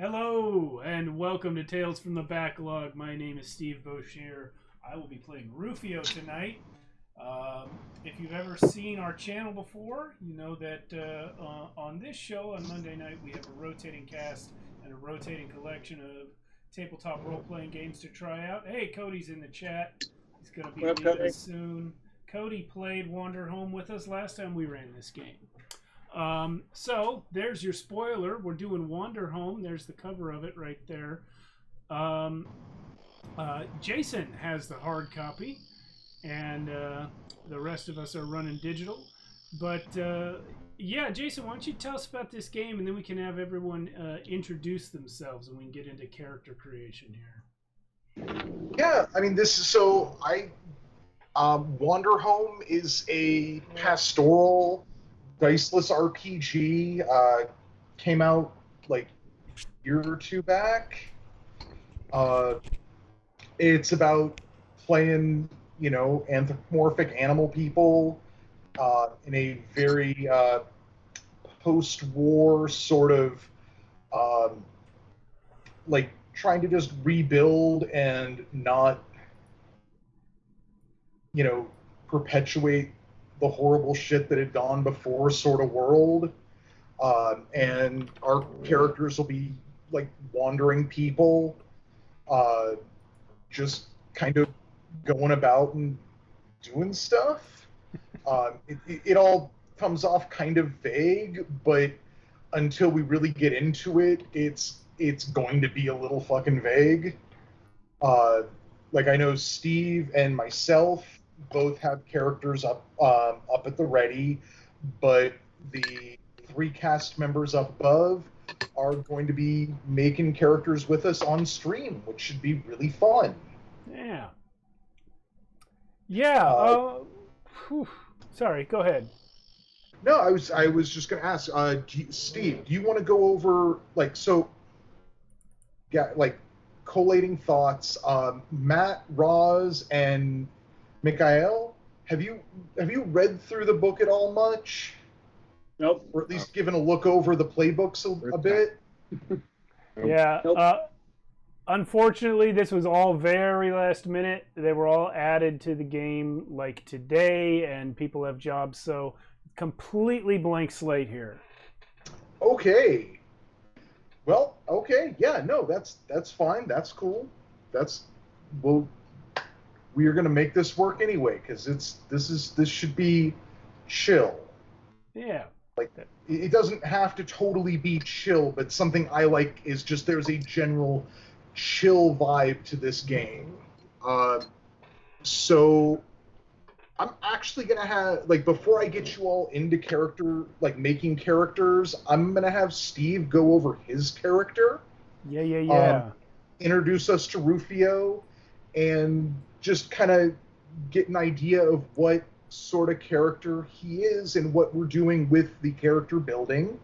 Hello, and welcome to Tales from the Backlog. My name is Steve Boshear. I will be playing Rufio tonight. If you've ever seen our channel before, you know that on this show on Monday night we have a rotating cast and a rotating collection of tabletop role-playing games to try out. Hey, Cody's in the chat. He's going to be with us soon. Cody played Wanderhome with us last time we ran this game. So there's your spoiler. We're doing Wanderhome. There's the cover of it right there. Jason has the hard copy, and the rest of us are running digital. But yeah, Jason, why don't you tell us about this game, and then we can have everyone introduce themselves, and we can get into character creation here. Yeah, I mean, Wanderhome is a pastoral diceless RPG. Came out like a year or two back. It's about playing, anthropomorphic animal people in a very post-war sort of like trying to just rebuild and not, perpetuate the horrible shit that had gone before sort of world. And our characters will be like wandering people, just kind of going about and doing stuff. It all comes off kind of vague, but until we really get into it, it's going to be a little fucking vague. Like I know Steve and myself both have characters up at the ready, but the three cast members up above are going to be making characters with us on stream, which should be really fun. Yeah. Yeah. Sorry, go ahead. No, I was just going to ask, Steve, do you want to go over collating thoughts? Matt, Roz, and Mikhail, have you read through the book at all much? Nope. Or at least given a look over the playbooks a bit? Yeah. Nope. Unfortunately, this was all very last minute. They were all added to the game like today, and people have jobs, so completely blank slate here. Okay. Well, okay. Yeah, no, that's fine. That's cool. We are going to make this work anyway, because this should be chill. Yeah. Like, it doesn't have to totally be chill, but something I like is just there's a general chill vibe to this game. So I'm actually going to have, before I get you all into making characters, I'm going to have Steve go over his character. Yeah. Introduce us to Rufio, and just kind of get an idea of what sort of character he is and what we're doing with the character building.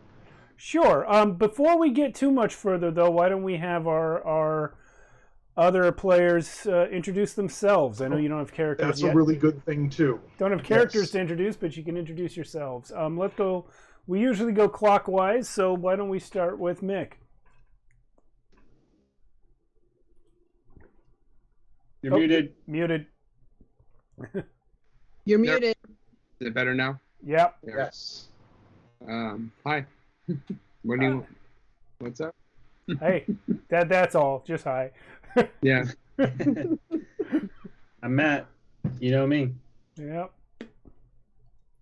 Sure. Before we get too much further, though, why don't we have our other players introduce themselves? I know you don't have characters That's yet. a really good thing, too. Don't have characters to introduce, but you can introduce yourselves. Let's go. We usually go clockwise, so why don't we start with Mick? You're muted. Muted. You're muted. Is it better now? Yep. Yes. Hi. What's up? Hey, that's all. Just hi. Yeah. I'm Matt. You know me. Yep.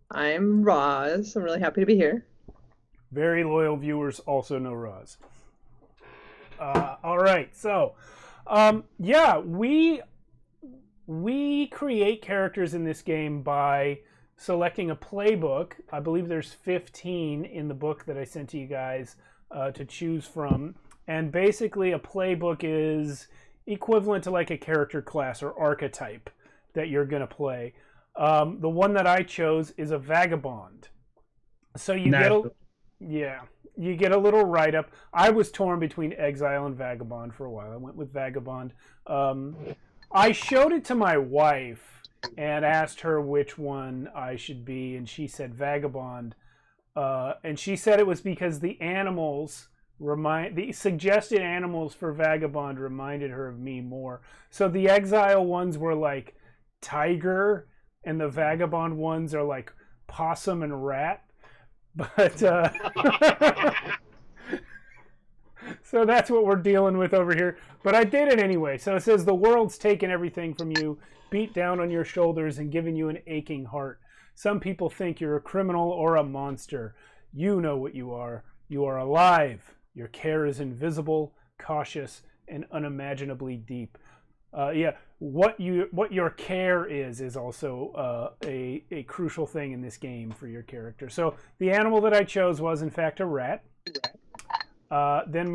I'm Roz. I'm really happy to be here. Very loyal viewers also know Roz. All right. So, yeah, we create characters in this game by selecting a playbook. I believe there's 15 in the book that I sent to you guys to choose from. And basically a playbook is equivalent to like a character class or archetype that you're going to play. The one that I chose is a vagabond. So you you get a little write-up. I was torn between exile and vagabond for a while. I went with vagabond. I showed it to my wife and asked her which one I should be, and she said vagabond. And she said it was because the animals the suggested animals for Vagabond reminded her of me more. So the exile ones were like tiger, and the Vagabond ones are like possum and rat. But so that's what we're dealing with over here. But I did it anyway. So it says the world's taken everything from you, beat down on your shoulders, and given you an aching heart. Some people think you're a criminal or a monster. You know what you are. You are alive. Your care is invisible, cautious, and unimaginably deep. What your care is also a crucial thing in this game for your character. So the animal that I chose was in fact a rat. Then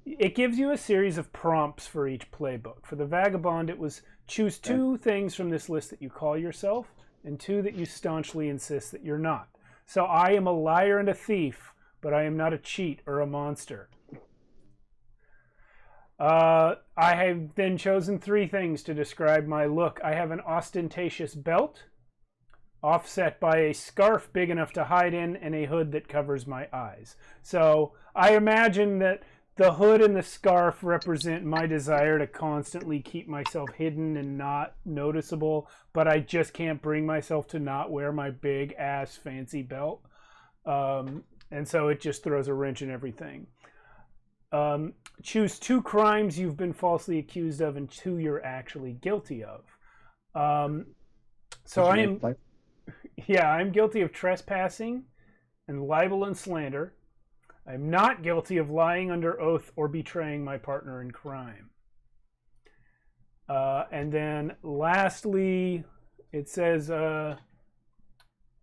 it gives you a series of prompts for each playbook. For the Vagabond, it was choose 2 things from this list that you call yourself, and 2 that you staunchly insist that you're not. So I am a liar and a thief, but I am not a cheat or a monster. I have then chosen 3 things to describe my look. I have an ostentatious belt, offset by a scarf big enough to hide in, and a hood that covers my eyes. So I imagine that the hood and the scarf represent my desire to constantly keep myself hidden and not noticeable, but I just can't bring myself to not wear my big ass fancy belt. And so it just throws a wrench in everything. Choose 2 crimes you've been falsely accused of and 2 you're actually guilty of. So I'm guilty of trespassing and libel and slander. I'm not guilty of lying under oath or betraying my partner in crime. And then lastly, it says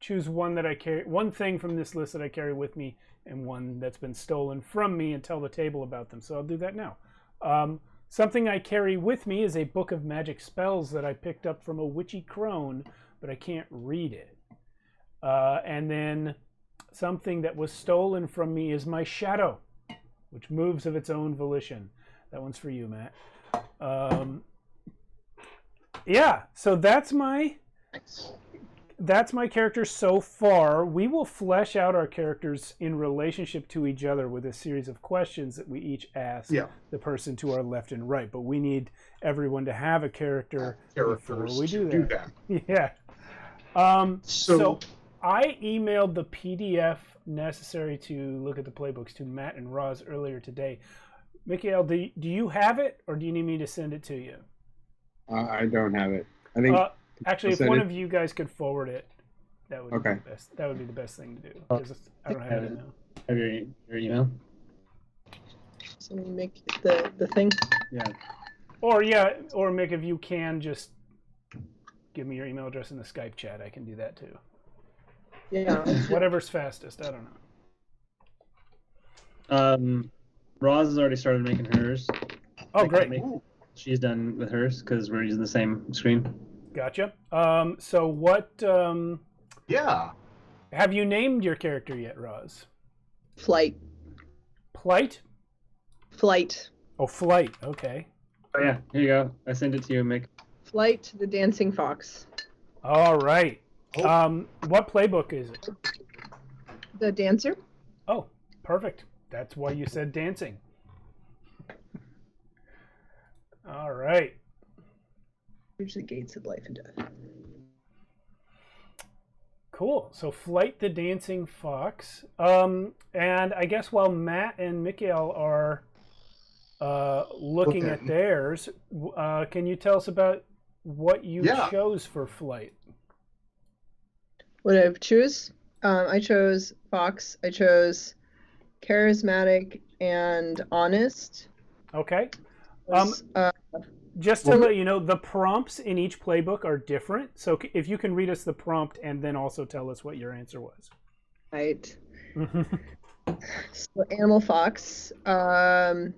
choose one thing from this list that I carry with me and one that's been stolen from me, and tell the table about them. So I'll do that now. Something I carry with me is a book of magic spells that I picked up from a witchy crone, but I can't read it. And then something that was stolen from me is my shadow, which moves of its own volition. That one's for you, Matt. So that's my character so far. We will flesh out our characters in relationship to each other with a series of questions that we each ask the person to our left and right. But we need everyone to have a character before we do that. Yeah. So I emailed the PDF necessary to look at the playbooks to Matt and Roz earlier today. Mikhail, do you have it, or do you need me to send it to you? I don't have it. I think. Actually, if one of you guys could forward it, that would be Okay. the best. That would be the best thing to do. 'Cause I don't have it now. Have your email? So we make the thing. Yeah. Or Mick, if you can just give me your email address in the Skype chat, I can do that too. Yeah. Whatever's fastest. I don't know. Roz has already started making hers. Oh, great. She's done with hers because we're using the same screen. Gotcha. So what? Yeah. Have you named your character yet, Roz? Flight. Plight? Flight. Oh, Flight. Okay. Oh yeah, here you go. I sent it to you, Mick. Flight, the dancing fox. All right. What playbook is it? The dancer. Oh, perfect. That's why you said dancing. All right. Bridge the gates of life and death. Cool. So Flight the Dancing Fox. And I guess while Matt and Mikhail are looking at theirs, can you tell us about what you chose for Flight? What did I choose? I chose fox. I chose charismatic and honest. Okay. Just to let you know, the prompts in each playbook are different. So if you can read us the prompt and then also tell us what your answer was. Right. So animal fox. There's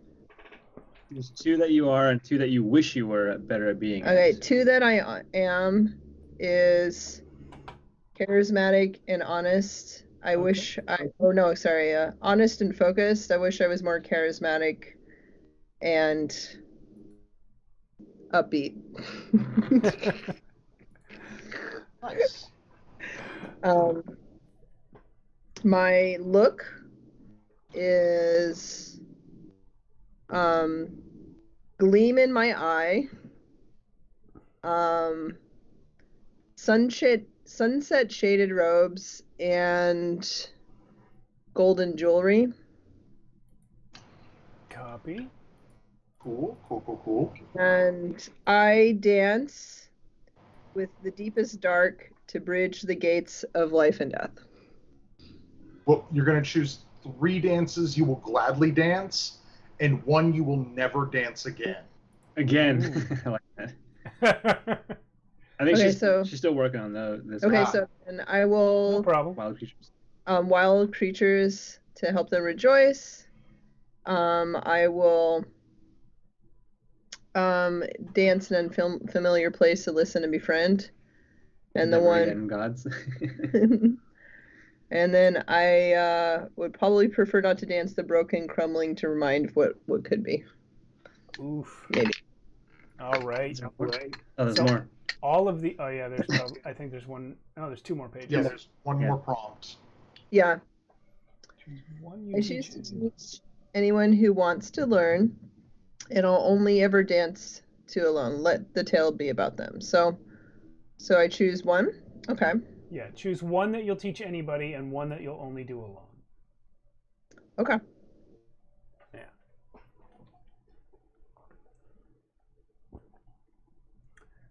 2 that you are and 2 that you wish you were better at being. Okay, 2 that I am is charismatic and honest. I wish honest and focused. I wish I was more charismatic and upbeat. Nice. My look is gleam in my eye, sunset shaded robes, and golden jewelry. Copy. Cool. And I dance with the deepest dark to bridge the gates of life and death. Well, you're going to choose 3 dances you will gladly dance, and 1 you will never dance again. Again. I like that. I think Okay, she's still working on this. Okay, so and I will No problem. Wild creatures. Wild creatures to help them rejoice. I will dance in an unfamiliar place to listen and befriend. And Never the one again, gods. and then I would probably prefer not to dance the broken crumbling to remind what could be. Oof. Maybe. All right. Oh, there's So- more. All of the. Oh yeah, there's probably. I think there's one. Oh, there's 2 more pages. Yeah, there's one Yeah. more prompt. Yeah. One I you choose can to choose. teach anyone who wants to learn, and I'll only ever dance to alone. Let the tale be about them. So I choose 1. Okay. Yeah, choose 1 that you'll teach anybody and 1 that you'll only do alone. Okay. Yeah.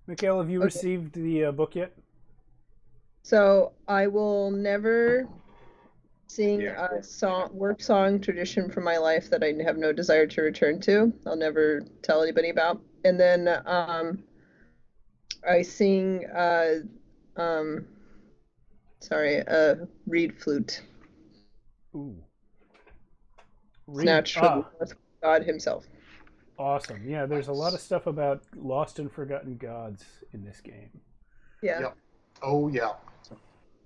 Mikhail, have you Okay. received the book yet? So I will never sing Yeah. a work song tradition from my life that I have no desire to return to. I'll never tell anybody about. And then I sing reed flute. Ooh. Snatched from God himself. Awesome. Yeah, there's a lot of stuff about lost and forgotten gods in this game. Yeah. Yep. Oh, yeah.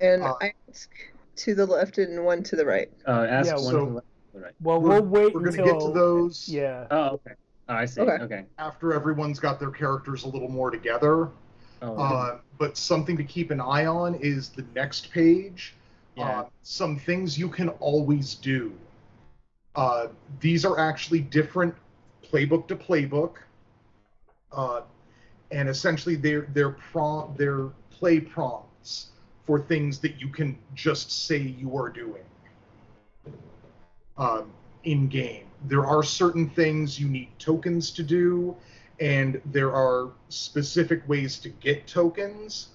And I ask to the left and 1 to the right. Ask Yeah, one so- to the left. Right. Well, we'll wait We're going to until get to those Yeah. Oh, okay. Oh, I see. Okay. Okay. after everyone's got their characters a little more together. Oh, But something to keep an eye on is the next page. Yeah. Some things you can always do. These are actually different playbook to playbook, and essentially they're play prompts for things that you can just say you are doing in game. There are certain things you need tokens to do, and there are specific ways to get tokens,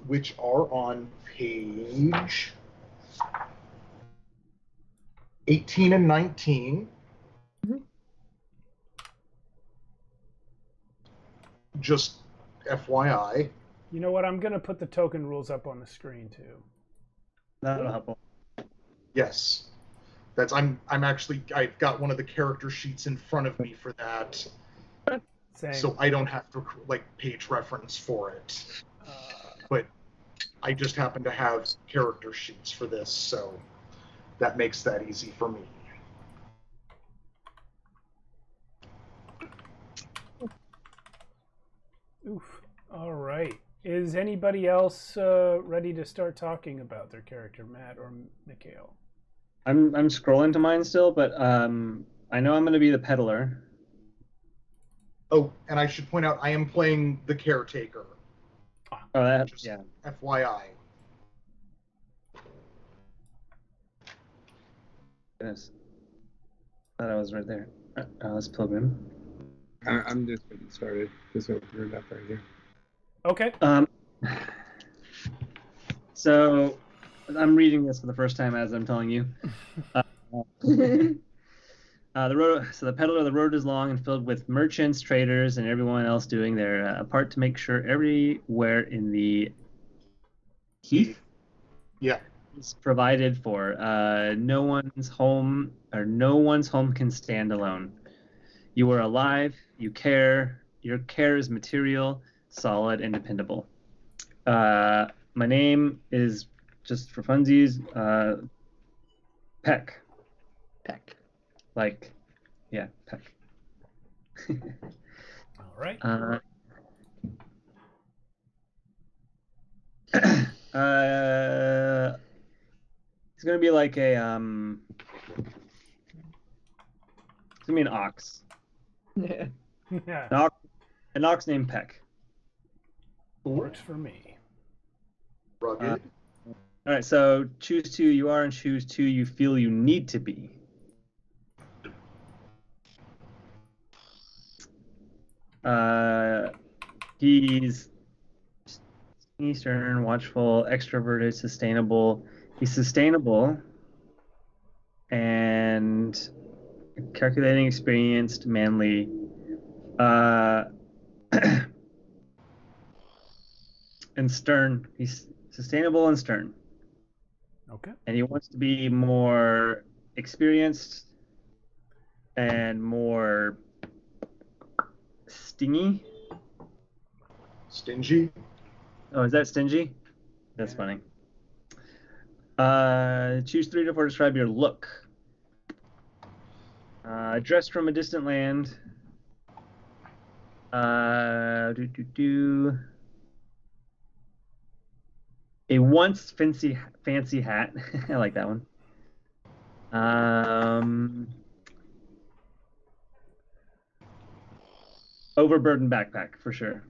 which are on page 18 and 19. Just FYI. You know what? I'm going to put the token rules up on the screen too. that'll help. Yes. I've got one of the character sheets in front of me for that, Same. so I don't have to page reference for it. But I just happen to have character sheets for this, so that makes that easy for me. Oof. All right. Is anybody else ready to start talking about their character, Matt or Mikhail? I'm scrolling to mine still, but I know I'm going to be the peddler. Oh, and I should point out I am playing the caretaker. Oh, that Just yeah. FYI. Goodness. Thought I was right there. Let's pilgrim. I'm just getting started. Just open it up right here. Okay. So I'm reading this for the first time as I'm telling you. The peddler, the road is long and filled with merchants, traders, and everyone else doing their part to make sure everywhere in the heath Yeah. is provided for. No one's home can stand alone. You are alive. You care. Your care is material, solid, and dependable. My name is, just for funsies, Peck. Peck. Like, yeah, Peck. All right. He's gonna be like a gonna be an ox. Yeah. Yeah, An ox named Peck. works for me. Rugged. All right, so choose 2 you are and choose 2 you feel you need to be. He's Eastern, watchful, extroverted, sustainable. He's sustainable and calculating, experienced, manly. And stern. He's sustainable and stern. Okay. And he wants to be more experienced and more stingy. Stingy. Oh, is that stingy? That's funny. Choose 3 to 4 to describe your look. Dressed from a distant land. A once fancy hat. I like that one. Overburdened backpack for sure.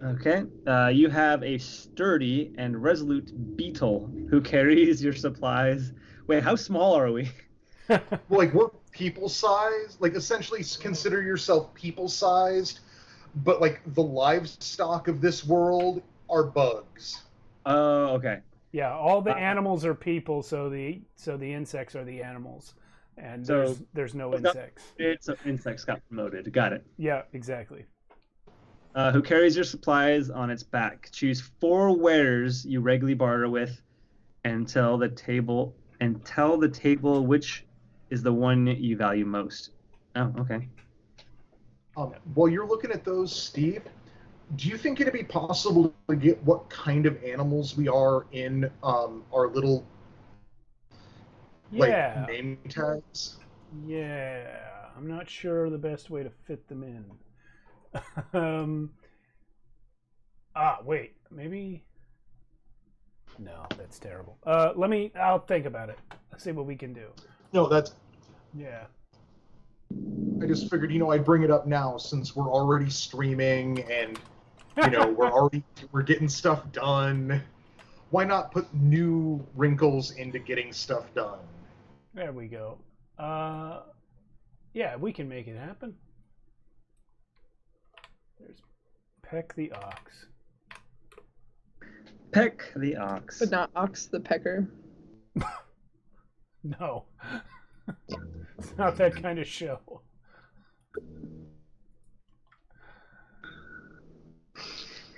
Okay. You have a sturdy and resolute beetle who carries your supplies. Wait, how small are we? Like, we're people-sized. Like, essentially consider yourself people-sized, but, like, the livestock of this world are bugs. Oh, okay. Yeah, all the animals are people, so the insects are the animals, and So- there's no Oh, no. insects. It's insects got promoted. Got it. Yeah, exactly. Who carries your supplies on its back. Choose 4 wares you regularly barter with and tell the table which is the one you value most. Oh, okay. While you're looking at those, Steve, do you think it'd be possible to get what kind of animals we are in our little Yeah, name tags? yeah. I'm not sure the best way to fit them in. Wait, maybe. No, that's terrible. I'll think about it. Let's see what we can do. No, Yeah. I just figured, I'd bring it up now since we're already streaming and, we're getting stuff done. Why not put new wrinkles into getting stuff done? There we go. Yeah, we can make it happen. There's Peck the Ox. Peck the ox. But not Ox the Pecker. No. It's not that kind of show.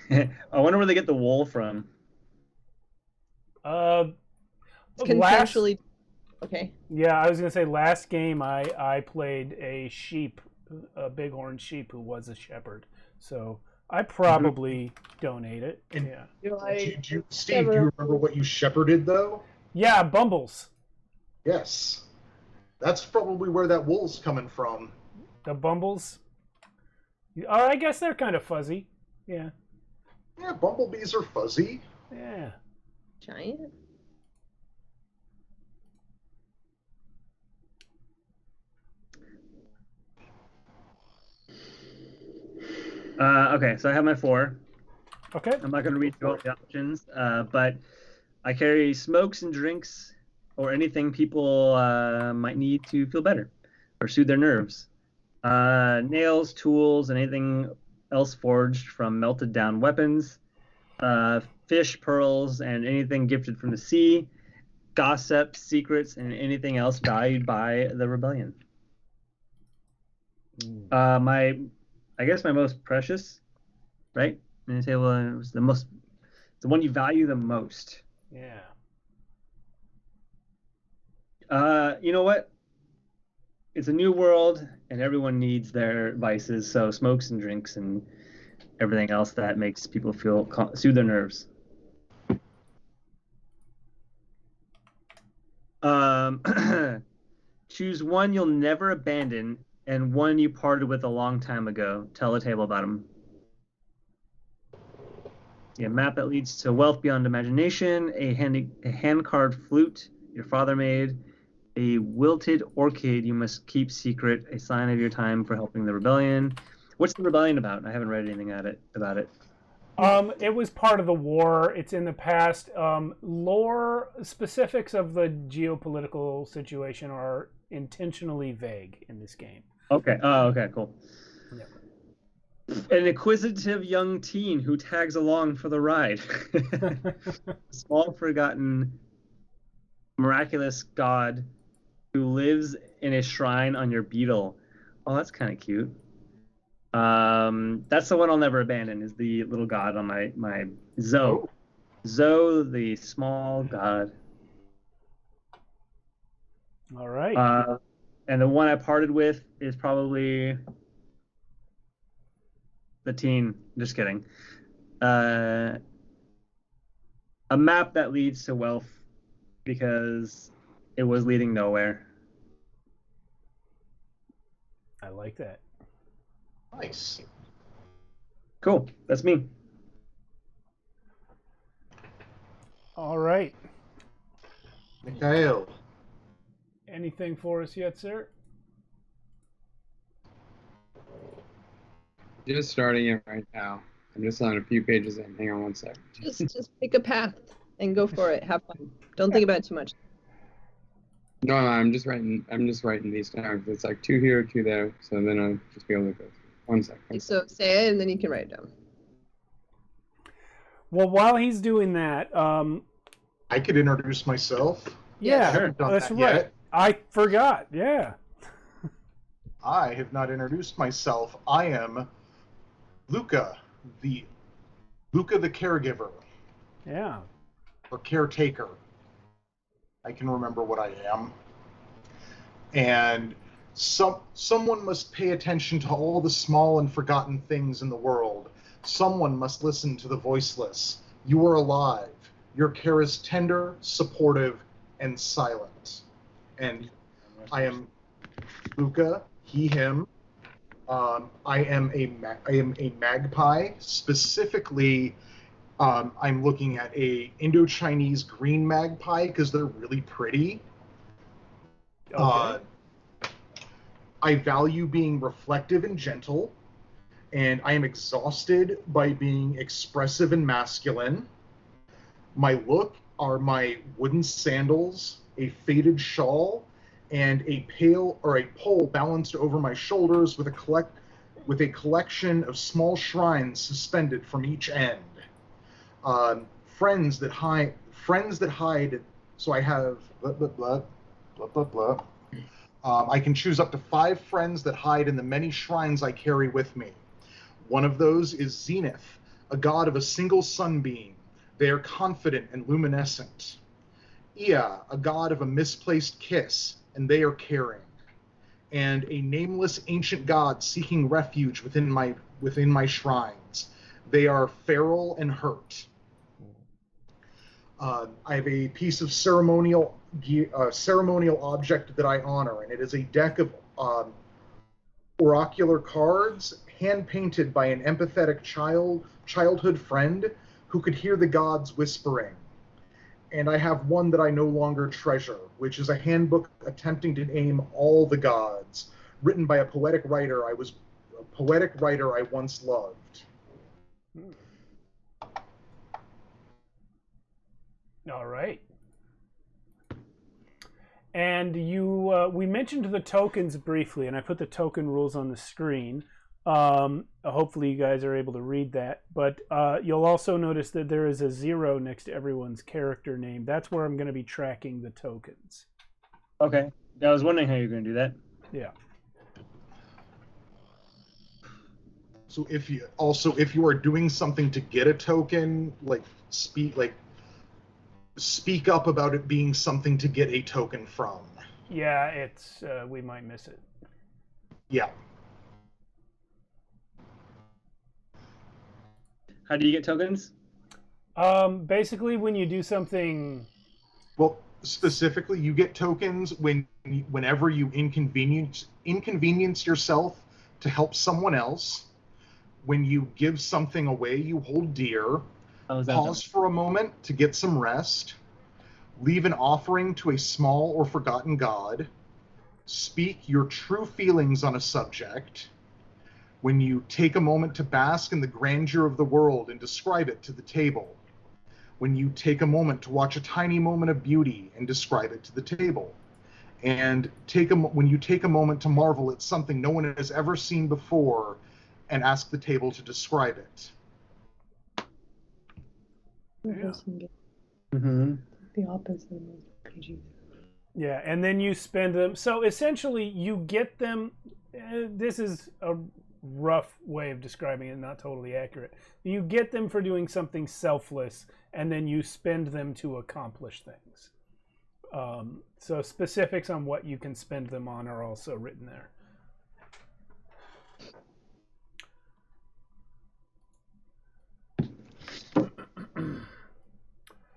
I wonder where they get the wool from. Last, Consensually. Okay. yeah, I was gonna say last game I played a sheep, a bighorn sheep who was a shepherd. So I probably donate it. And- Yeah. Steve, do you remember what you shepherded, though? Yeah, Bumbles. Yes. That's probably where that wool's coming from. The Bumbles. Oh, I guess they're kind of fuzzy. Yeah. Yeah, bumblebees are fuzzy. Yeah. Giant. Okay, so I have my 4. Okay. I'm not going to read through all the options, but I carry smokes and drinks or anything people might need to feel better or soothe their nerves. Nails, tools, and anything else forged from melted down weapons. Fish, pearls, and anything gifted from the sea. Gossip, secrets, and anything else valued by the rebellion. I guess my most precious, right? And the table was the one you value the most. Yeah. You know what? It's a new world, and everyone needs their vices. So smokes and drinks and everything else that makes people soothe their nerves. Choose one you'll never abandon and one you parted with a long time ago. Tell the table about them. A map that leads to wealth beyond imagination, a hand-carved flute your father made, a wilted orchid you must keep secret, a sign of your time for helping the rebellion. What's the rebellion about? I haven't read anything about it. It was part of the war. It's in the past. Lore specifics of the geopolitical situation are intentionally vague in this game. Okay. Oh, okay, cool. Yeah. An inquisitive young teen who tags along for the ride. Small, forgotten, miraculous god who lives in a shrine on your beetle. Oh, that's kind of cute. That's the one I'll never abandon, is the little god on my Zoe. Oh. Zoe, the small god. All right. And the one I parted with is probably the teen. Just kidding. A map that leads to wealth because it was leading nowhere. I like that. Nice. Cool. That's me. All right. Mikhail. Anything for us yet, sir? Just starting it right now. I'm just on a few pages in. Hang on one sec. Just pick a path and go for it. Have fun. Don't think about it too much. No, I'm just writing these down. It's like 2 here, 2 there. So then I'll just be able to go through. One sec. So say it and then you can write it down. Well, while he's doing that, I could introduce myself. yeah, Sure. Done that's that right. yet. I forgot. Yeah. I have not introduced myself. I am Luca the caregiver Yeah. or caretaker. I can remember what I am. And someone must pay attention to all the small and forgotten things in the world. Someone must listen to the voiceless. You are alive. Your care is tender, supportive, and silent. And I am Luca, he, him. I am a magpie. Specifically, I'm looking at a Indo-Chinese green magpie because they're really pretty. Okay. I value being reflective and gentle, and I am exhausted by being expressive and masculine. My look are my wooden sandals, a faded shawl, and a pole balanced over my shoulders with a collection of small shrines suspended from each end. Friends that hide. So I have blah blah blah blah blah blah. I can choose up to 5 friends that hide in the many shrines I carry with me. One of those is Zenith, a god of a single sunbeam. They are confident and luminescent. Ea, a god of a misplaced kiss, and they are caring. And a nameless ancient god seeking refuge within my shrines. They are feral and hurt. I have a piece of ceremonial object that I honor, and it is a deck of oracular cards, hand-painted by an empathetic childhood friend who could hear the gods whispering. And I have one that I no longer treasure, which is a handbook attempting to name all the gods, written by a poetic writer I once loved. All right. And we mentioned the tokens briefly, and I put the token rules on the screen. Hopefully you guys are able to read that. But you'll also notice that there is a 0 next to everyone's character name. That's where I'm going to be tracking the tokens. Okay. I was wondering how you're going to do that. Yeah. So if you are doing something to get a token, speak up about it being something to get a token from. Yeah, it's we might miss it. Yeah. How do you get tokens? Basically, when you do something. Well, specifically, you get tokens whenever you inconvenience yourself to help someone else. When you give something away you hold dear. How was that? Pause for a moment to get some rest. Leave an offering to a small or forgotten god. Speak your true feelings on a subject. When you take a moment to bask in the grandeur of the world and describe it to the table. When you take a moment to watch a tiny moment of beauty and describe it to the table. And when you take a moment to marvel at something no one has ever seen before and ask the table to describe it. Yeah. Mm-hmm. The opposite of PG. Yeah, and then you spend them. So essentially, you get them. This is a rough way of describing it, not totally accurate. You get them for doing something selfless, and then you spend them to accomplish things. So specifics on what you can spend them on are also written there.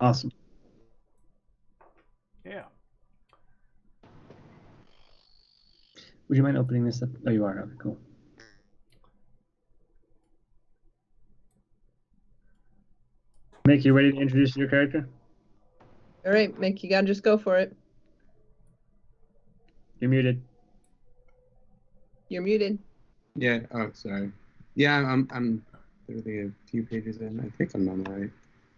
Awesome. Yeah. Would you mind opening this up? Oh, you are. Okay, cool. Mick, you ready to introduce your character? All right, Mick, you gotta just go for it. You're muted. You're muted. Yeah. Oh, sorry. Yeah, I'm literally a few pages in. I think I'm on the right.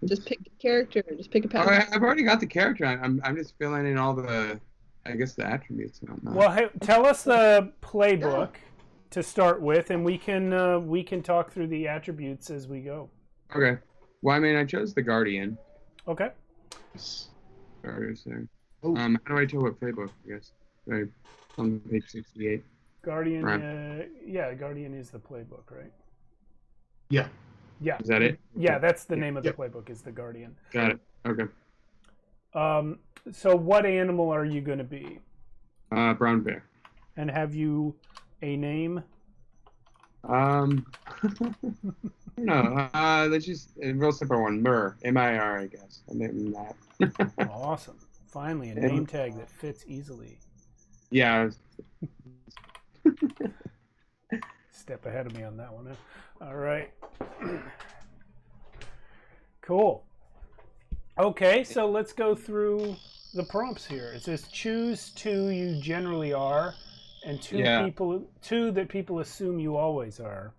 Just pick a character. Just pick a Oh, pattern. I've already got the character. I'm just filling in all the, I guess, the attributes and whatnot. Well, hey, tell us the playbook to start with, and we can talk through the attributes as we go. Okay. Well, I mean, I chose the Guardian. Okay. Starters there. Oh. How do I tell what playbook? I guess. Right. On page 68. Guardian. Right. Yeah, Guardian is the playbook, right? Yeah. Yeah. Is that it? Yeah, that's the name of the Yep. playbook. Is the Guardian. Got it. Okay. So what animal are you going to be? Brown bear. And have you a name? No. Let's just a real simple one. Mir. M-I-R, I guess. I named that. Awesome. Finally, a name tag that fits easily. Yeah. Step ahead of me on that one. Huh? All right. Cool. Okay, so let's go through the prompts here. It says choose two you generally are, and two that people assume you always are.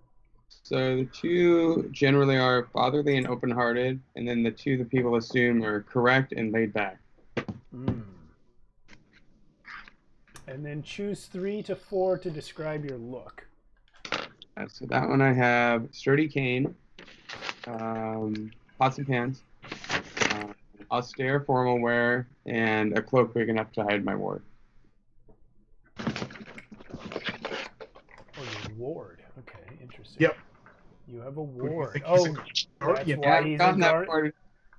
So the two generally are fatherly and open-hearted, and then the two that people assume are correct and laid back. And then choose 3 to 4 to describe your look. So that one I have sturdy cane, pots and pans, austere formal wear, and a cloak big enough to hide my ward. Oh, your ward. Okay, interesting. Yep. You have a Who do you ward. think Oh, he's a that's Guardian? why he's a guard.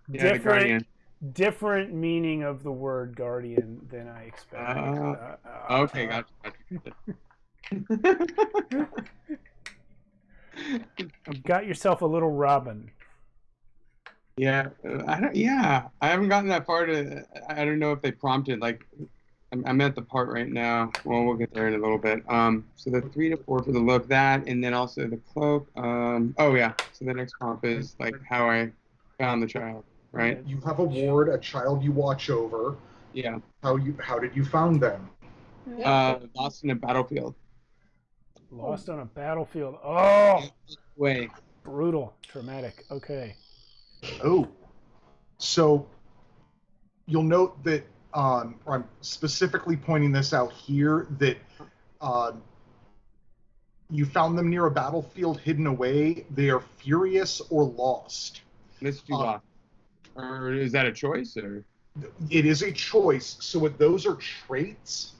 The Guardian. Different meaning of the word guardian than I expected. Okay, gotcha. You got yourself a little robin. Yeah, I haven't gotten that far to. I don't know if they prompted. Like, I'm at the part right now. Well, we'll get there in a little bit. So the 3 to 4 for the look, that, and then also the cloak. Oh yeah. So the next prompt is like how I found the child, right? You have a ward, a child you watch over. Yeah. How did you found them? Lost in a battlefield. Lost on a battlefield. Oh, Wait. brutal, traumatic. Okay. Oh, so you'll note that I'm specifically pointing this out here that you found them near a battlefield hidden away. They are furious or lost. Let's do lost. Or is that a choice? Or it is a choice. So what those are traits,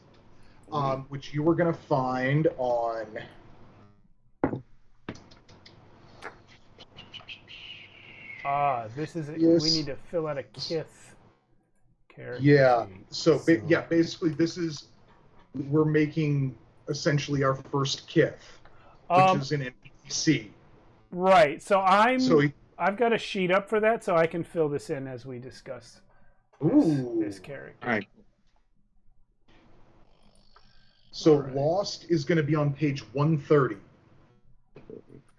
which you were going to find on. This is Yes. we need to fill out a Kith character. Yeah. sheet. So basically, we're making essentially our first Kith, which is an NPC. Right. So I've got a sheet up for that, so I can fill this in as we discuss this character. All right. So Alright. Lost is going to be on page 130.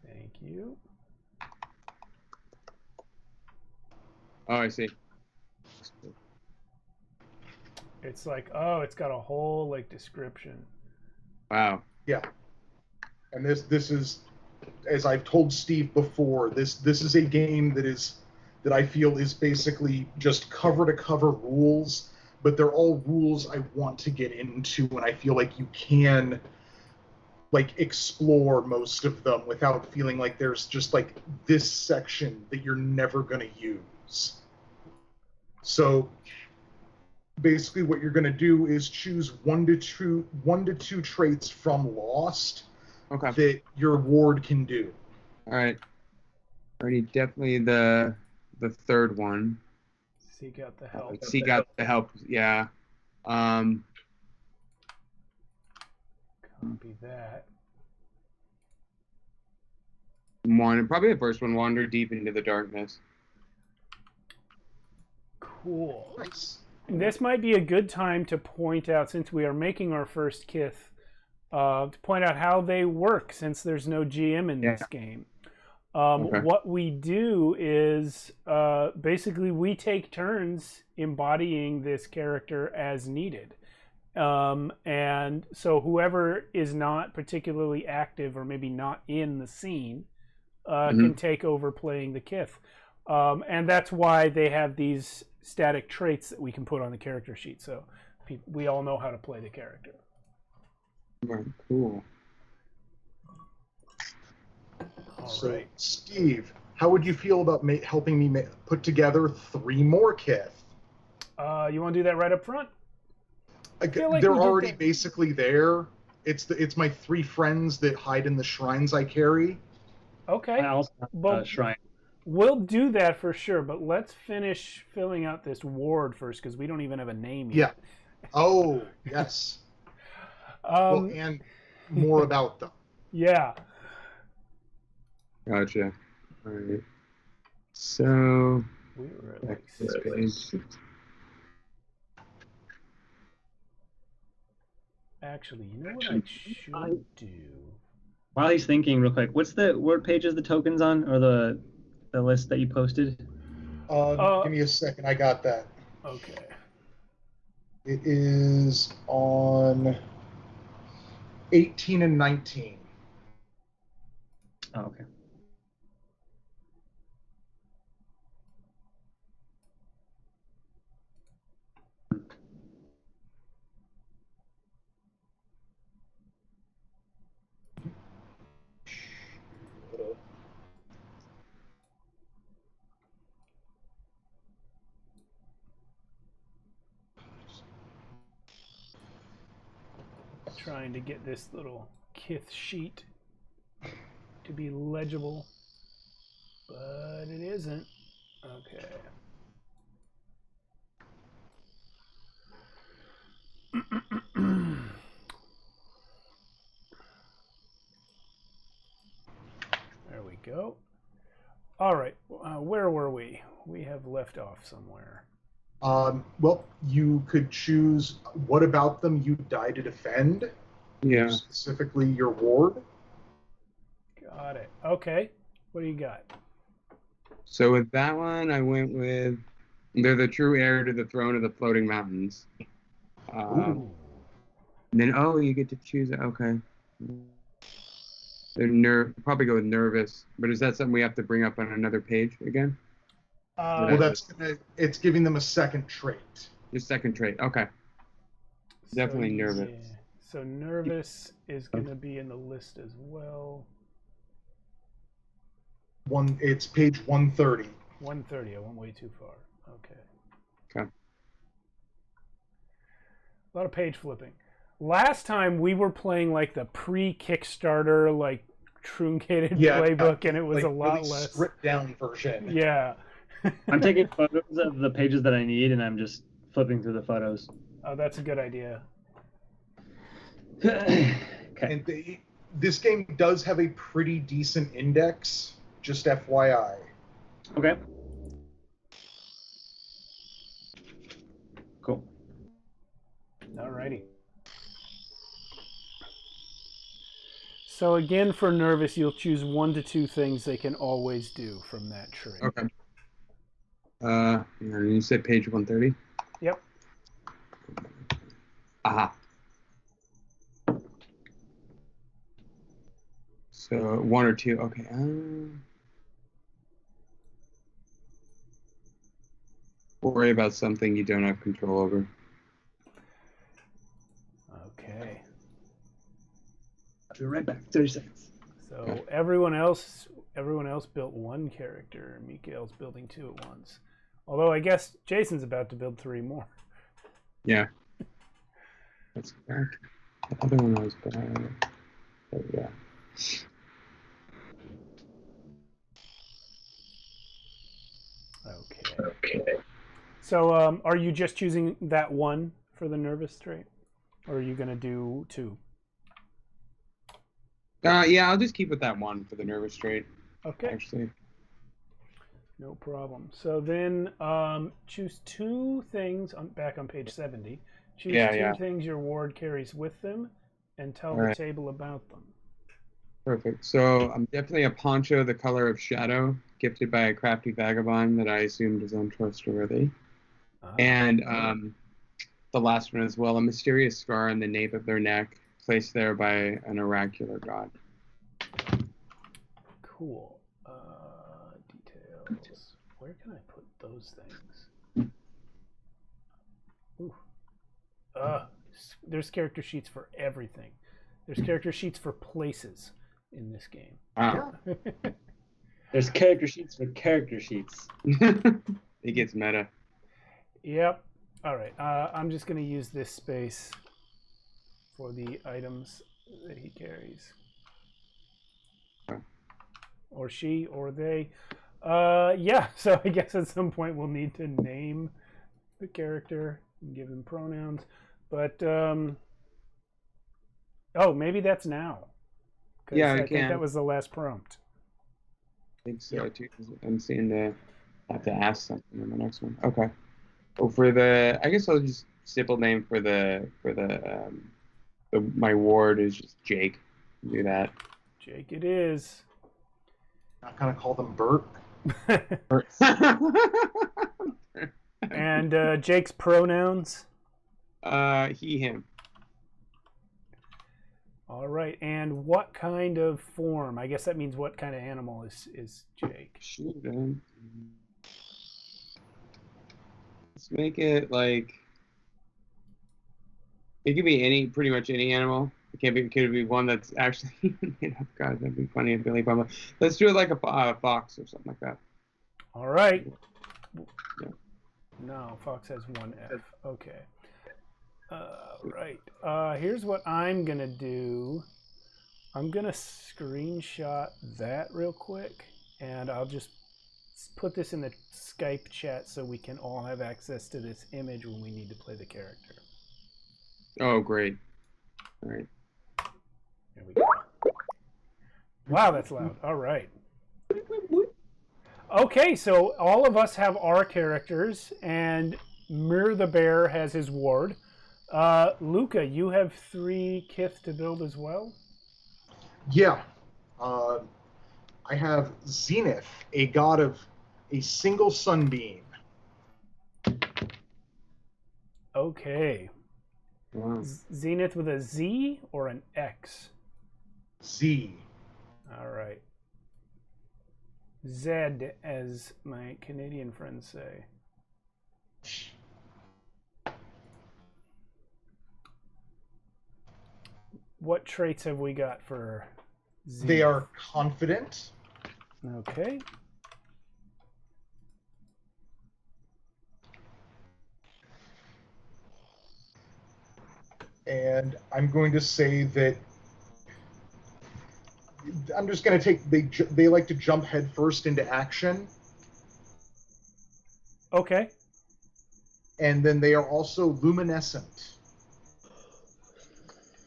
Thank you. Oh, I see. It's like, oh, it's got a whole like description. Wow. Yeah. And this is, as I've told Steve before, this is a game that I feel is basically just cover to cover rules, but they're all rules I want to get into, and I feel like you can like explore most of them without feeling like there's just like this section that you're never going to use. So basically what you're going to do is choose one to two traits from Lost that your ward can do. All right. Already definitely the third one. Seek out the help. Seek out the help. Yeah. Copy that. Probably the first one. Wander deep into the darkness. Cool. Nice. This might be a good time to point out, since we are making our first Kith, to point out how they work, since there's no GM in this game. What we do is basically we take turns embodying this character as needed. And so whoever is not particularly active or maybe not in the scene can take over playing the Kith. And that's why they have these static traits that we can put on the character sheet. So we all know how to play the character. Right, cool. So, Steve, how would you feel about helping me put together 3 more Kith? You want to do that right up front? Like they're already basically there. It's my 3 friends that hide in the shrines I carry. Okay. I also have a shrine. We'll do that for sure, but let's finish filling out this ward first, because we don't even have a name yet. Yeah. Oh, yes. Well, and more about them. Yeah. Gotcha. All right. So. We were at back like to this 6. page. Actually, you know what I should do? While he's thinking, real quick, what page is the tokens on, or the list that you posted? Give me a second. I got that. Okay. It is on 18 and 19. Oh, okay. Trying to get this little Kith sheet to be legible, but it isn't. Okay. There we go. All right, where were we? We have left off somewhere. Well, you could choose what about them you die to defend. Yeah. Specifically your ward. Got it. Okay. What do you got? So with that one, I went with they're the true heir to the throne of the floating mountains. Ooh. Then you get to choose. Okay. They're probably go with nervous, but is that something we have to bring up on another page again? Well, it's giving them a second trait. Your second trait. Okay. Definitely nervous. Yeah. So nervous is going to be in the list as well. It's page 130. 130. I went way too far. Okay. Okay. A lot of page flipping. Last time we were playing like the pre-Kickstarter, like truncated playbook, and it was like a lot really less stripped down version. Yeah. I'm taking photos of the pages that I need, and I'm just flipping through the photos. Oh, that's a good idea. Okay. And this game does have a pretty decent index, just FYI. Okay. Cool. Alrighty. So again, for nervous, you'll choose 1 to 2 things they can always do from that trait. Okay. You said page 130? Yep. Aha. So 1 or 2. Okay. Worry about something you don't have control over. Okay. I'll be right back. 30 seconds. So everyone else built one character. Mikael's building 2 at once. Although I guess Jason's about to build 3 more. Yeah. That's correct. The other one was bad. Oh, yeah. Okay. So are you just choosing that one for the nervous trait? Or are you going to do 2? Yeah, I'll just keep with that one for the nervous trait. Okay. Actually. No problem. So then choose 2 things back on page 70. Choose 2 things your ward carries with them and tell the table about them. Perfect. So I'm definitely a poncho the color of shadow, gifted by a crafty vagabond that I assumed is untrustworthy. And the last one as well, a mysterious scar on the nape of their neck, placed there by an oracular god. Cool. Details. Where can I put those things? Ooh. There's character sheets for everything. There's character sheets for places in this game. Wow. There's character sheets for character sheets. It gets meta. Yep. All right. I'm just going to use this space for the items that he carries. Or she, or they. Yeah, so I guess at some point we'll need to name the character and give them pronouns. But, maybe that's now. Yeah, I think that was the last prompt. I think so, too. I'm seeing to have to ask something in the next one. Okay. Well, for the, I guess I'll just simple name for my ward is just Jake. Do that. Jake it is. I kind of call them Bert. Bert. And Jake's pronouns? He, him. All right. And what kind of form? I guess that means what kind of animal is Jake? Shoot, let's make it like, it could be pretty much any animal. It could be one that's actually made up. God, that'd be funny if Billy Bumble. Let's do it like a fox or something like that. All right. Yeah. No, fox has 1 F. Okay. Right. Here's what I'm going to do. I'm going to screenshot that real quick, and I'll just put this in the Skype chat so we can all have access to this image when we need to play the character. Oh, great. All right. There we go. Wow, that's loud. All right. Okay, so all of us have our characters, and Mir the Bear has his ward. Luca, you have 3 kith to build as well? Yeah. I have Zenith, a god of a single sunbeam. Okay. Wow. Zenith with a Z or an X? Z. All right. Zed, as my Canadian friends say. What traits have we got for Zenith? They are confident. Okay. And I'm going to say that I'm just going to take, they like to jump headfirst into action. Okay. And then they are also luminescent.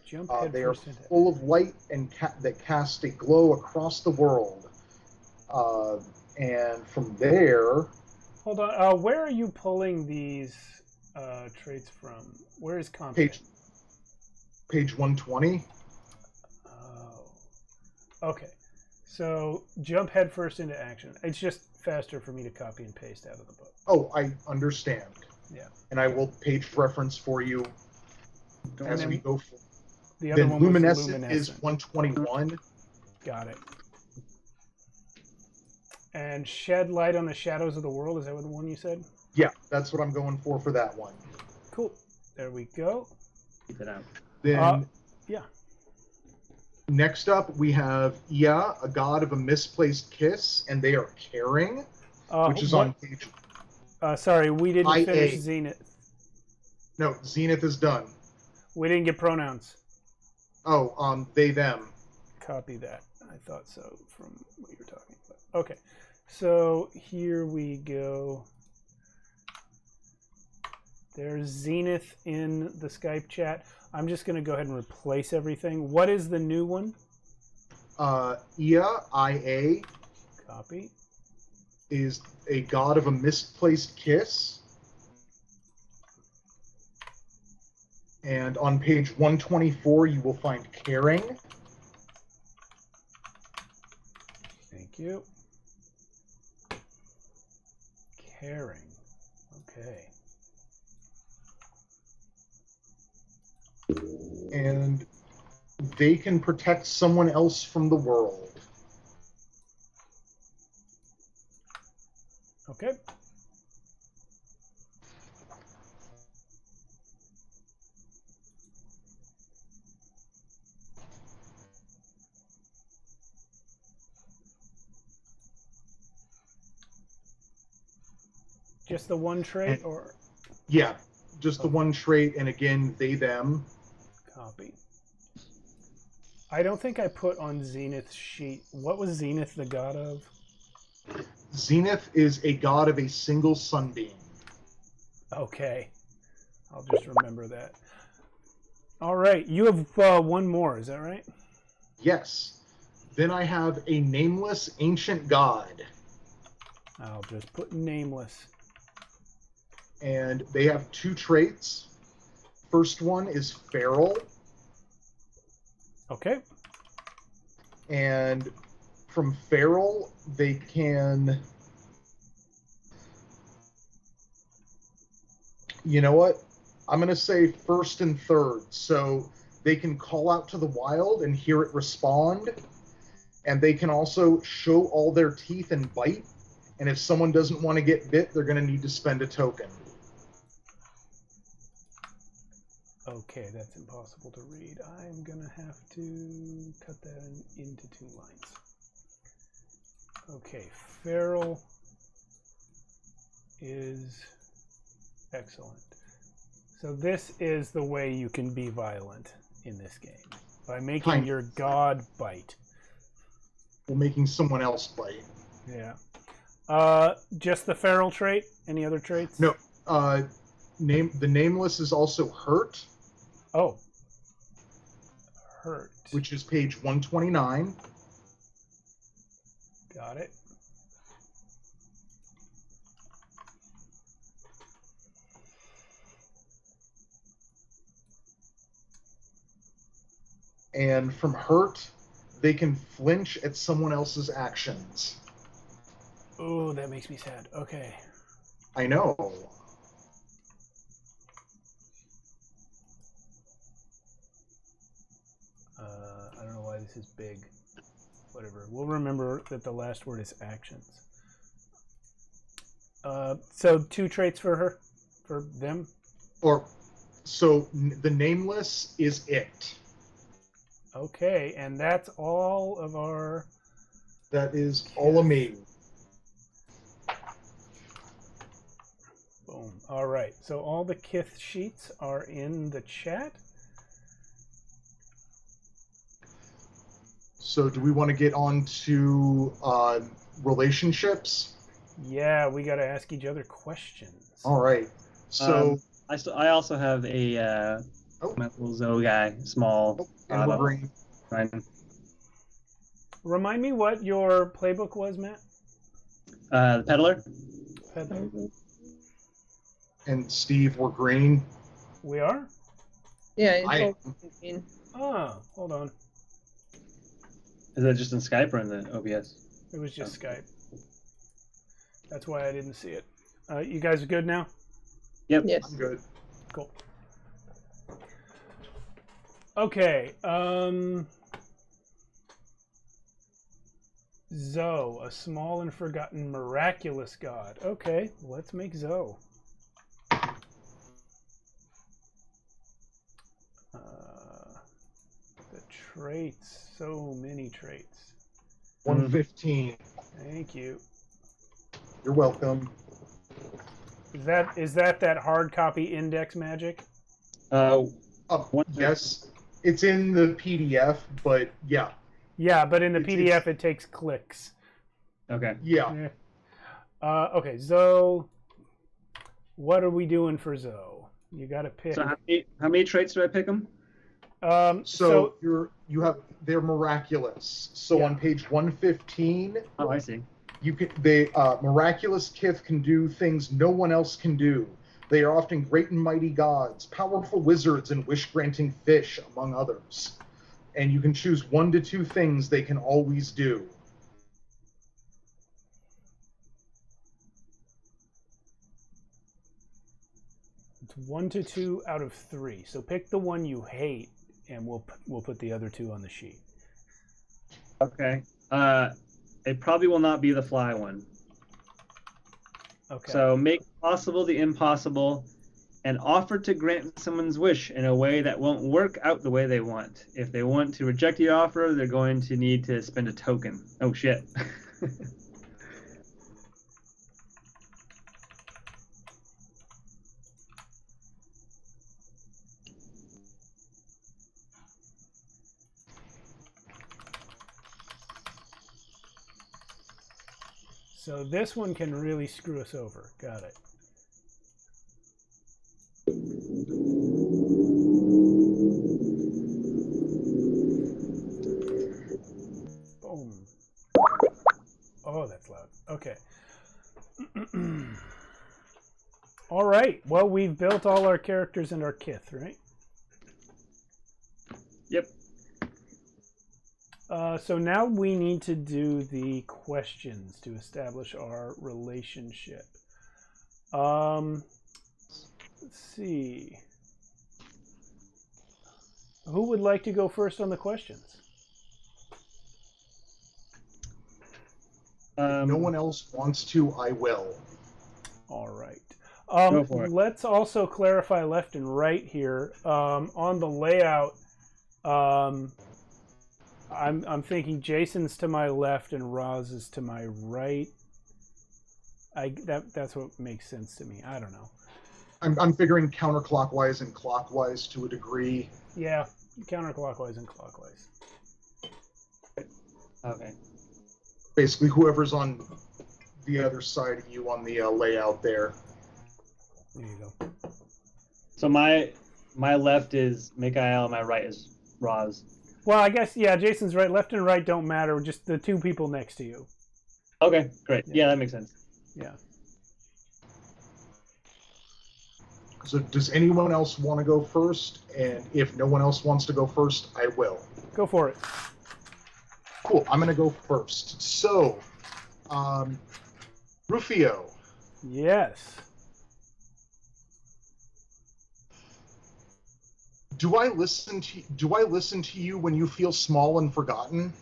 Jump They are headfirst into full of light and that cast a glow across the world. And from there... Hold on. Where are you pulling these traits from? Where is confident? Page 120. Oh. Okay. So jump headfirst into action. It's just faster for me to copy and paste out of the book. Oh, I understand. Yeah. And I will page reference for you as then we go. The other Then one was luminescent is luminescent. 121. Got it. And shed light on the shadows of the world. Is that what the one you said? Yeah, that's what I'm going for that one. Cool. There we go. Keep it out. Then Yeah. next up we have Ia, a god of a misplaced kiss, and they are caring, which is on page. Sorry, we didn't IA. finish Zenith. No, Zenith is done. We didn't get pronouns. Oh, they, them. Copy that. I thought so from what you were talking about. Okay. So here we go. There's Zenith in the Skype chat. I'm just going to go ahead and replace everything. What is the new one? Ia, IA, Copy. is a god of a misplaced kiss. And on page 124, you will find caring. Thank you. Caring. Okay. And they can protect someone else from the world. Okay. Just the one trait, or Yeah, just the one trait, and again, they, them. copy? I don't think I put on Zenith's sheet. What was Zenith the god of? Zenith is a god of a single sunbeam. Okay. I'll just remember that. All right. You have one more. Is that right? Yes. Then I have a nameless ancient god. I'll just put nameless. And they have two traits. First one is feral. Okay. And from feral, they can... You know what? I'm going to say first and third. So they can call out to the wild and hear it respond. And they can also show all their teeth and bite. And if someone doesn't want to get bit, they're going to need to spend a token. Okay, that's impossible to read. I'm going to have to cut that into 2 lines. Okay, feral is excellent. So this is the way you can be violent in this game. By making your god bite. Or making someone else bite. Yeah. Just the feral trait? Any other traits? No. The nameless is also hurt. Oh. Hurt. Which is page 129. Got it. And from hurt, they can flinch at someone else's actions. Oh, that makes me sad. Okay. I know. I don't know why this is big. Whatever. We'll remember that the last word is actions. So 2 traits for her? For them? So the nameless is it. Okay, and that's all of our... That is all of me. Boom. All right. So all the Kith sheets are in the chat. So do we want to get on to relationships? Yeah, we got to ask each other questions. All right. So I also have a my little Zoe guy, small. and we're green. Right. Remind me what your playbook was, Matt? The peddler. Peddler. And Steve, we're green. We are? Yeah, it's all green. Oh, hold on. Is that just in Skype or in the OBS? It was just Skype. That's why I didn't see it. You guys are good now? Yep. Yes. I'm good. Cool. Okay. Zoe, a small and forgotten miraculous god. Okay, let's make Zoe. The traits, so many traits. 115. Thank you. You're welcome. Is that hard copy index magic? Yes, it's in the PDF, but yeah. Yeah, but in the It's- PDF it takes clicks. Okay. Yeah. Okay, Zoe. What are we doing for Zoe? You got to pick. So how many traits do I pick them? So they're miraculous. So Yeah. on page 115, Oh, I see. miraculous kith can do things no one else can do. They are often great and mighty gods, powerful wizards, and wish-granting fish, among others. And you can choose 1 to 2 things they can always do. It's 1 to 2 out of 3. So pick the one you hate, and we'll put the other 2 on the sheet. Okay. It probably will not be the fly one. Okay. So make possible the impossible, and offer to grant someone's wish in a way that won't work out the way they want. If they want to reject the offer, they're going to need to spend a token. Oh shit. So this one can really screw us over. Got it. Boom. Oh, that's loud. Okay. All right. Well, we've built all our characters and our kith, right? Yep. So now we need to do the questions to establish our relationship. Let's see. Who would like to go first on the questions? If no one else wants to, I will. All right. Go for it. Let's also clarify left and right here. On the layout, I'm thinking Jason's to my left and Roz is to my right. That's what makes sense to me. I don't know. I'm figuring counterclockwise and clockwise to a degree. Yeah, counterclockwise and clockwise. Okay. Basically, whoever's on the other side of you on the layout there. There you go. So my left is Mikael, my right is Roz. Well, I guess, yeah, Jason's right. Left and right don't matter. Just the 2 people next to you. Okay, great. Yeah, that makes sense. Yeah. So does anyone else want to go first? And if no one else wants to go first, I will. Go for it. Cool, I'm going to go first. So, Rufio, Yes. do I listen to you when you feel small and forgotten?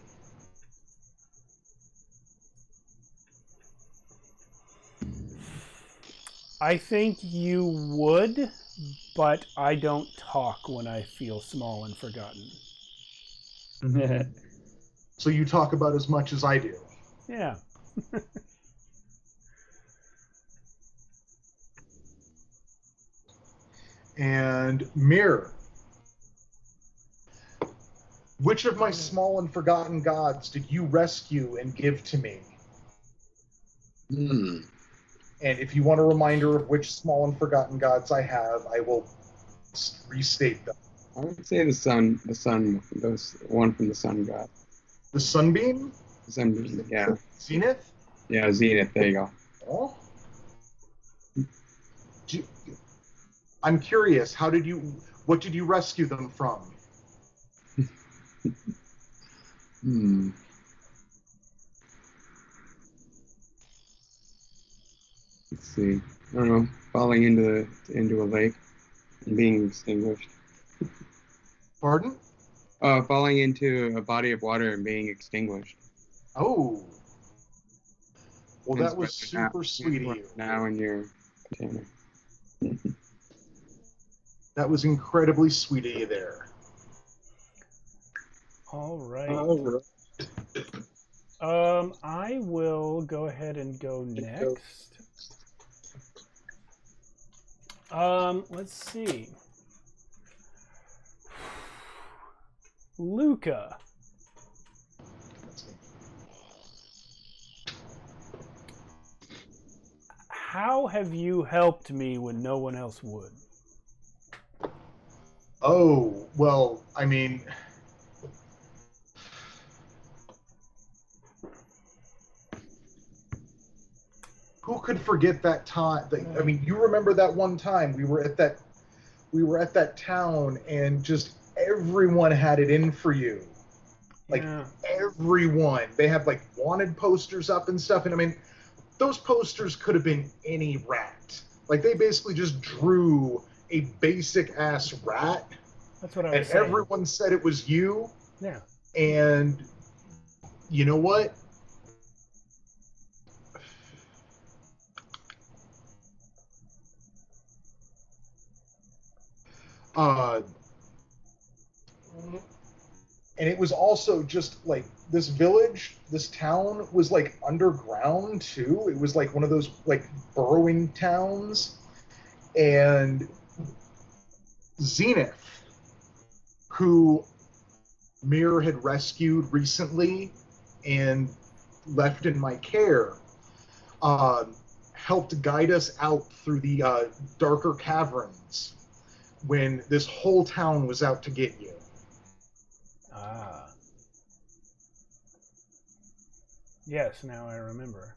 I think you would, but I don't talk when I feel small and forgotten. So you talk about as much as I do. Yeah. And Mirror, which of my small and forgotten gods did you rescue and give to me? Hmm. And if you want a reminder of which small and forgotten gods I have, I will restate them. I would say the sun, those one from the sun god. The Sunbeam? The sun, yeah. Zenith? Yeah, Zenith, there you go. Oh. I'm curious, what did you rescue them from? Let's see. I don't know. Falling into a lake and being extinguished. Pardon? Falling into a body of water and being extinguished. Oh. Well, Hence that was why super sweet of you. Now in your container. That was incredibly sweet of you there. All right. Oh, I will go ahead and go next. Let's see. Luca. How have you helped me when no one else would? Oh, well, I mean, who could forget that time? I mean, you remember that one time we were at that town and just everyone had it in for you. Like everyone. They had like wanted posters up and stuff, and I mean, those posters could have been any rat. Like they basically just drew a basic ass rat. That's what I was and saying. Everyone said it was you. Yeah. And you know what? And it was also just like this village, this town was like underground too. It was like one of those like burrowing towns. And Zenith, who Mir had rescued recently and left in my care, helped guide us out through the darker caverns when this whole town was out to get you. Ah. Yes, now I remember.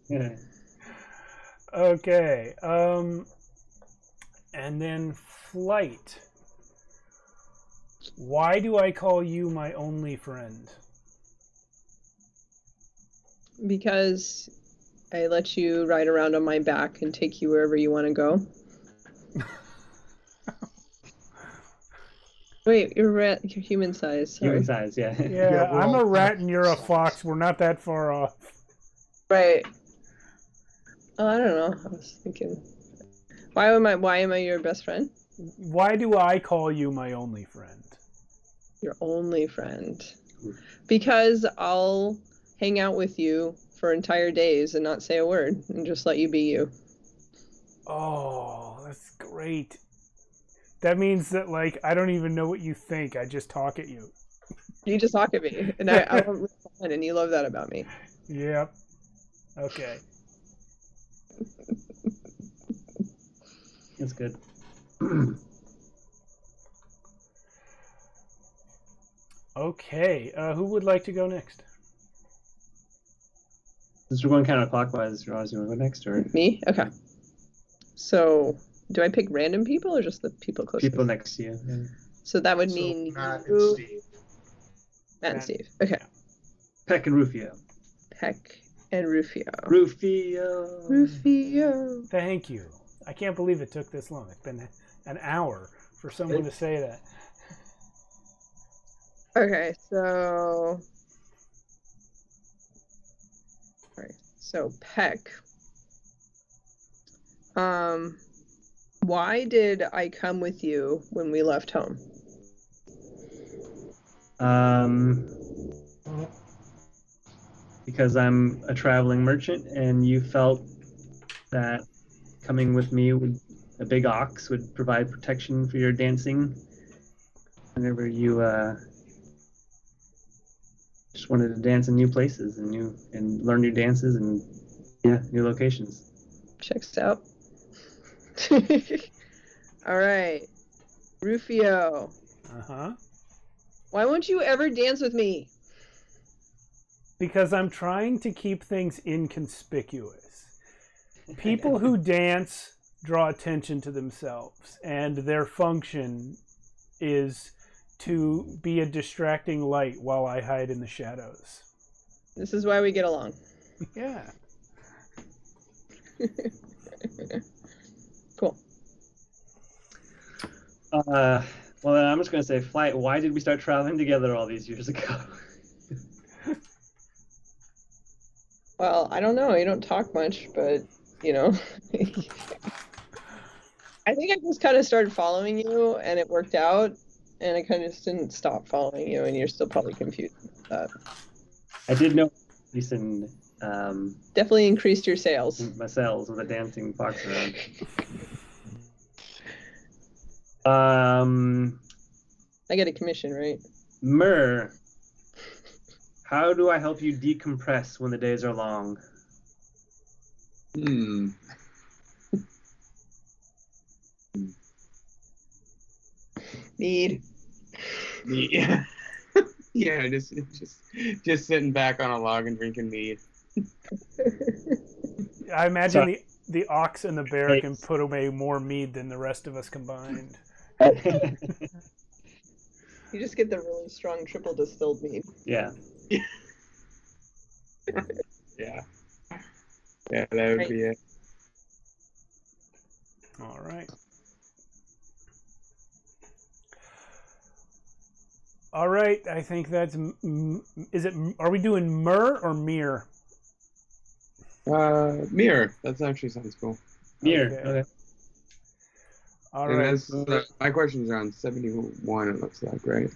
Yeah. Okay. And then Flight. Why do I call you my only friend? Because I let you ride around on my back and take you wherever you want to go. Wait, you're human size. Sorry. Human size, yeah. Yeah, we're I'm all a rat and you're a fox. We're not that far off. Right. Oh, I don't know. I was thinking, why am I your best friend? Why do I call you my only friend? Your only friend. Because I'll hang out with you for entire days and not say a word and just let you be you. Oh, that's great. That means that, like, I don't even know what you think. I just talk at you. You just talk at me, and I won't respond, and you love that about me. Yep. Okay. That's good. Okay. Who would like to go next? Since we're going counterclockwise, Roz, you want to go next, or Me? Okay. So, do I pick random people or just the people closest? people next to you? Yeah. So that would So mean Matt and you, Steve. Matt and Steve. Okay. Peck and Rufio. Peck and Rufio. Rufio. Rufio. Thank you. I can't believe it took this long. It's been an hour for someone to say that. Okay, so... Alright, so Peck. Why did I come with you when we left home? Because I'm a traveling merchant, and you felt that coming with me would a big ox would provide protection for your dancing whenever you just wanted to dance in new places and learn new dances and new locations. Checks out. All right, Rufio. Uh-huh. Why won't you ever dance with me? Because I'm trying to keep things inconspicuous. People who dance draw attention to themselves, and their function is to be a distracting light while I hide in the shadows. This is why we get along. Yeah. Cool. Well, then I'm just gonna say, Flight. Why did we start traveling together all these years ago? Well, I don't know. You don't talk much, but you know. I think I just kind of started following you, and it worked out, and I kind of just didn't stop following you, and you're still probably confused about that. I did know Jason. Definitely increased your sales. My sales with a dancing fox around. I get a commission, right? Myrrh, how do I help you decompress when the days are long? Mead. Yeah. Yeah, just sitting back on a log and drinking mead. I imagine Sorry. the ox and the bear can put away more mead than the rest of us combined. You just get the really strong triple distilled mead. Yeah. Yeah. Yeah, that would be it. All right. All right, I think that's. Is it? Are we doing Myrrh or Mir? Mirror. That actually sounds cool. Mirror. Okay. Okay. All And right. that's, my question's around 71, it looks like, right?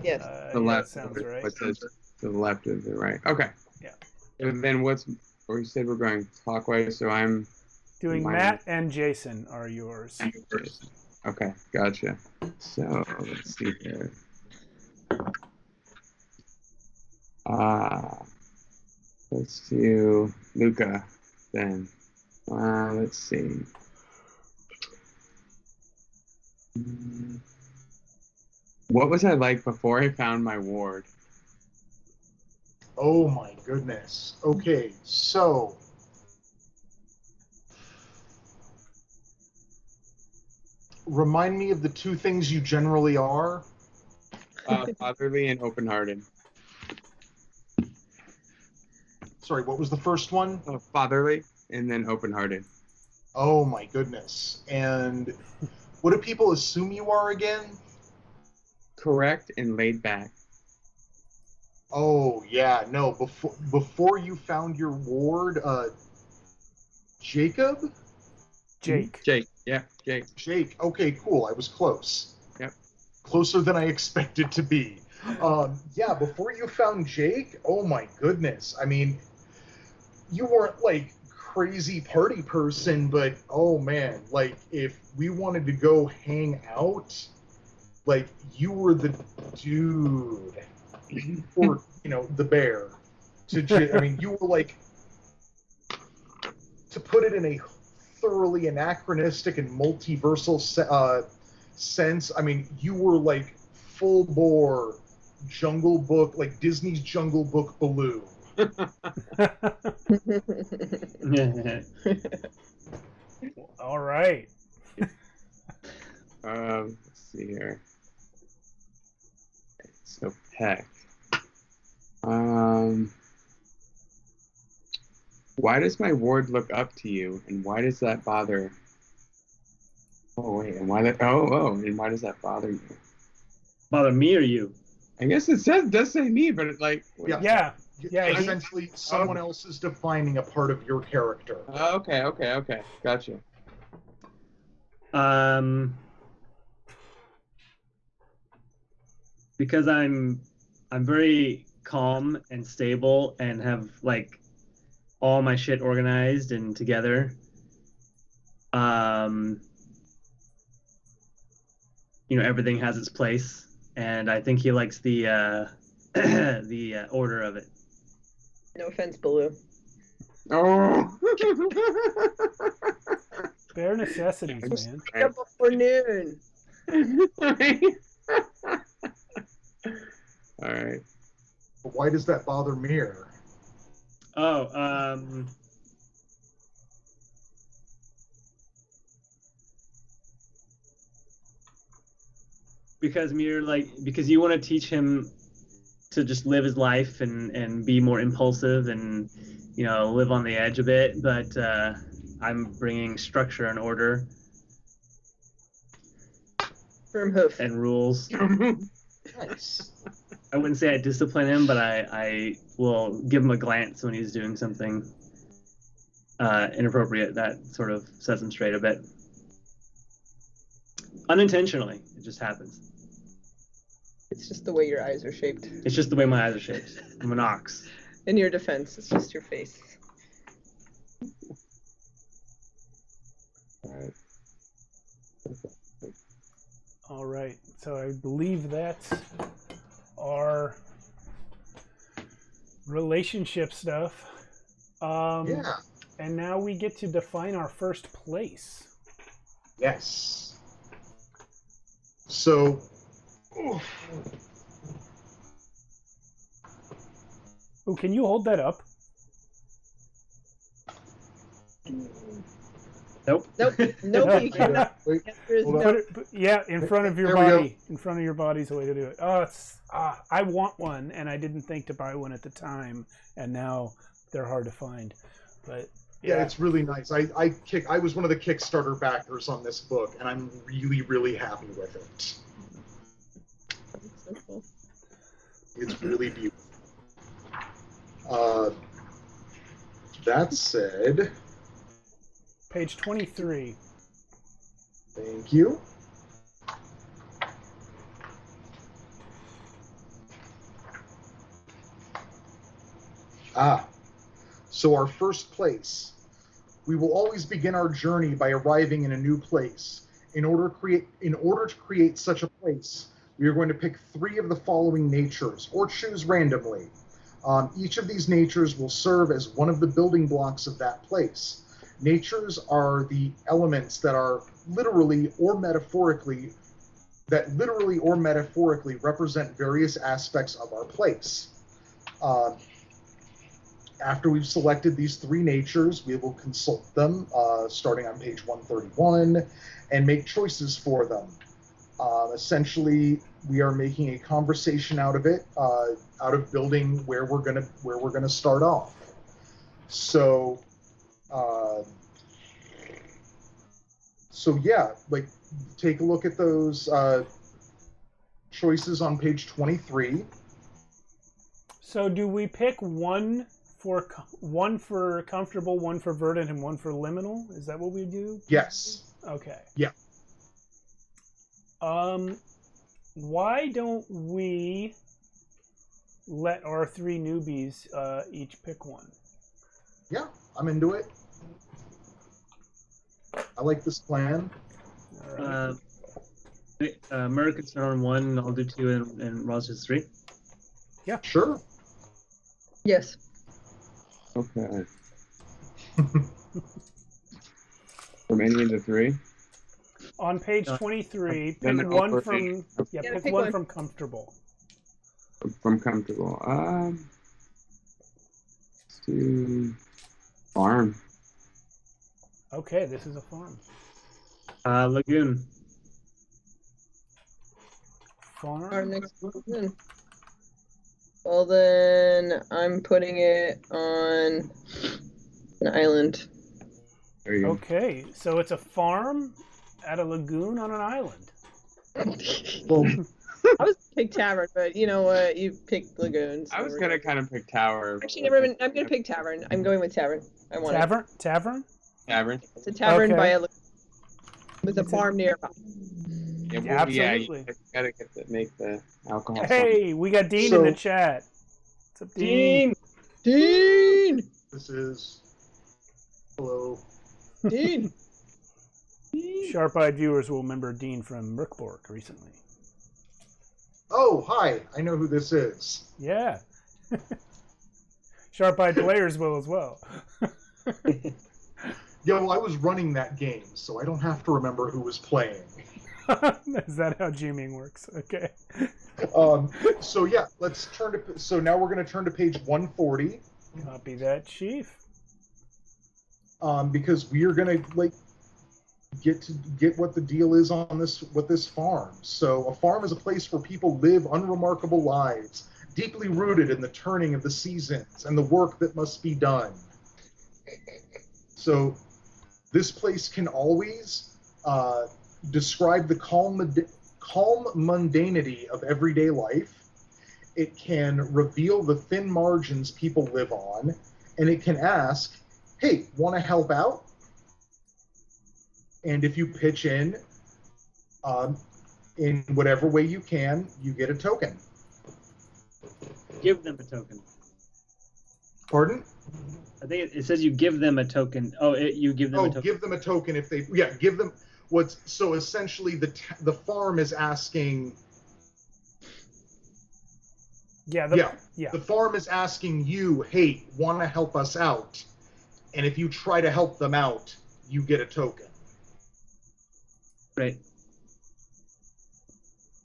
Yes. The yeah, left. sounds right. What says to the left of the right. Okay. Yeah. And then or you said we're going clockwise, so I'm Doing mine- Matt and Jason are yours. Okay, gotcha. So let's see here. Let's do Luca then. Let's see. What was I like before I found my ward? Oh my goodness. Okay, so remind me of the two things you generally are. Fatherly and open-hearted. Sorry, what was the first one? Fatherly and then open-hearted. Oh my goodness. And what do people assume you are again? Correct and laid back. Oh yeah, no. Before you found your ward, Jacob? Jake. Jake. Yeah, Jake. Jake. Okay, cool. I was close. Yep. Closer than I expected to be. Yeah, before you found Jake, oh my goodness. I mean, you weren't like crazy party person, but oh man, like if we wanted to go hang out, like you were the dude. Or, the bear. I mean, you were like, to put it in a thoroughly anachronistic and multiversal sense, I mean, you were like full bore Jungle Book, like Disney's Jungle Book Baloo. All right. Let's see here. So Peck. Why does my ward look up to you, and why does that bother? Oh wait, and why that? And why does that bother you? Bother me or you? I guess does say me, but it like. Yeah. Yeah. Essentially, someone else is defining a part of your character. Okay, gotcha. Because I'm very calm and stable and have like all my shit organized and together. Everything has its place, and I think he likes the the order of it. No offense, Baloo. Oh. Bare necessities, man. Up before noon. All right. But why does that bother Mir? Because because you want to teach him to just live his life and be more impulsive and live on the edge a bit, but I'm bringing structure and order Firm hoof. and rules. Nice. I wouldn't say I discipline him, but I will give him a glance when he's doing something inappropriate that sort of sets him straight a bit. Unintentionally, it just happens. It's just the way your eyes are shaped. It's just the way my eyes are shaped. I'm an ox. In your defense, it's just your face. All right. So I believe that's our relationship stuff. Yeah. And now we get to define our first place. Yes. So, Oh, can you hold that up? Nope. Nope. Nope. You cannot. wait, There's hold no. on. Yeah, in front of your There we go. body. In front of your body's the way to do it. Oh, it's I want one, and I didn't think to buy one at the time, and now they're hard to find. But Yeah, it's really nice. I was one of the Kickstarter backers on this book, and I'm really, really happy with it. So cool. It's really beautiful. That said, page 23. thank you. So our first place. We will always begin our journey by arriving in a new place. In order to create such a place, we are going to pick 3 of the following natures, or choose randomly. Each of these natures will serve as one of the building blocks of that place. Natures are the elements that are literally or metaphorically represent various aspects of our place. After we've selected these 3 natures, we will consult them, starting on page 131, and make choices for them. Essentially, we are making a conversation out of it, out of building where we're gonna start off. So, yeah, like take a look at those choices on page 23. So do we pick one for comfortable, one for verdant, and one for liminal? Is that what we do? Yes. Okay. Yeah. Why don't we let our 3 newbies each pick one? Yeah, I'm into it. I like this plan. All right. Merc can start on 1, I'll do 2, and Ross does 3. Yeah. Sure. Yes. Okay. From any of the 3? On page 23, Then pick all one for from me. yeah, Yeah, pick pick one one. from comfortable. From comfortable. Let's do farm. Okay, this is a farm. Lagoon. Our Farm. next one. Well, then I'm putting it on an island. There you go. Okay, so it's a farm at a lagoon on an island. Well, I was gonna pick tavern, but you know what? You picked lagoons. I was gonna kind of pick tower. Actually, never mind. I'm gonna pick tavern. I'm going with tavern. I want Tavern. Tavern. it. It's a tavern Okay. by a lagoon with a farm nearby. Yeah, Absolutely. you gotta make the alcohol. Hey, we got Dean in the chat. What's up, Dean? Dean. this is. Hello. Dean. Sharp-eyed viewers will remember Dean from Merkborg recently. Oh, hi. I know who this is. Yeah. Sharp-eyed players will as well. Yeah, well, I was running that game, so I don't have to remember who was playing. Is that how GMing works? Okay. So yeah, let's turn to. So now we're going to turn to page 140. Copy that, Chief. Because we are going to get what the deal is on this farm. So a farm is a place where people live unremarkable lives, deeply rooted in the turning of the seasons and the work that must be done. So This place can always describe the calm mundanity of everyday life. It can reveal the thin margins people live on, and it can ask, hey, want to help out? And if you pitch in whatever way you can, you get a token. Give them a token. Pardon? I think it says you give them a token. You give them a token. Give them a token if they... Yeah, give them... So essentially the farm is asking... The farm is asking you, hey, want to help us out? And if you try to help them out, you get a token. Right.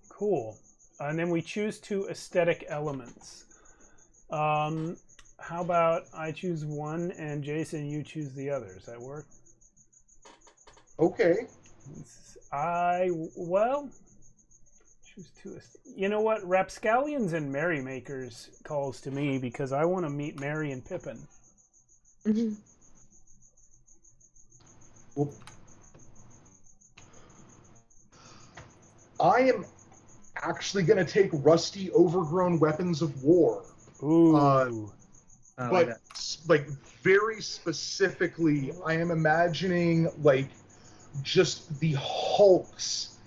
Cool. And then we choose 2 aesthetic elements. How about I choose one and Jason, you choose the other? Does that work? Okay. Choose 2. You know what? Rapscallions and Merrymakers calls to me because I want to meet Merry and Pippin. Mm-hmm. Well, I am actually going to take rusty, overgrown weapons of war. Ooh. But like very specifically, I am imagining like just the hulks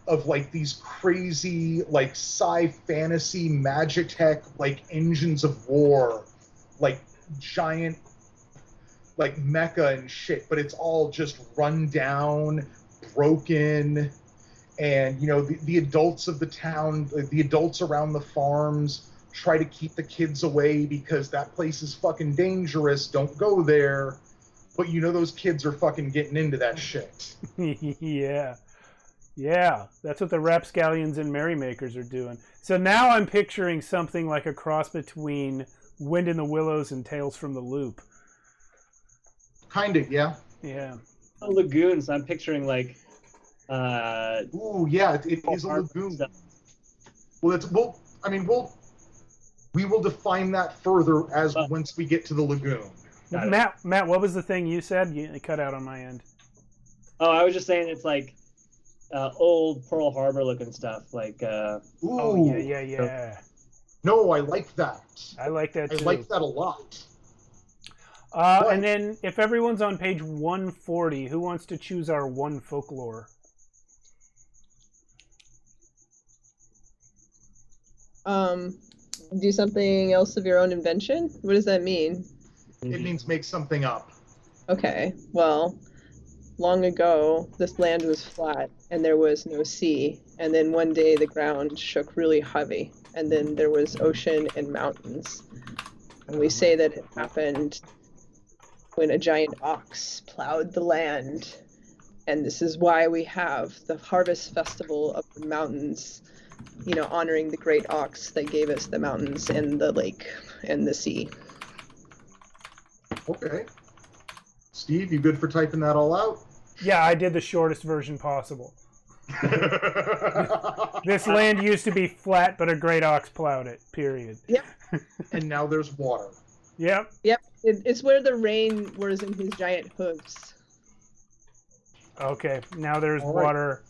of like these crazy like sci-fantasy magitech like engines of war, like giant like mecha and shit, but it's all just run down, broken, and you know the adults of the town, the adults around the farms try to keep the kids away because that place is fucking dangerous. Don't go there. But you know those kids are fucking getting into that shit. Yeah. That's what the Rapscallions and Merrymakers are doing. So now I'm picturing something like a cross between Wind in the Willows and Tales from the Loop. Kinda, yeah. Yeah. A lagoon, so I'm picturing like ooh, yeah, it is a lagoon. Stuff. We will define that further once we get to the lagoon. Matt, what was the thing you said? You cut out on my end. Oh, I was just saying it's like old Pearl Harbor looking stuff, like. Ooh. Oh yeah. No, I like that. I like that too. I like that a lot. And then, if everyone's on page 140, who wants to choose our 1 folklore? Do something else of your own invention? What does that mean? It means make something up. Okay, well, long ago, this land was flat and there was no sea. And then one day the ground shook really heavy. And then there was ocean and mountains. And we say that it happened when a giant ox plowed the land. And this is why we have the harvest festival of the mountains, you know, honoring the great ox that gave us the mountains and the lake and the sea. Okay. Steve, you good for typing that all out? Yeah, I did the shortest version possible. This land used to be flat, but a great ox plowed it, period. Yep. And now there's water. Yep. It's where the rain was in his giant hooves. Okay, now there's all right. water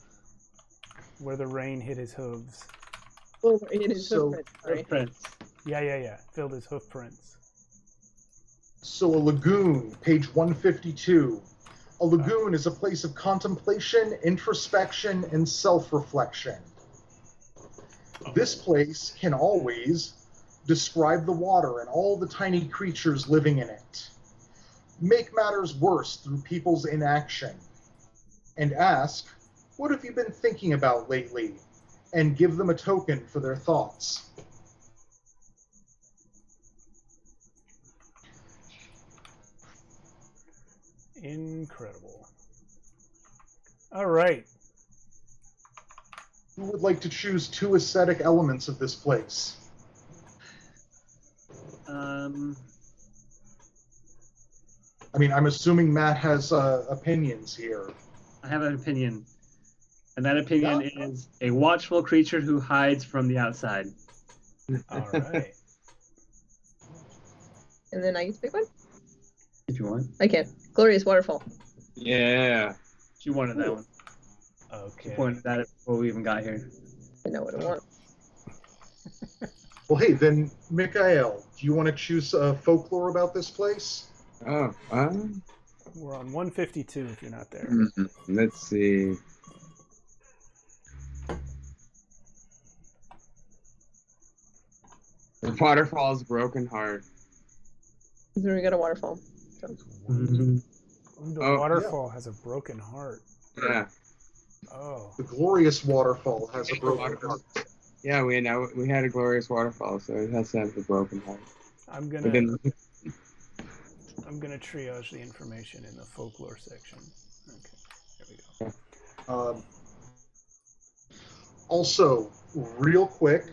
where the rain hit his hooves. Oh, in his hoofprints. Yeah. Filled his hoof prints. So a lagoon, page 152. A lagoon is a place of contemplation, introspection, and self-reflection. This place can always describe the water and all the tiny creatures living in it. Make matters worse through people's inaction. And ask, what have you been thinking about lately? And give them a token for their thoughts. Incredible. All right. Who would like to choose 2 aesthetic elements of this place? I mean, I'm assuming Matt has opinions here. I have an opinion. And that opinion is a watchful creature who hides from the outside. All right. And then I get to pick one? If you want. I can. Glorious Waterfall. Yeah. She wanted that one. She Okay. pointed at it before we even got here. I know what I want. Well, hey, then, Mikhail, do you want to choose folklore about this place? Oh, We're on 152 if you're not there. let's see. The waterfall's broken heart. Then we got a waterfall. So. The Oh, waterfall has a broken heart. Yeah. Oh. The glorious waterfall has a broken heart. Yeah, we had a glorious waterfall, so it has to have a broken heart. I'm We gonna didn't- triage the information in the folklore section. Okay, there we go. Also, real quick,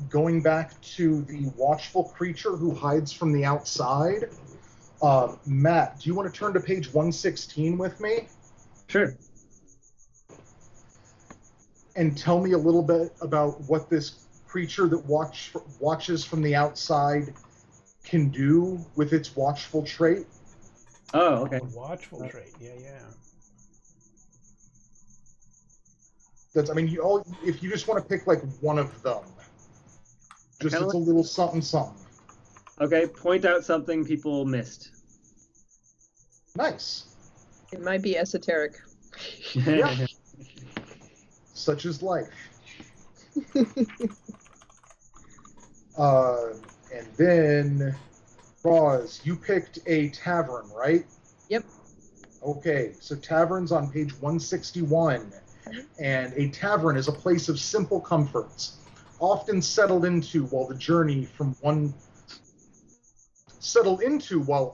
going back to the watchful creature who hides from the outside, Matt, do you want to turn to page 116 with me Sure. and tell me a little bit about what this creature that watches from the outside can do with its watchful trait? Oh, okay. Watchful trait. Yeah. That's, I mean, if you just want to pick like one of them, just Kinda it's a little something something. Okay, point out something people missed. Nice. It might be esoteric. Yeah. Such is life. And then, Roz, you picked a tavern, right? Yep. Okay, so tavern's on page 161. And a tavern is a place of simple comforts, often settled into while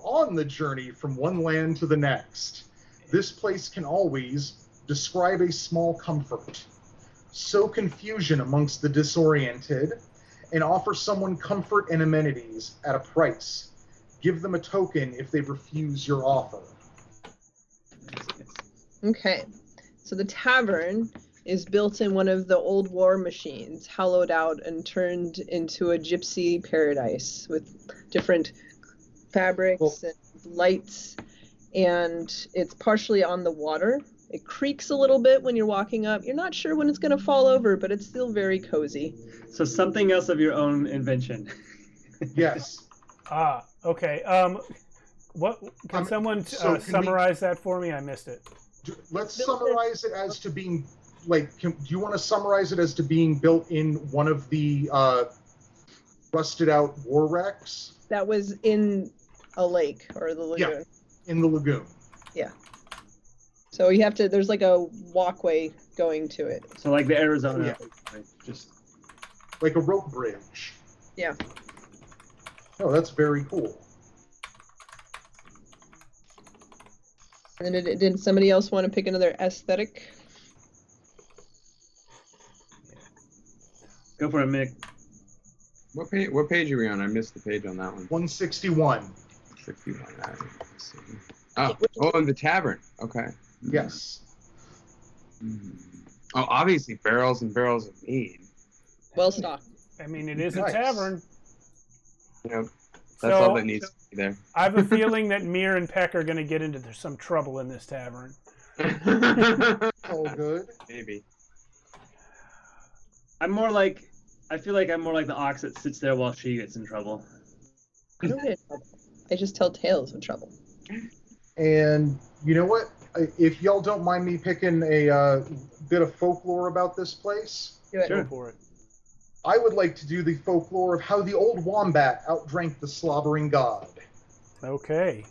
on the journey from one land to the next. This place can always describe a small comfort, sow confusion amongst the disoriented, and offer someone comfort and amenities at a price. Give them a token if they refuse your offer. Okay. So the tavern is built in one of the old war machines, hollowed out and turned into a gypsy paradise with different fabrics and lights, and it's partially on the water. It creaks a little bit when you're walking up. You're not sure when it's going to fall over, but it's still very cozy. So something else of your own invention. Yes. Okay. What can someone summarize that for me? I missed it. Let's summarize it as to being do you want to summarize it as to being built in one of the rusted out war wrecks? That was in a lake or the lagoon. Yeah, in the lagoon. Yeah. So you have to, there's like a walkway going to it. So like the Arizona. Yeah. Just like a rope bridge. Yeah. Oh, that's very cool. And then did somebody else want to pick another aesthetic? Go for it, Mick. What page are we on? I missed the page on that one. 161. 61. Let's see. Oh, and the tavern. Okay. Yes. Oh, obviously barrels and barrels of mead. Well stocked. I mean, it is Nice. a tavern. Yep. That's all that needs to be there. I have a feeling that Mir and Peck are going to get into some trouble in this tavern. All good. Maybe. I feel like I'm more like the ox that sits there while she gets in trouble. I don't get in trouble. I just tell tales of trouble. And you know what? If y'all don't mind me picking a bit of folklore about this place, Do it. Go for it. I would like to do the folklore of how the old wombat outdrank the slobbering god. Okay.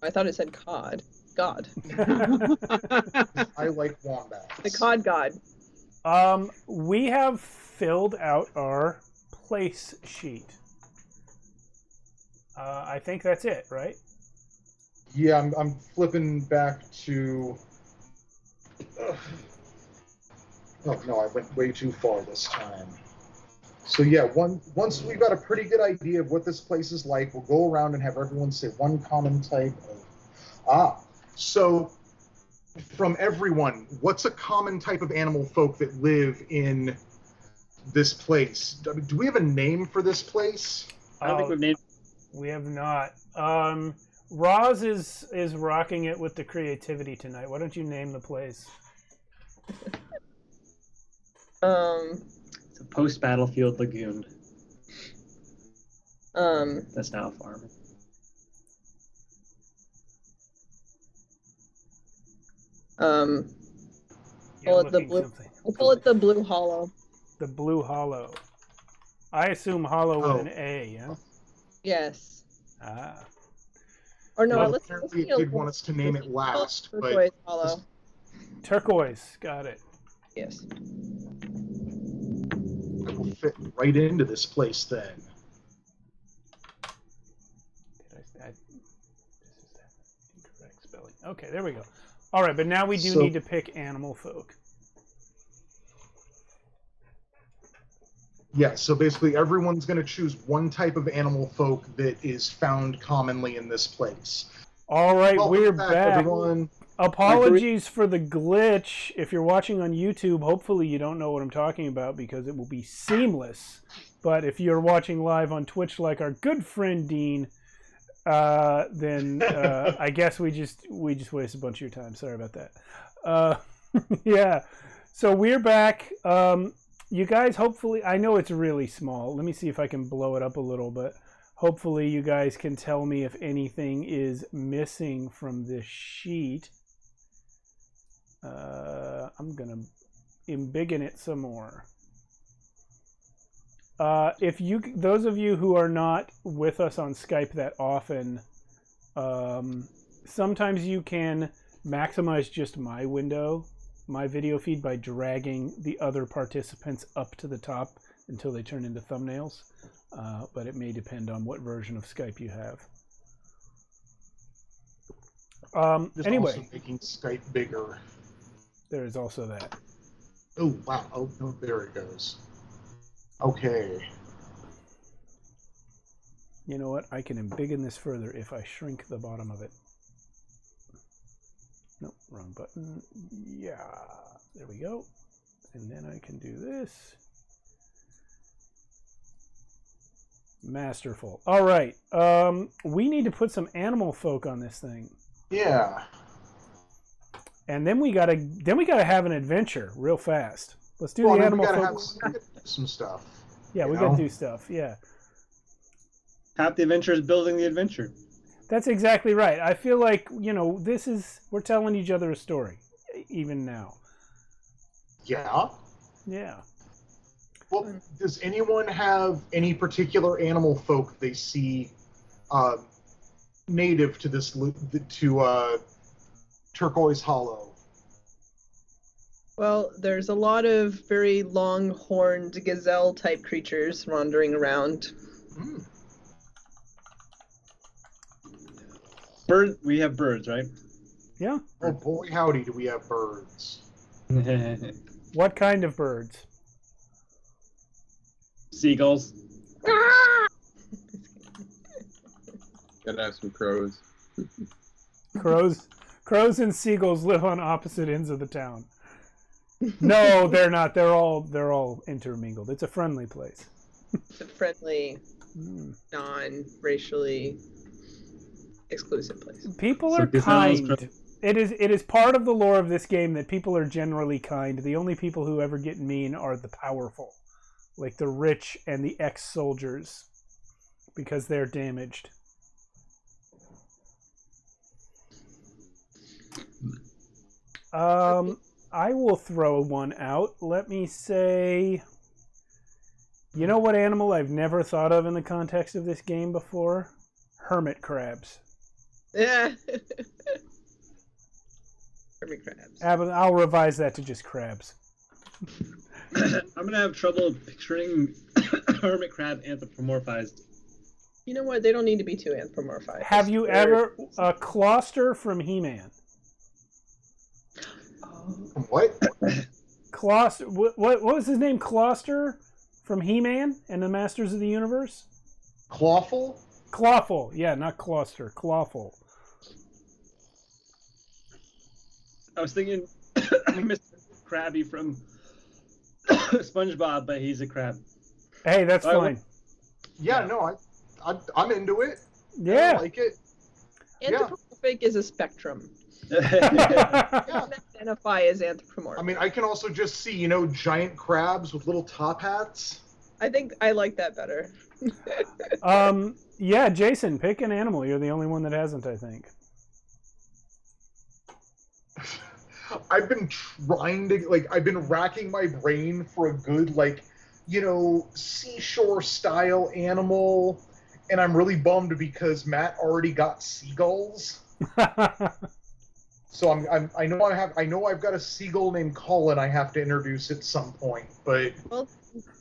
I thought it said cod. God. I like wombats. The cod god. We have filled out our place sheet. I think that's it, right? Yeah, I'm flipping back to... Oh no, I went way too far this time. So yeah, once we've got a pretty good idea of what this place is like, we'll go around and have everyone say one common type of... So from everyone, what's a common type of animal folk that live in this place? Do we have a name for this place? I don't think we've named. We have not. Roz is rocking it with the creativity tonight. Why don't you name the place? It's a post-battlefield lagoon. That's now a farm. Call it the blue. I'll call it the Blue Hollow. The Blue Hollow. I assume Hollow with an A, yeah? Yes. Ah. Or no, Well, let's apparently it did want us to name it last, Turquoise but Hollow. Turquoise, got it. Yes. it will fit right into this place then. This is that incorrect spelling. Okay, there we go. All right, but now we do So- need to pick animal folk. Yeah, so basically everyone's going to choose one type of animal folk that is found commonly in this place. All right, Welcome we're back. everyone. Apologies for the glitch. If you're watching on YouTube, hopefully you don't know what I'm talking about because it will be seamless. But if you're watching live on Twitch like our good friend Dean, then I guess we just wasted a bunch of your time. Sorry about that. Yeah, so we're back. You guys, hopefully, I know it's really small. Let me see if I can blow it up a little, but hopefully you guys can tell me if anything is missing from this sheet. I'm going to embiggen it some more. Those of you who are not with us on Skype that often, sometimes you can maximize just my window, my video feed, by dragging the other participants up to the top until they turn into thumbnails. But it may depend on what version of Skype you have. Just Anyway, also making Skype bigger. there is also that. Oh, wow. Oh, no, there it goes. Okay. You know what? I can embiggen this further if I shrink the bottom of it. Nope, wrong button. Yeah, there we go. And then I can do this. Masterful. All right. We need to put some animal folk on this thing. Yeah. And then we gotta have an adventure real fast. Let's do Well, the I mean, animal we gotta folk. have some stuff. Yeah, we you gotta know? do stuff. Yeah. Half the adventure is building the adventure. That's exactly right. I feel like, we're telling each other a story, even now. Yeah. Yeah. Well, does anyone have any particular animal folk they see native to this to Turquoise Hollow? Well, there's a lot of very long-horned gazelle-type creatures wandering around. Hmm. We have birds, right? Yeah. Oh boy, howdy, do we have birds? What kind of birds? Seagulls. Gotta have some crows. Crows and seagulls live on opposite ends of the town. No, they're not. They're all intermingled. It's a friendly place. It's a friendly, non-racially exclusive place. People So are gazelles kind. from- It is part of the lore of this game that people are generally kind. The only people who ever get mean are the powerful, like the rich and the ex-soldiers, because they're damaged. I will throw one out. Let me say, you know what animal I've never thought of in the context of this game before? Hermit crabs. Yeah. Hermit crabs. I'll revise that to just crabs. I'm gonna have trouble picturing hermit crab anthropomorphized. You know what? They don't need to be too anthropomorphized. Have you ever Closter from He-Man? What? Closter. What was his name? Closter from He-Man and the Masters of the Universe. Clawful? Clawful. Yeah, not Closter. Clawful. I was thinking Mr. Krabby from SpongeBob, but he's a crab. Hey, that's fine. Yeah, no, I'm into it. I Yeah. like it. Anthropomorphic is a spectrum. Yeah. Identify as anthropomorphic. I mean, I can also just see, giant crabs with little top hats. I think I like that better. Yeah, Jason, pick an animal. You're the only one that hasn't, I think. I've been trying to, I've been racking my brain for a good, seashore-style animal, and I'm really bummed because Matt already got seagulls. So I know I've got a seagull named Colin I have to introduce at some point, but well,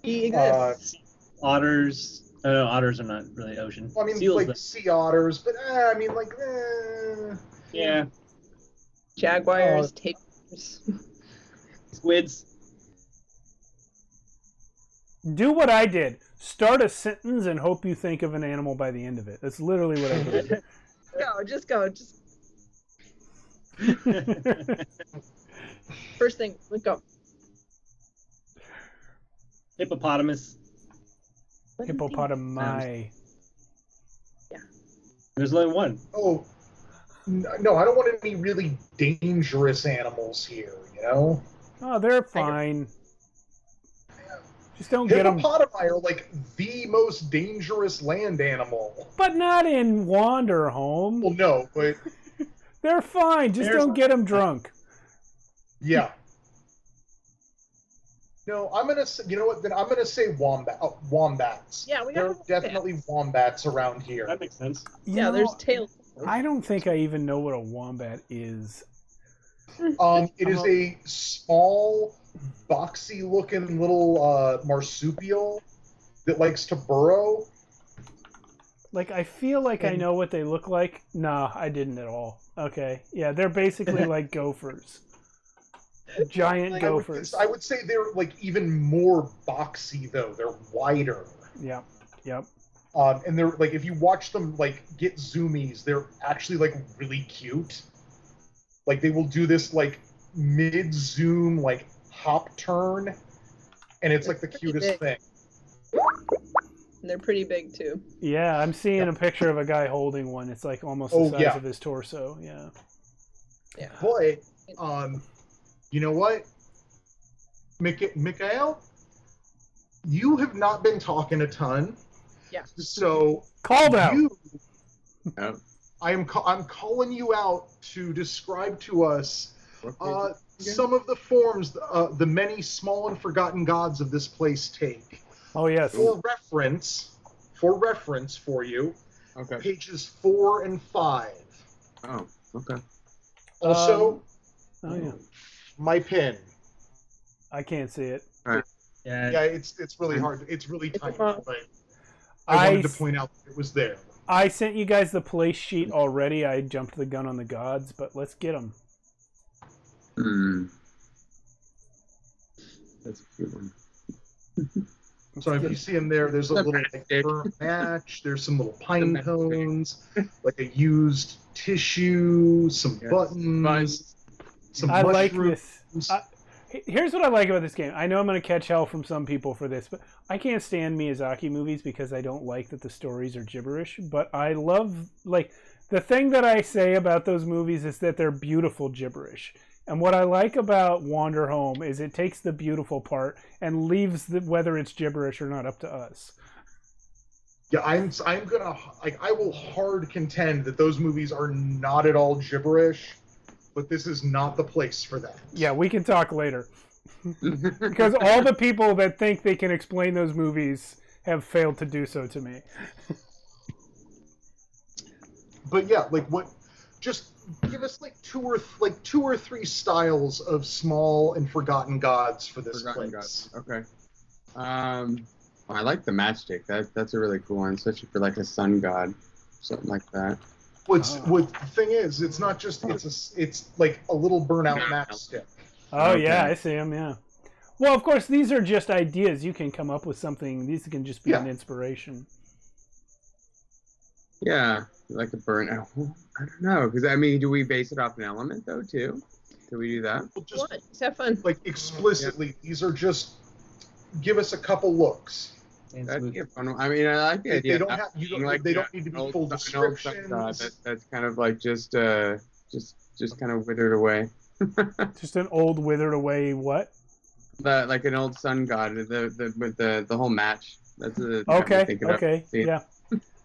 he exists. Otters. No, otters are not really ocean. I mean, Seals, sea otters, but yeah. Jaguars, tapirs. Squids. Do what I did. Start a sentence and hope you think of an animal by the end of it. That's literally what I did. Just go. First thing, let's go. Hippopotamus. Hippopotami. Yeah. There's only one. Oh, no, I don't want any really dangerous animals here, Oh, they're fine. Just don't get them. Hippopotami are the most dangerous land animal. But not in Wanderhome. Well, no, but they're fine. Just don't get them drunk. Yeah. No, I'm gonna say. You know what? Then I'm gonna say wombats. Yeah, we got There are wombats. definitely wombats around here. That makes sense. Yeah, there's tails. I don't think I even know what a wombat is. It is a small, boxy-looking little marsupial that likes to burrow. I feel like I know what they look like. Nah, I didn't at all. Okay. Yeah, they're basically like gophers. Giant gophers. I would say they're even more boxy though. They're wider. Yep. And they're if you watch them get zoomies, they're actually really cute. They will do this mid zoom hop turn, and it's the cutest thing. And they're pretty big too. Yeah, I'm seeing a picture of a guy holding one. It's almost the size of his torso. Yeah. Yeah. But you know what, Mikhail? You have not been talking a ton. Yeah. So called out. I'm calling you out to describe to us some of the forms the many small and forgotten gods of this place take. Oh yes. For reference for you. Okay. Pages 4 and 5. Oh, okay. Also, oh yeah. My pin. I can't see it. Yeah, it's really hard. It's really tiny, but I wanted to point out that it was there. I sent you guys the place sheet already. I jumped the gun on the gods, but let's get them. That's a cute one. So if you see them there, there's a little burnt match. There's some little pine cones, a used tissue, some buttons, some I like mushrooms. this. Here's what I like about this game. I know I'm going to catch hell from some people for this, but I can't stand Miyazaki movies because I don't like that the stories are gibberish. But I love, the thing that I say about those movies is that they're beautiful gibberish. And what I like about Wanderhome is it takes the beautiful part and leaves whether it's gibberish or not up to us. Yeah, I'm gonna I will hard contend that those movies are not at all gibberish, but this is not the place for that. Yeah, we can talk later. Because all the people that think they can explain those movies have failed to do so to me. But yeah, just give us two or three styles of small and forgotten gods for this place. Okay. I like the matchstick. That's a really cool one, especially for a sun god, something like that. What the thing is, it's not just it's a little burnout matchstick. Oh yeah, I see them. Yeah. Well, of course, these are just ideas. You can come up with something. These can just be an inspiration. Yeah, like a burnout. I don't know, because do we base it off an element though too? Do we do that? Well, just have fun. Explicitly, these are just give us a couple looks. That'd be a fun one. I mean, I like the They idea. don't of have you being don't, like they an don't need to be old- full an old descriptions. sun god that's kind of like just kind of withered away. Just an old withered away what? Like an old sun god. With the whole match. That's the Okay. Okay. Yeah.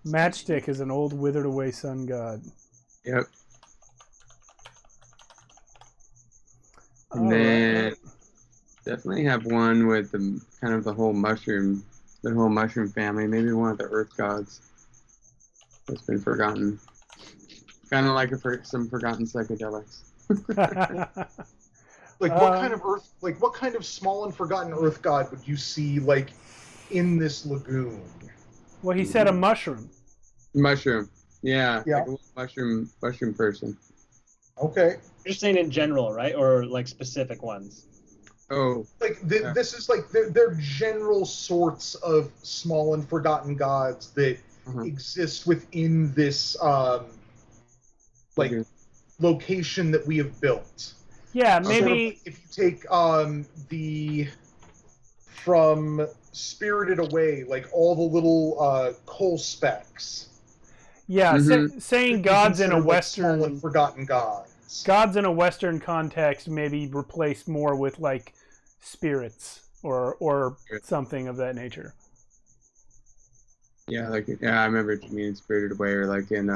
Matchstick is an old withered away sun god. Yep. And All then right. definitely have one with the kind of the whole mushroom family. Maybe one of the earth gods that's been forgotten. Kind of like some forgotten psychedelics. Like what kind of small and forgotten earth god would you see like in this lagoon? Well, he said a mushroom. Mushroom. Yeah. Yeah. Like a mushroom person. Okay. You're saying in general, right? Or like specific ones? Oh. Like this is like they're general sorts of small and forgotten gods that exist within this like location that we have built. Yeah, Sort of maybe. like if you take the from Spirited Away, like all the little coal specks. Yeah, saying gods in a Like small Western and forgotten gods. gods in a Western context maybe replace more with like spirits or something of that nature. Yeah, I remember it being Spirited Away, or like in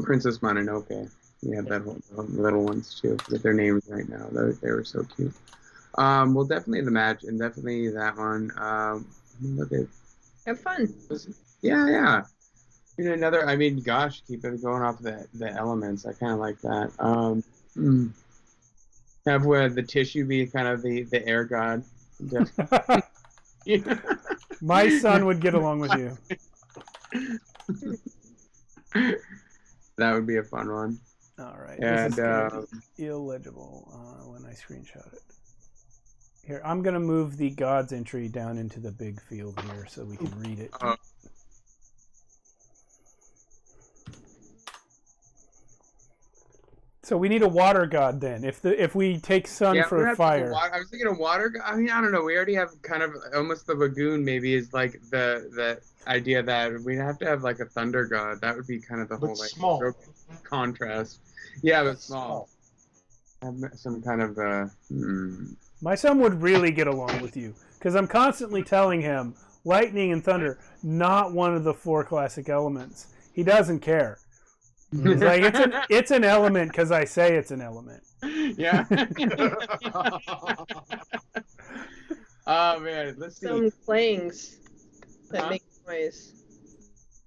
Princess Mononoke. We had that whole little ones too with their names right now. They were so cute. Well, definitely the match, and definitely that one. Have fun. Yeah. You know, another. I mean, gosh, keep it going off the elements. I kind of like that. Have the tissue be kind of the air god. My son would get along with you. That would be a fun one. All right. And this is gonna be illegible when I screenshot it. Here, I'm going to move the gods entry down into the big field here so we can read it. So we need a water god then. If we take sun for fire. I was thinking of water. I mean, I don't know. We already have kind of almost the lagoon. Maybe is like the idea that we have to have like a thunder god. That would be kind of the whole like small contrast. Yeah, but small. Have some kind of My son would really get along with you because I'm constantly telling him lightning and thunder, not one of the 4 classic elements. He doesn't care. He's like, it's an element because I say it's an element. Yeah. Oh man, let's see. Some clangs that make noise.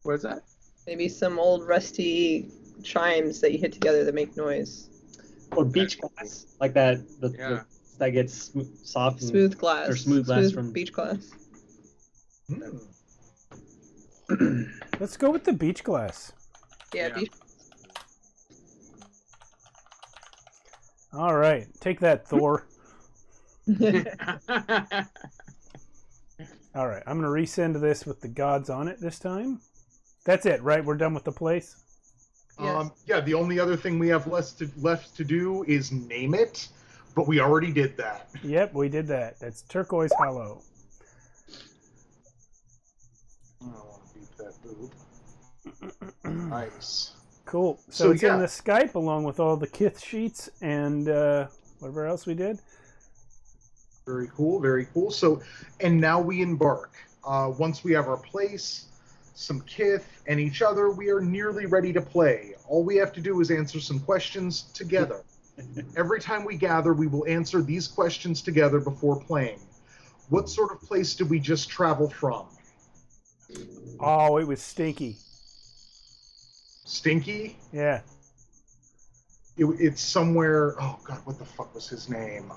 What's that? Maybe some old rusty chimes that you hit together that make noise. Or beach glass, like that. That gets soft. Smooth glass. Or smooth glass from beach glass. Let's go with the beach glass. Yeah. Beach. All right, take that, Thor. All right, I'm going to resend this with the gods on it this time. That's it, right? We're done with the place? Yes. Yeah, the only other thing we have left to do is name it, but we already did that. Yep, we did that. That's Turquoise Hallow. I don't want to beat that boob. Nice. Cool. So it's in the Skype along with all the kith sheets and whatever else we did. Very cool, very cool. So, and now we embark. Once we have our place, some kith, and each other, we are nearly ready to play. All we have to do is answer some questions together. Every time we gather, we will answer these questions together before playing. What sort of place did we just travel from? Oh, it was stinky. Stinky? Yeah. It's somewhere. Oh God, what the fuck was his name?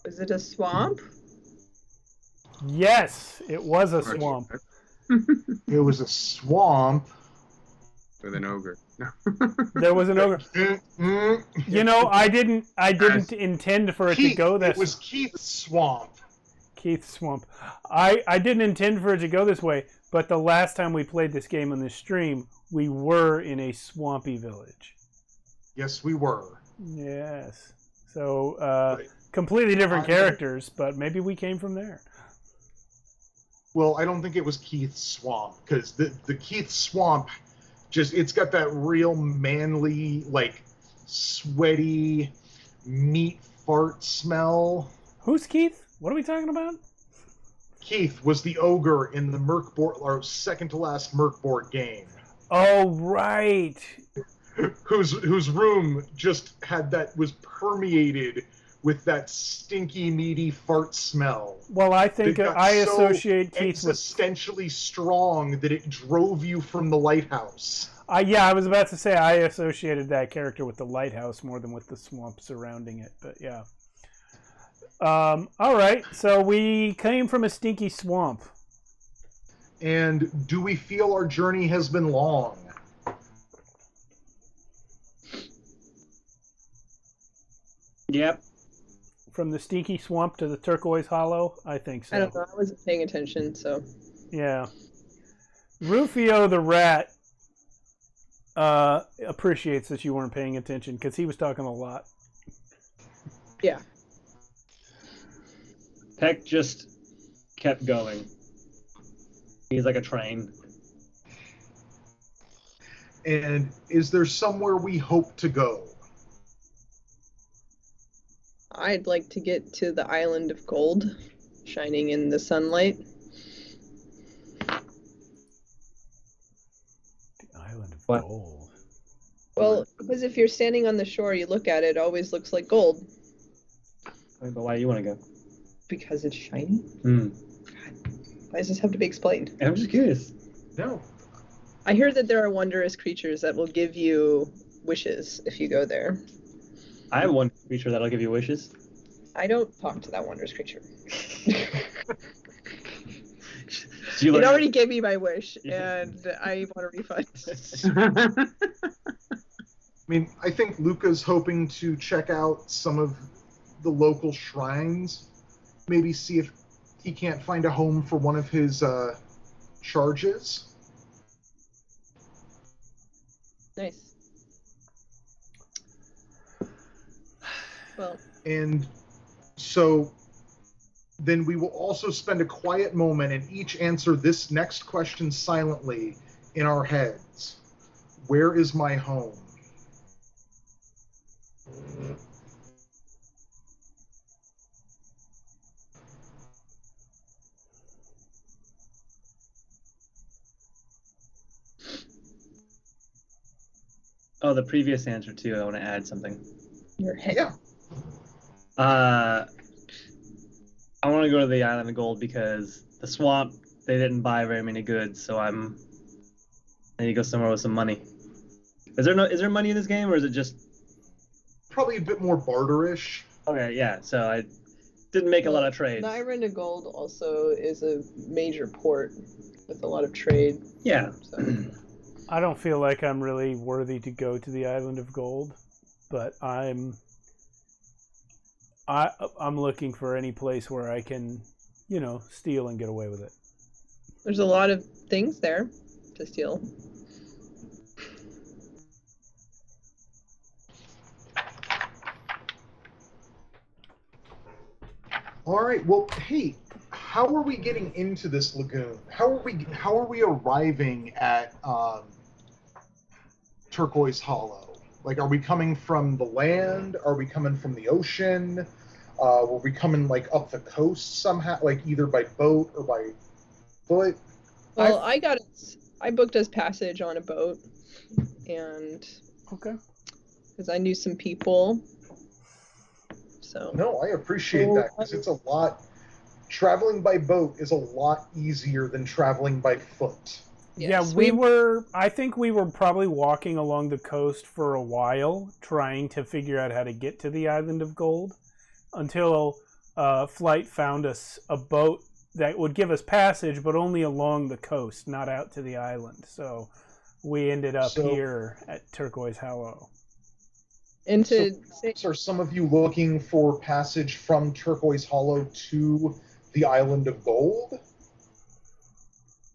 Is it a swamp? Yes, it was a swamp. It was a swamp with an ogre. There was an ogre. You know, I didn't intend for it to go this. It was Keith's swamp. Keith's swamp. I didn't intend for it to go this way, but the last time we played this game on this stream, we were in a swampy village. Yes, we were. Yes. So Right. completely different I'm- characters, but maybe we came from there. Well, I don't think it was Keith's swamp, because the Keith swamp, it's got that real manly, like, sweaty meat fart smell. Who's Keith? What are we talking about? Keith was the ogre in the Merkborg, or second to last Merkborg game, Oh, right. whose room just was permeated with that stinky, meaty fart smell. Well, I think That got I so associate Keith with. existentially strong that it drove you from the lighthouse. Yeah, I was about to say I associated that character with the lighthouse more than with the swamp surrounding it, but yeah. All right, so we came from a stinky swamp. And do we feel our journey has been long? Yep. From the stinky swamp to the Turquoise Hollow? I think so. I don't know. I wasn't paying attention, so. Yeah. Rufio the rat appreciates that you weren't paying attention because he was talking a lot. Yeah. Peck just kept going. He's like a train. And is there somewhere we hope to go? I'd like to get to the island of gold, shining in the sunlight. The island of What? gold. Well, because if you're standing on the shore, you look at it, it always looks like gold. But why do you want to go? Because it's shiny? Hmm. Why does this have to be explained? I'm just curious. No. I hear that there are wondrous creatures that will give you wishes if you go there. I have one creature that'll give you wishes. I don't talk to that wondrous creature. Do you It learn- already gave me my wish, Yeah. and I want a refund. I mean, I think Luca's hoping to check out some of the local shrines, maybe see if he can't find a home for one of his charges. Nice. Well, And so then we will also spend a quiet moment and each answer this next question silently in our heads. Where is my home? Oh, the previous answer too. I want to add something. your head. Yeah. I want to go to the Island of Gold because the swamp, they didn't buy very many goods, so I need to go somewhere with some money. Is there money in this game, or is it just... Probably a bit more barterish. Okay, yeah, so I didn't make a lot of trades. The Island of Gold also is a major port with a lot of trade. Yeah. So. I don't feel like I'm really worthy to go to the Island of Gold, but I'm looking for any place where I can, steal and get away with it. There's a lot of things there to steal. All right. Well, hey, how are we getting into this lagoon? How are we arriving at Turquoise Hollow? Like, are we coming from the land? Are we coming from the ocean? Were we coming like up the coast somehow, like either by boat or by foot? Well, I booked us passage on a boat, and Okay. because I knew some people. So. No, I appreciate that because it's a lot. Traveling by boat is a lot easier than traveling by foot. Yeah, I think we were probably walking along the coast for a while, trying to figure out how to get to the Island of Gold, until Flight found us a boat that would give us passage, but only along the coast, not out to the island. So we ended up here at Turquoise Hallow. And to So are some of you looking for passage from Turquoise Hollow to the Island of Gold?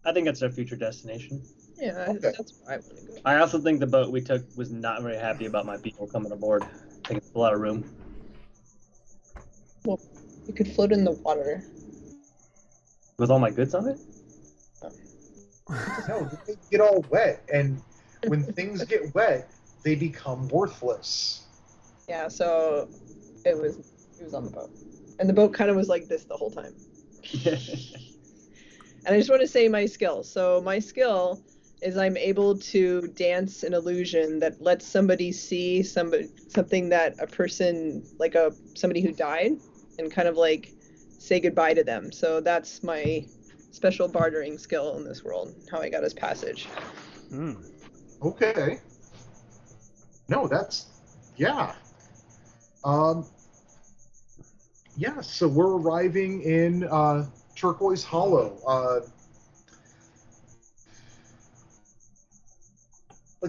I think that's our future destination. yeah, Okay. that's where I want to go. I also think the boat we took was not very happy about my people coming aboard. Taking a lot of room. Well, you could float in the water. With all my goods on it? No, they get all wet, and when things get wet, they become worthless. Yeah, so he was on the boat. And the boat kind of was like this the whole time. And I just want to say my skill. So my skill is I'm able to dance an illusion that lets somebody see something that a person, like somebody who died, and kind of like say goodbye to them. So that's my special bartering skill in this world, how I got his passage. Okay. No, yeah. Yeah, so we're arriving in Turquoise Hallow.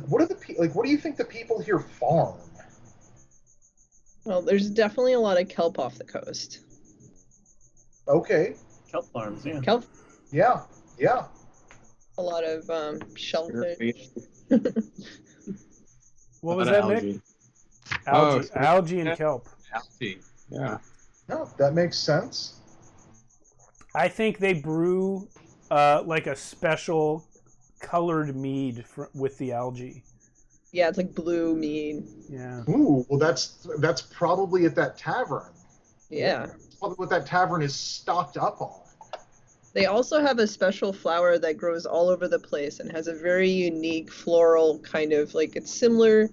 What do you think the people here farm? Well, there's definitely a lot of kelp off the coast. Okay. Kelp farms, yeah. Kelp. Yeah. A lot of shellfish. What was that, Nick? Algae and kelp. Algae. Yeah. No, that makes sense. I think they brew like a special colored mead with the algae. Yeah, it's like blue mead. Yeah. Ooh, well, that's probably at that tavern. Yeah. That's probably what that tavern is stocked up on. They also have a special flower that grows all over the place and has a very unique floral kind of, like, it's similar,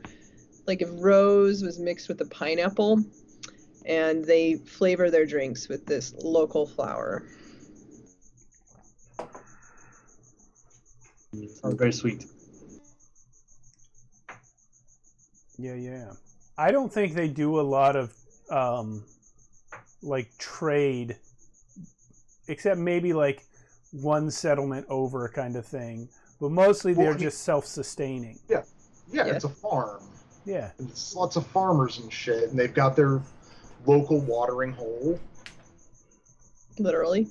like if rose was mixed with a pineapple, and they flavor their drinks with this local flower. Sounds very sweet. Yeah. I don't think they do a lot of like trade, except maybe like one settlement over kind of thing. But mostly they're just self-sustaining. Yeah, it's a farm. Yeah. It's lots of farmers and shit, and they've got their local watering hole. Literally.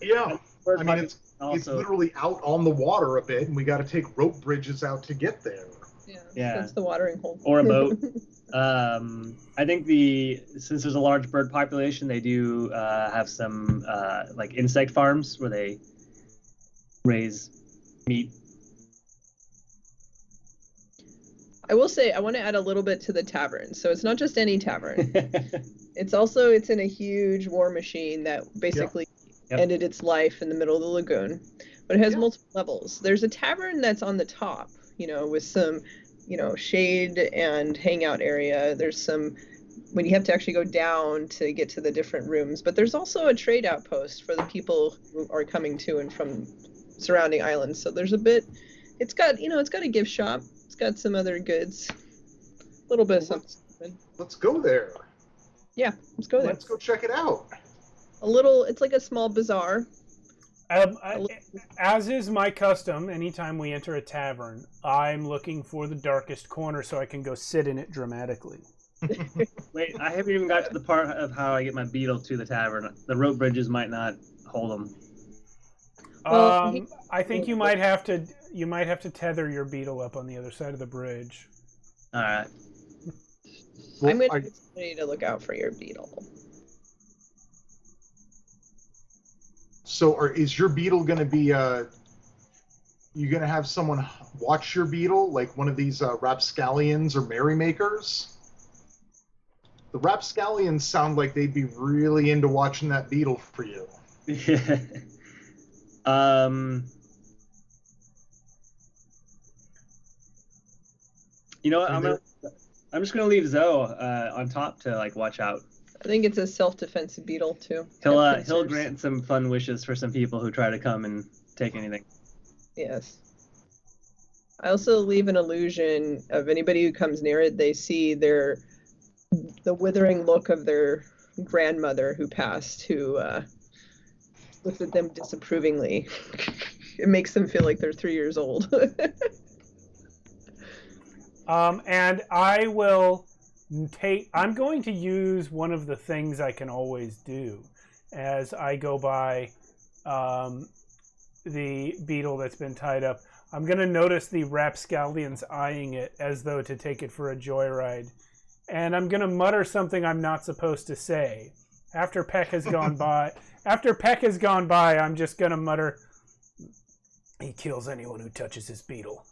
Yeah. I mean, it's literally out on the water a bit, and we got to take rope bridges out to get there. Yeah. That's the watering hole. Or a boat. I think since there's a large bird population, they do have some like insect farms where they raise meat. I will say, I want to add a little bit to the tavern. So it's not just any tavern. It's in a huge war machine that basically ended its life in the middle of the lagoon. But it has multiple levels. There's a tavern that's on the top, with some, shade and hangout area. There's some, when you have to actually go down to get to the different rooms. But there's also a trade outpost for the people who are coming to and from surrounding islands. So there's a bit, it's got a gift shop. It's got some other goods. A little bit of something. Let's go there. Yeah, let's go there. Let's go check it out. It's like a small bazaar. As is my custom, anytime we enter a tavern, I'm looking for the darkest corner so I can go sit in it dramatically. Wait, I haven't even got to the part of how I get my beetle to the tavern. The rope bridges might not hold them. I think you might have to tether your beetle up on the other side of the bridge. All right. I'm going to need somebody to look out for your beetle. So, is your beetle going to be? You going to have someone watch your beetle, like one of these rapscallions or merrymakers? The rapscallions sound like they'd be really into watching that beetle for you. Yeah. You know what? I'm just gonna leave Zoe on top to like watch out. I think it's a self-defense beetle too. He'll grant some fun wishes for some people who try to come and take anything. Yes. I also leave an illusion of anybody who comes near it. They see the withering look of their grandmother who passed, who looks at them disapprovingly. It makes them feel like they're 3 years old. And I'm going to use one of the things I can always do as I go by the beetle that's been tied up. I'm going to notice the rapscallions eyeing it as though to take it for a joyride. And I'm going to mutter something I'm not supposed to say. After Peck has gone by, I'm just going to mutter, he kills anyone who touches his beetle.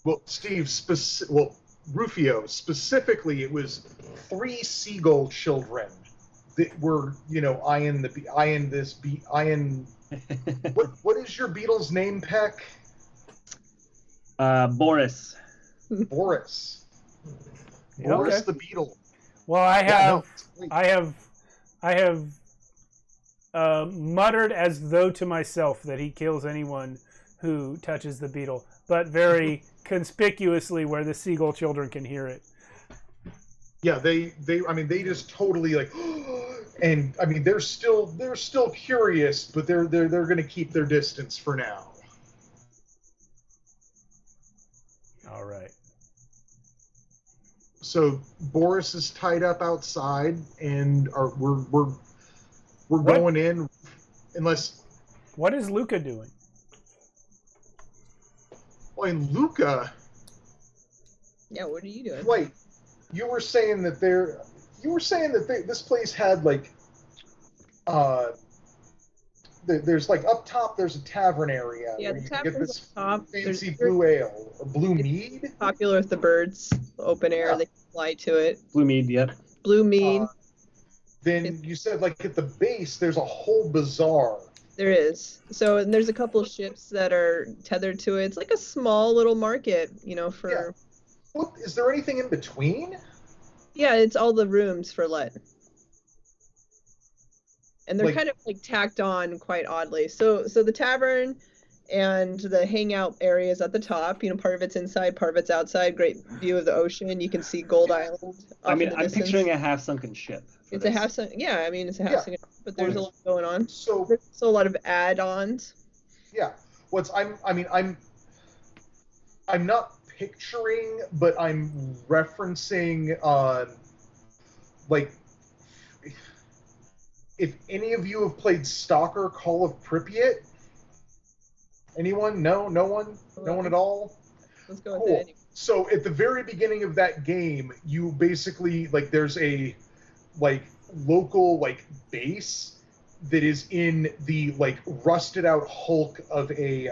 Well, Steve, Rufio, specifically, it was 3 seagull children that were, eyeing what is your beetle's name, Peck? Boris. Boris. Okay. Boris the beetle. Well, I have muttered as though to myself that he kills anyone who touches the beetle, but very conspicuously where the seagull children can hear it. Yeah, they just totally like, and I mean they're still curious, but they're going to keep their distance for now. All right. So Boris is tied up outside, and we're going in, unless. What is Luca doing? Well, and Luca. Yeah, what are you doing? Wait, you were saying that this place had like, there's like up top there's a tavern area Yeah, where the you can get tavern's this up top. fancy blue ale or blue mead. Popular with the birds, open air, Yeah. they fly to it. Blue mead, yep. Blue mead. Then you said like at the base there's a whole bazaar. There is. So, and there's a couple ships that are tethered to it. It's like a small little market, for... Yeah. What, is there anything in between? Yeah, it's all the rooms for let. And they're Like- kind of like tacked on quite oddly. So the tavern and the hangout areas at the top, part of it's inside, part of it's outside. Great view of the ocean. You can see Gold Island off in the I'm distance. picturing a half-sunken ship. It's a half-sunken, yeah, it's a half-sunken, but there's a lot going on. So There's also a lot of add-ons. yeah, I'm not picturing, but I'm referencing like if any of you have played Stalker Call of Pripyat. Anyone? No one at all. Let's go with Cool. that anyway. So at the very beginning of that game, you basically like there's a like local like base that is in the like rusted out hulk of a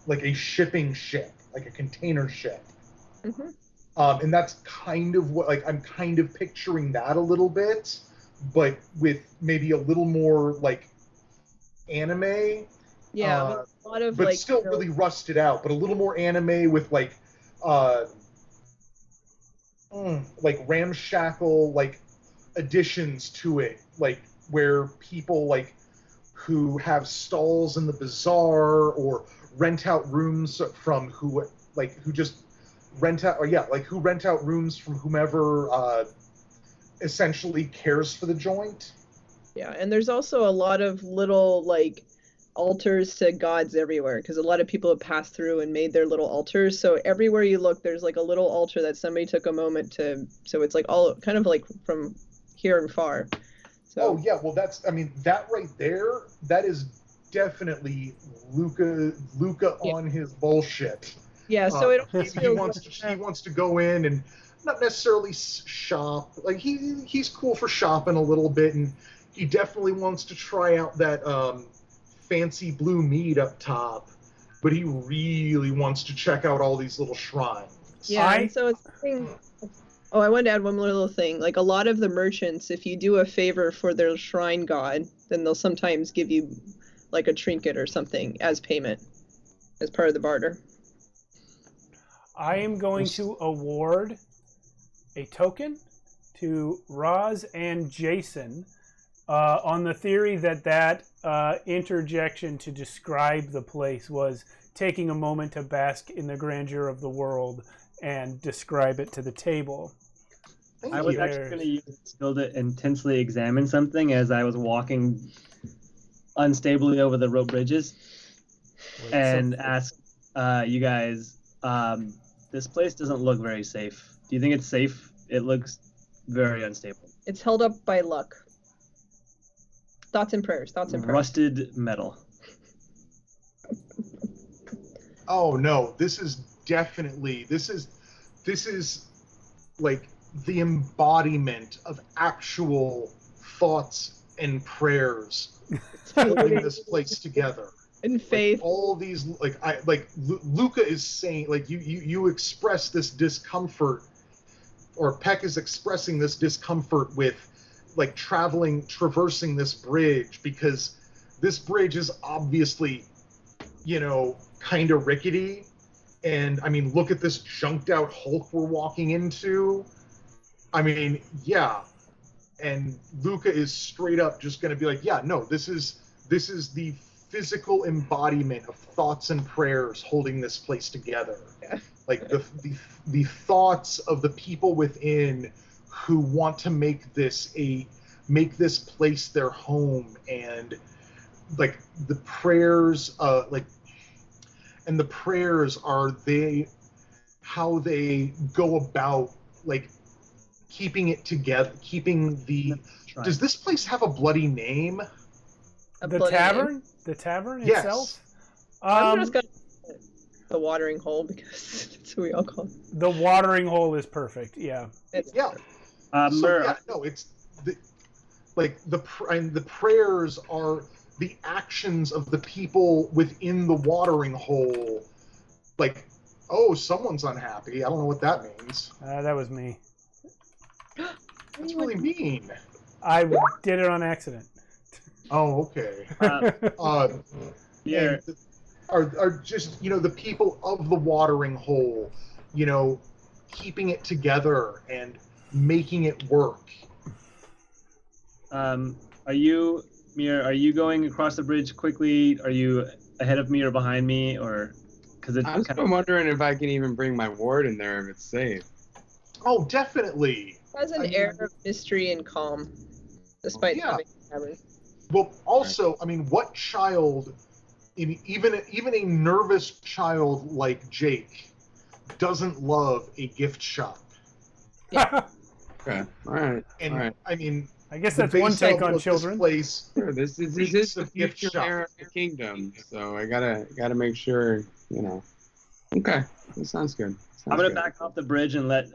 like a shipping ship, like a container ship. Mm-hmm. And that's kind of what like I'm kind of picturing that a little bit, but with maybe a little more like anime. Yeah, a lot of But like still really rusted out, but a little more anime with like ramshackle like additions to it, like where people like who have stalls in the bazaar or rent out rooms from who just rent out who rent out rooms from whomever essentially cares for the joint. Yeah, and there's also a lot of little like altars to gods everywhere because a lot of people have passed through and made their little altars. So everywhere you look, there's like a little altar that somebody took a moment to. So it's like all kind of like from here and far. So, Oh yeah, well that right there, that is definitely Luca on his bullshit. yeah, so it almost He feels wants to go in and not necessarily shop. Like he's cool for shopping a little bit, and he definitely wants to try out that fancy blue mead up top. But he really wants to check out all these little shrines. yeah, and so it's Oh, I wanted to add one more little thing. Like a lot of the merchants, if you do a favor for their shrine god, then they'll sometimes give you like a trinket or something as payment, as part of the barter. I am going to award a token to Roz and Jason on the theory that interjection to describe the place was taking a moment to bask in the grandeur of the world and describe it to the table. I was actually going to use this skill to intensely examine something as I was walking unstably over the rope bridges and ask you guys, this place doesn't look very safe. Do you think it's safe? It looks very unstable. It's held up by luck. Thoughts and prayers. Thoughts and prayers. Rusted metal. Oh no, this is definitely this is like the embodiment of actual thoughts and prayers holding this place together. And faith. Like all these Luca is saying, like you express this discomfort, or Peck is expressing this discomfort with like traversing this bridge, because this bridge is obviously, kind of rickety. And I mean, look at this junked out hulk we're walking into. I mean, yeah. And Luca is straight up just going to be like, yeah, no, this is the physical embodiment of thoughts and prayers holding this place together. Yeah. Like the thoughts of the people within who want to make this place their home, and like the prayers, and the prayers are how they go about like keeping it together, Does this place have a bloody name? The tavern? The tavern Yes. itself? I'm just gonna the watering hole because that's what we all call it. The watering hole is perfect. Yeah. Yeah. It's the prayers are the actions of the people within the watering hole. Like, oh, someone's unhappy. I don't know what that means. That was me. That's really mean. I did it on accident. Oh, okay. Yeah. Are just, the people of the watering hole, keeping it together and making it work. Are you, Mir, are you going across the bridge quickly? Are you ahead of me or behind me, or because I'm still wondering if I can even bring my ward in there if it's safe. Oh, definitely. It has an air of mystery and calm, despite having a tavern. Well, also, I mean, what child, even a nervous child like Jake, doesn't love a gift shop? Yeah. Okay. All right. And all right. I mean, I guess that's one take on children. This place, Sure, this is the future era of the kingdom, so I gotta make sure, Okay, that sounds good. I'm gonna back off the bridge and let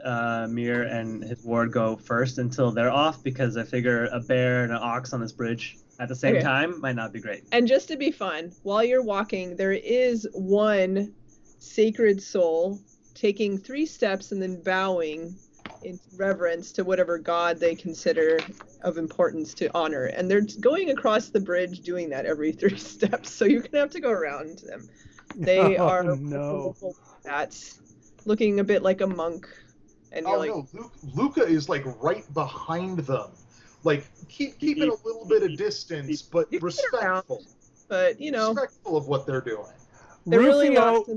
Mir and his ward go first until they're off, because I figure a bear and an ox on this bridge at the same time might not be great. And just to be fun, while you're walking, there is one sacred soul taking 3 steps and then bowing in reverence to whatever god they consider of importance to honor. And they're going across the bridge doing that every 3 steps, so you're gonna have to go around them. They are that's looking a bit like a monk. And no, Luca is like right behind them. Like keeping a little bit of distance, but respectful. But respectful of what they're doing. They're really lost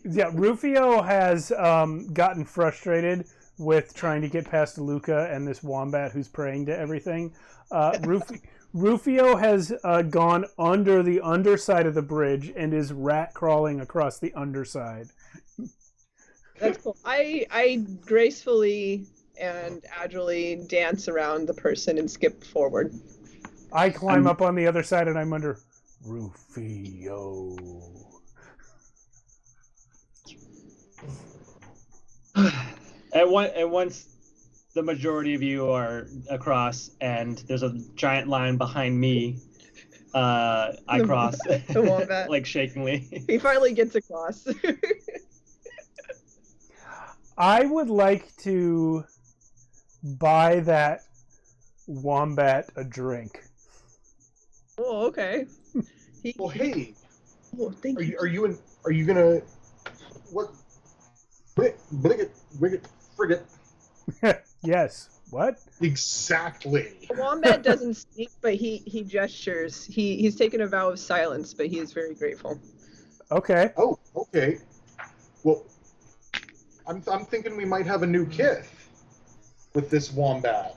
Yeah, Rufio has gotten frustrated with trying to get past Luca and this wombat who's praying to everything. Rufio has gone under the underside of the bridge and is rat crawling across the underside. That's cool. I gracefully and agilely dance around the person and skip forward. I climb up on the other side and I'm under Rufio. And once the majority of you are across and there's a giant line behind me, I cross the wombat. like shakingly. He finally gets across. I would like to buy that wombat a drink. Oh, okay. Well, hey. Oh, thank you. Are you gonna what? Frigate. Yes. What? Exactly. The wombat doesn't speak, but he gestures. He's taken a vow of silence, but he is very grateful. Okay. Oh, okay. Well, I'm thinking we might have a new kith with this wombat.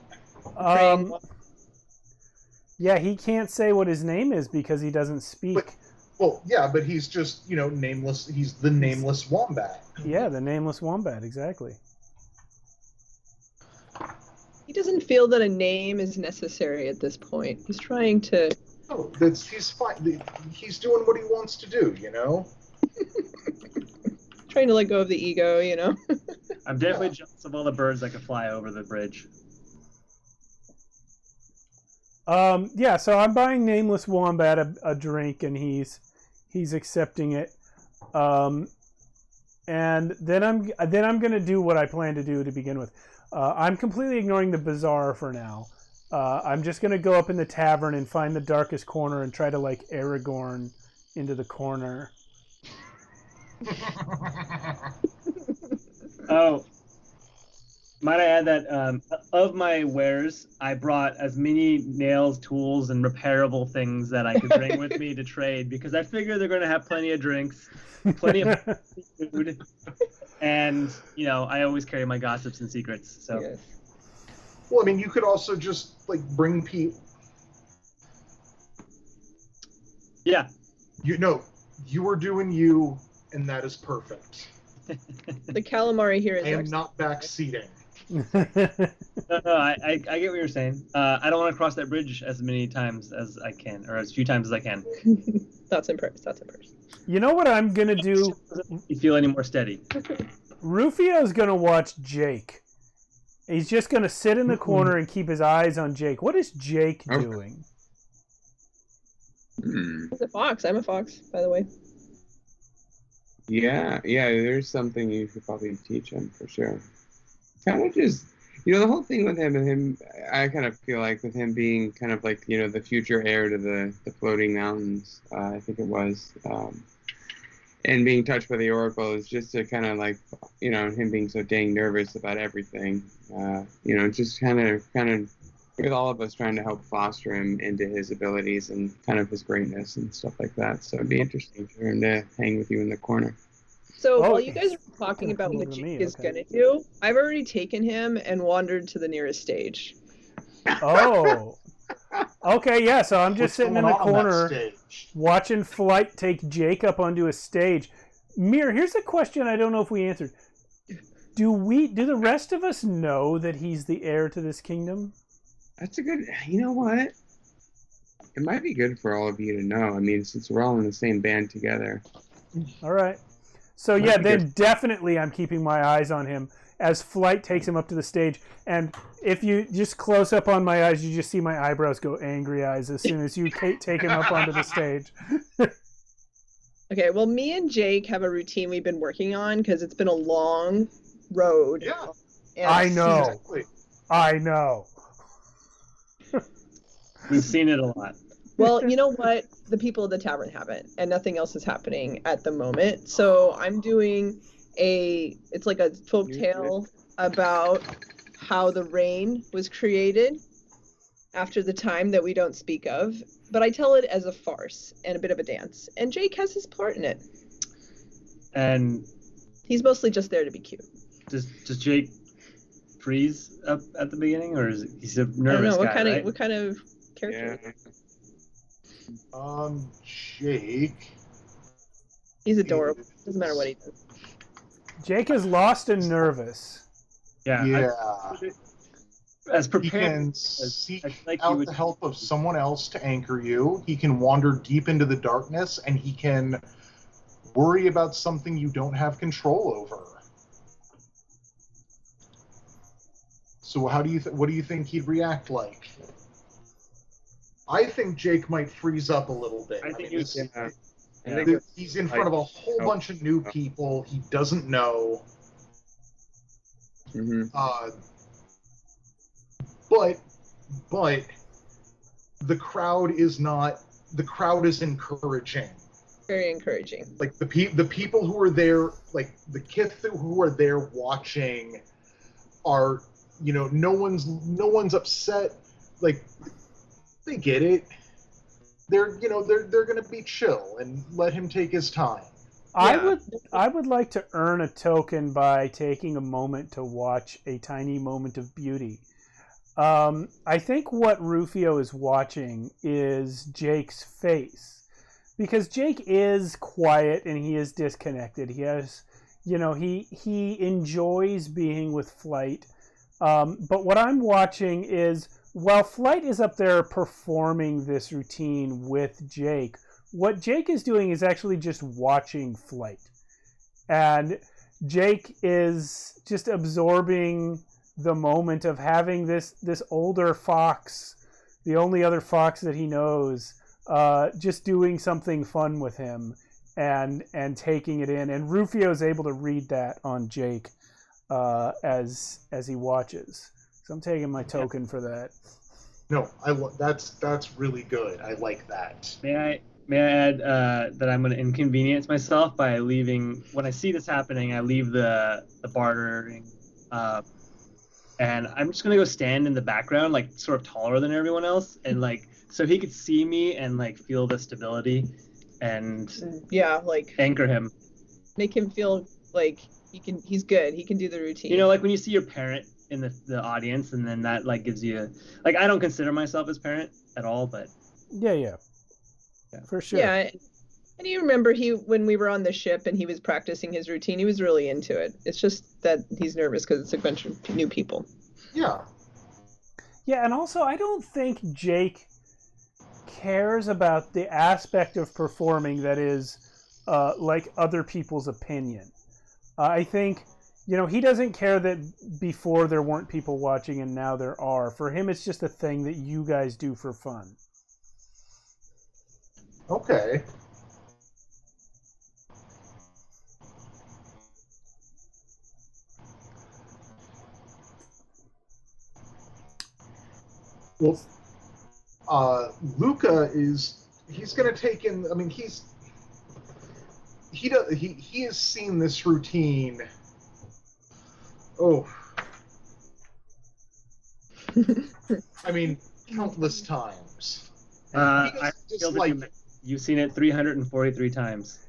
Yeah, he can't say what his name is because he doesn't speak. But he's just, nameless. He's the nameless wombat. Yeah, the nameless wombat, exactly. He doesn't feel that a name is necessary at this point. He's trying to... Oh, he's fine. He's doing what he wants to do, trying to let go of the ego, you know. I'm definitely jealous of all the birds that can fly over the bridge. Yeah, so I'm buying Nameless Wombat a drink, and he's accepting it. And then I'm gonna do what I plan to do to begin with. I'm completely ignoring the bazaar for now. I'm just gonna go up in the tavern and find the darkest corner and try to like Aragorn into the corner. Oh, might I add that of my wares, I brought as many nails, tools, and repairable things that I could bring with me to trade, because I figure they're going to have plenty of drinks, plenty of food, and, you know, I always carry my gossips and secrets. So. Yes. Well, I mean, you could also just like bring people. Yeah. You are doing you, and that is perfect. The calamari here is. I am excellent. not backseating. No, I get what you're saying. I don't want to cross that bridge as many times as I can, or as few times as I can. That's impressive. That's impressive. You know what I'm gonna do? You feel any more steady? Rufio's gonna watch Jake. He's just gonna sit in the corner and keep his eyes on Jake. What is Jake doing? He's a fox. I'm a fox, by the way. Yeah, there's something you could probably teach him for sure. Kind of just, the whole thing with him, I kind of feel like with him being kind of like, the future heir to the floating mountains, I think it was, and being touched by the Oracle is just to kind of like, him being so dang nervous about everything, just kind of with all of us trying to help foster him into his abilities and kind of his greatness and stuff like that. So it'd be interesting for him to hang with you in the corner. So while you guys are talking about what Jake is going to do, I've already taken him and wandered to the nearest stage. Oh. Okay, yeah, so I'm just sitting in the corner watching Flight take Jake up onto a stage. Mir, here's a question I don't know if we answered. Do the rest of us know that he's the heir to this kingdom? That's a good, you know what? It might be good for all of you to know. I mean, since we're all in the same band together. All right. So yeah, then definitely I'm keeping my eyes on him as Flight takes him up to the stage. And if you just close up on my eyes, you just see my eyebrows go angry eyes as soon as you take him up onto the stage. Okay, well, me and Jake have a routine we've been working on because it's been a long road. Yeah. I know. Exactly. I know. We've seen it a lot. Well, you know what? The people of the tavern haven't, and nothing else is happening at the moment. So I'm doing it's like a folk tale about how the rain was created after the time that we don't speak of. But I tell it as a farce and a bit of a dance. And Jake has his part in it. And he's mostly just there to be cute. Does Jake freeze up at the beginning, or he's a nervous I don't know, guy, what kind of character? Yeah. Jake. He's adorable. Doesn't matter what he does. Jake is lost and nervous. Yeah. As He prepared can as seek like out you would, the help of someone else to anchor you. He can wander deep into the darkness, and he can worry about something you don't have control over. So what do you think he'd react like? I think Jake might freeze up a little bit. I think it's- he's he's in front of a whole bunch of new people he doesn't know. Mm-hmm. But the crowd is encouraging. Very encouraging. Like the people who are there, like the Kithu who are there watching are, no one's upset. Like, they get it. They're gonna be chill and let him take his time. Yeah. I would like to earn a token by taking a moment to watch a tiny moment of beauty. I think what Rufio is watching is Jake's face, because Jake is quiet and he is disconnected. He has, he enjoys being with Flight. But what I'm watching is, while Flight is up there performing this routine with Jake, what Jake is doing is actually just watching Flight. And Jake is just absorbing the moment of having this older fox, the only other fox that he knows, just doing something fun with him and taking it in. And Rufio's able to read that on Jake as he watches. So I'm taking my token for that. No, that's really good. I like that. May I add that I'm going to inconvenience myself by leaving, when I see this happening, I leave the bartering, and I'm just going to go stand in the background, like sort of taller than everyone else, and like so he could see me and like feel the stability and like anchor him. Make him feel like he's good. He can do the routine. You know, like when you see your parent in the audience, and then that like gives you, like, I don't consider myself as parent at all, but yeah, for sure. Yeah, and you remember when we were on the ship and he was practicing his routine, he was really into it. It's just that he's nervous because it's a bunch of new people. Yeah, and also I don't think Jake cares about the aspect of performing that is like other people's opinion. I think, he doesn't care that before there weren't people watching and now there are. For him, it's just a thing that you guys do for fun. okay. Well, Luca he's going to take in, I mean, he has seen this routine. I mean, countless times. I feel that you've seen it 343 times.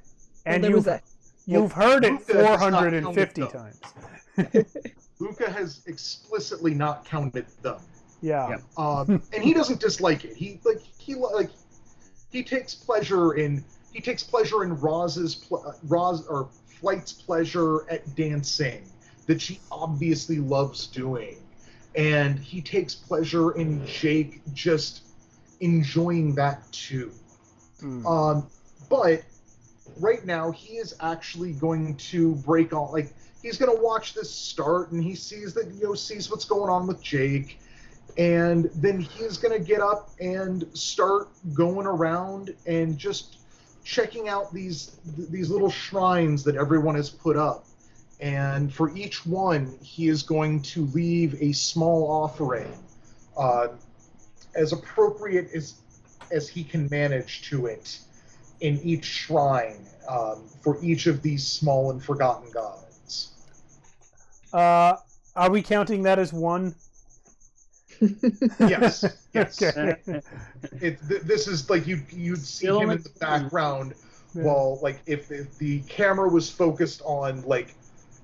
And well, you've heard it Luca 450 times. Luca has explicitly not counted them. Yeah. And he doesn't dislike it. He takes pleasure in Flight's pleasure at dancing that she obviously loves doing, and he takes pleasure in Jake just enjoying that too. But right now he is actually going to break on, like, he's going to watch this start, and he sees what's going on with Jake. And then he's going to get up and start going around and just checking out these little shrines that everyone has put up. And for each one, he is going to leave a small offering, as appropriate as he can manage to it, in each shrine, for each of these small and forgotten gods. Are we counting that as one? Yes. Okay. This is like you'd see him in the background, while, like, if the camera was focused on like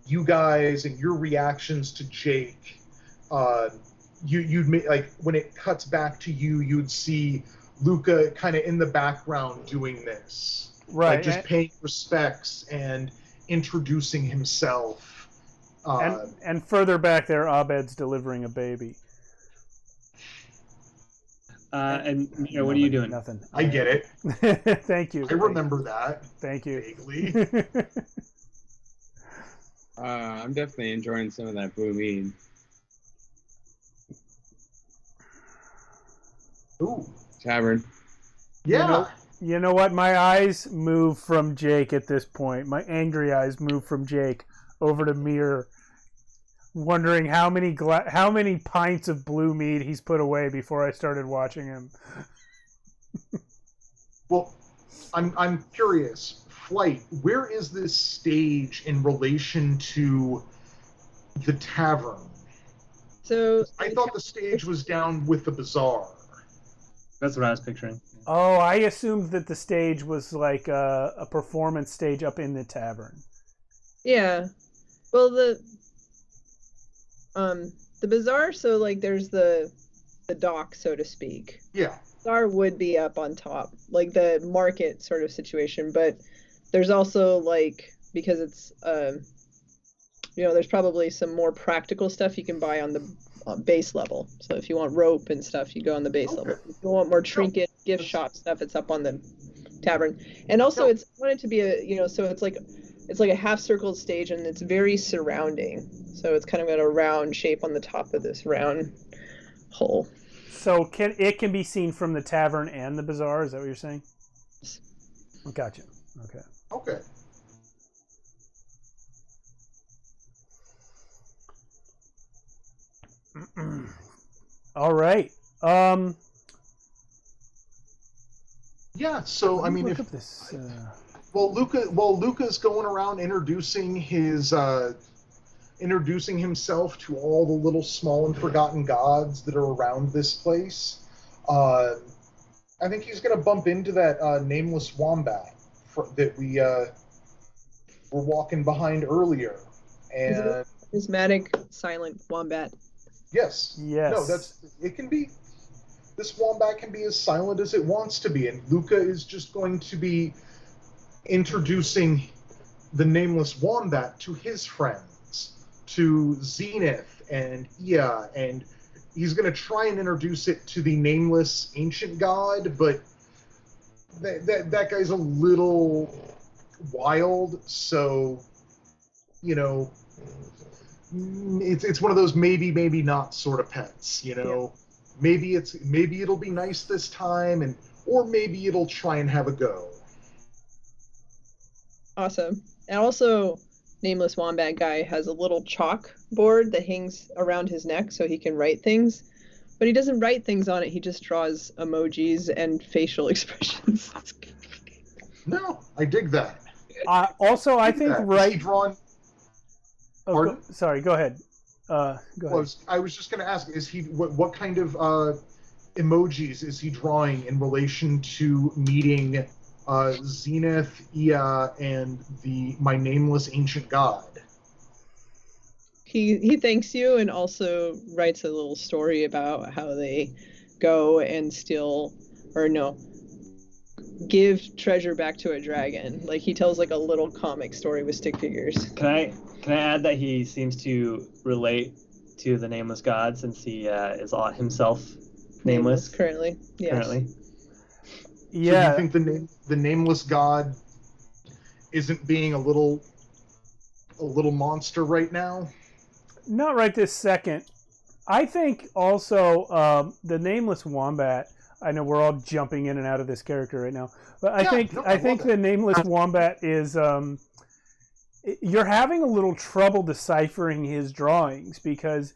you guys and your reactions to Jake, you'd like when it cuts back to you, you'd see Luca kind of in the background doing this, right? Like just paying respects and introducing himself. And further back there, Abed's delivering a baby. And what are you doing? Nothing. I get it. Thank you. I remember that. Thank you. Vaguely. I'm definitely enjoying some of that blue mead. Ooh. Tavern. Yeah. You know what? My eyes move from Jake at this point. My angry eyes move from Jake over to Mir, wondering how many pints of blue mead he's put away before I started watching him. Well, I'm curious. Flight, where is this stage in relation to the tavern? So I thought the stage was down with the bazaar. That's what I was picturing. Oh, I assumed that the stage was like a performance stage up in the tavern. Yeah. Well, the bazaar, so like there's the dock, so to speak. Yeah. Bazaar would be up on top, like the market sort of situation, but there's also, like, because it's there's probably some more practical stuff you can buy on the base level. So if you want rope and stuff, you go on the base level. If you want more trinket, gift shop stuff, it's up on the tavern. And also, it's wanted to be so it's like it's like a half circle stage, and it's very surrounding. So it's kind of got a round shape on the top of this round hole. So it can be seen from the tavern and the bazaar? Is that what you're saying? Gotcha. Okay. Okay. All right. Yeah. So I mean, look if up this. while Luca's going around introducing himself to all the little small and forgotten gods that are around this place, I think he's going to bump into that nameless wombat that we were walking behind earlier. And Charismatic silent wombat. yes. Yes. No, it can be. This wombat can be as silent as it wants to be, and Luca is just going to be introducing the nameless wombat to his friends, to Zenith and Ia, and he's going to try and introduce it to the nameless ancient god, but that guy's a little wild, so, you know, it's one of those maybe not sort of pets, you know. Yeah. Maybe it'll be nice this time, or maybe it'll try and have a go. Awesome. And also, Nameless Wombat Guy has a little chalk board that hangs around his neck so he can write things. But he doesn't write things on it, he just draws emojis and facial expressions. No, I dig that. Also, I think right... Is he drawn... Oh, sorry, go ahead. Go ahead. I was just going to ask, is he what kind of emojis is he drawing in relation to meeting Zenith, Ia, and my nameless ancient god? He thanks you and also writes a little story about how they go and give treasure back to a dragon. Like he tells like a little comic story with stick figures. Can I add that he seems to relate to the nameless god since he is himself nameless currently? Yes. Currently. Yeah. So do you think the nameless god isn't being a little monster right now? Not right this second. I think also the nameless wombat. I know we're all jumping in and out of this character right now, but I think the nameless wombat is. You're having a little trouble deciphering his drawings because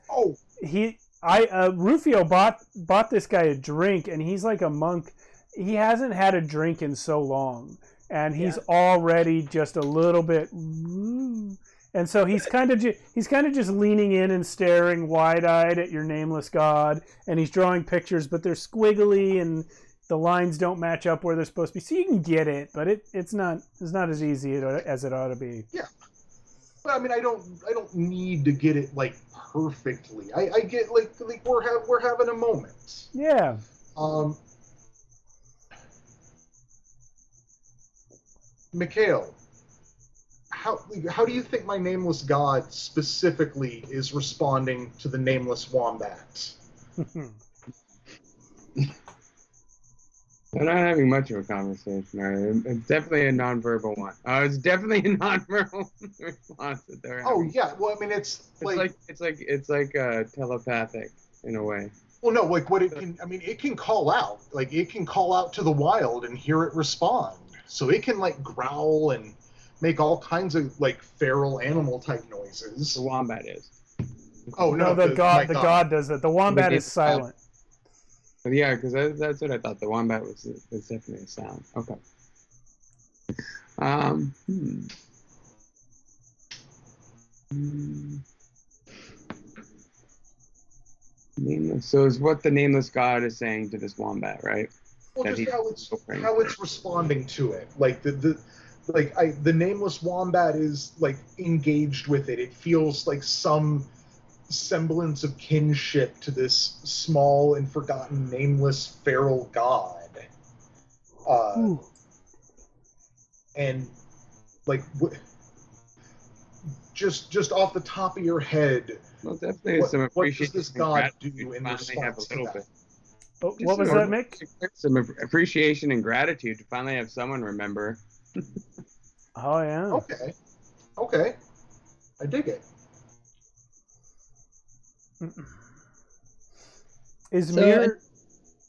Rufio bought this guy a drink and he's like a monk. He hasn't had a drink in so long, and he's already just a little bit. And so he's kind of just leaning in and staring wide-eyed at your nameless god, and he's drawing pictures, but they're squiggly and the lines don't match up where they're supposed to be. So you can get it, but it's not as easy as it ought to be. Yeah, but I mean, I don't need to get it like perfectly. I get like we're having a moment. Yeah. Mikhail, how do you think my nameless god specifically is responding to the nameless wombat? We're not having much of a conversation, right? It's definitely a nonverbal one. It's definitely a nonverbal response that they're having. Oh yeah, well I mean it's like telepathic in a way. Well, no, like what it can. I mean, it can call out. Like it can call out to the wild and hear it respond. So it can like growl and make all kinds of like feral animal type noises. The wombat is. Oh no, the god does that. The wombat is silent. Yeah, because that's what I thought. The wombat was definitely a sound. Okay. Nameless. So is what the nameless god is saying to this wombat, right? Well, just how it's responding to it. Like the nameless wombat is like engaged with it. It feels like some semblance of kinship to this small and forgotten nameless feral god. And like just off the top of your head, well, definitely some appreciation. What does this god do in response to that? Oh, what was that, Mick? Some appreciation and gratitude to finally have someone remember. Oh yeah. Okay. Okay. I dig it. Is So, Mir?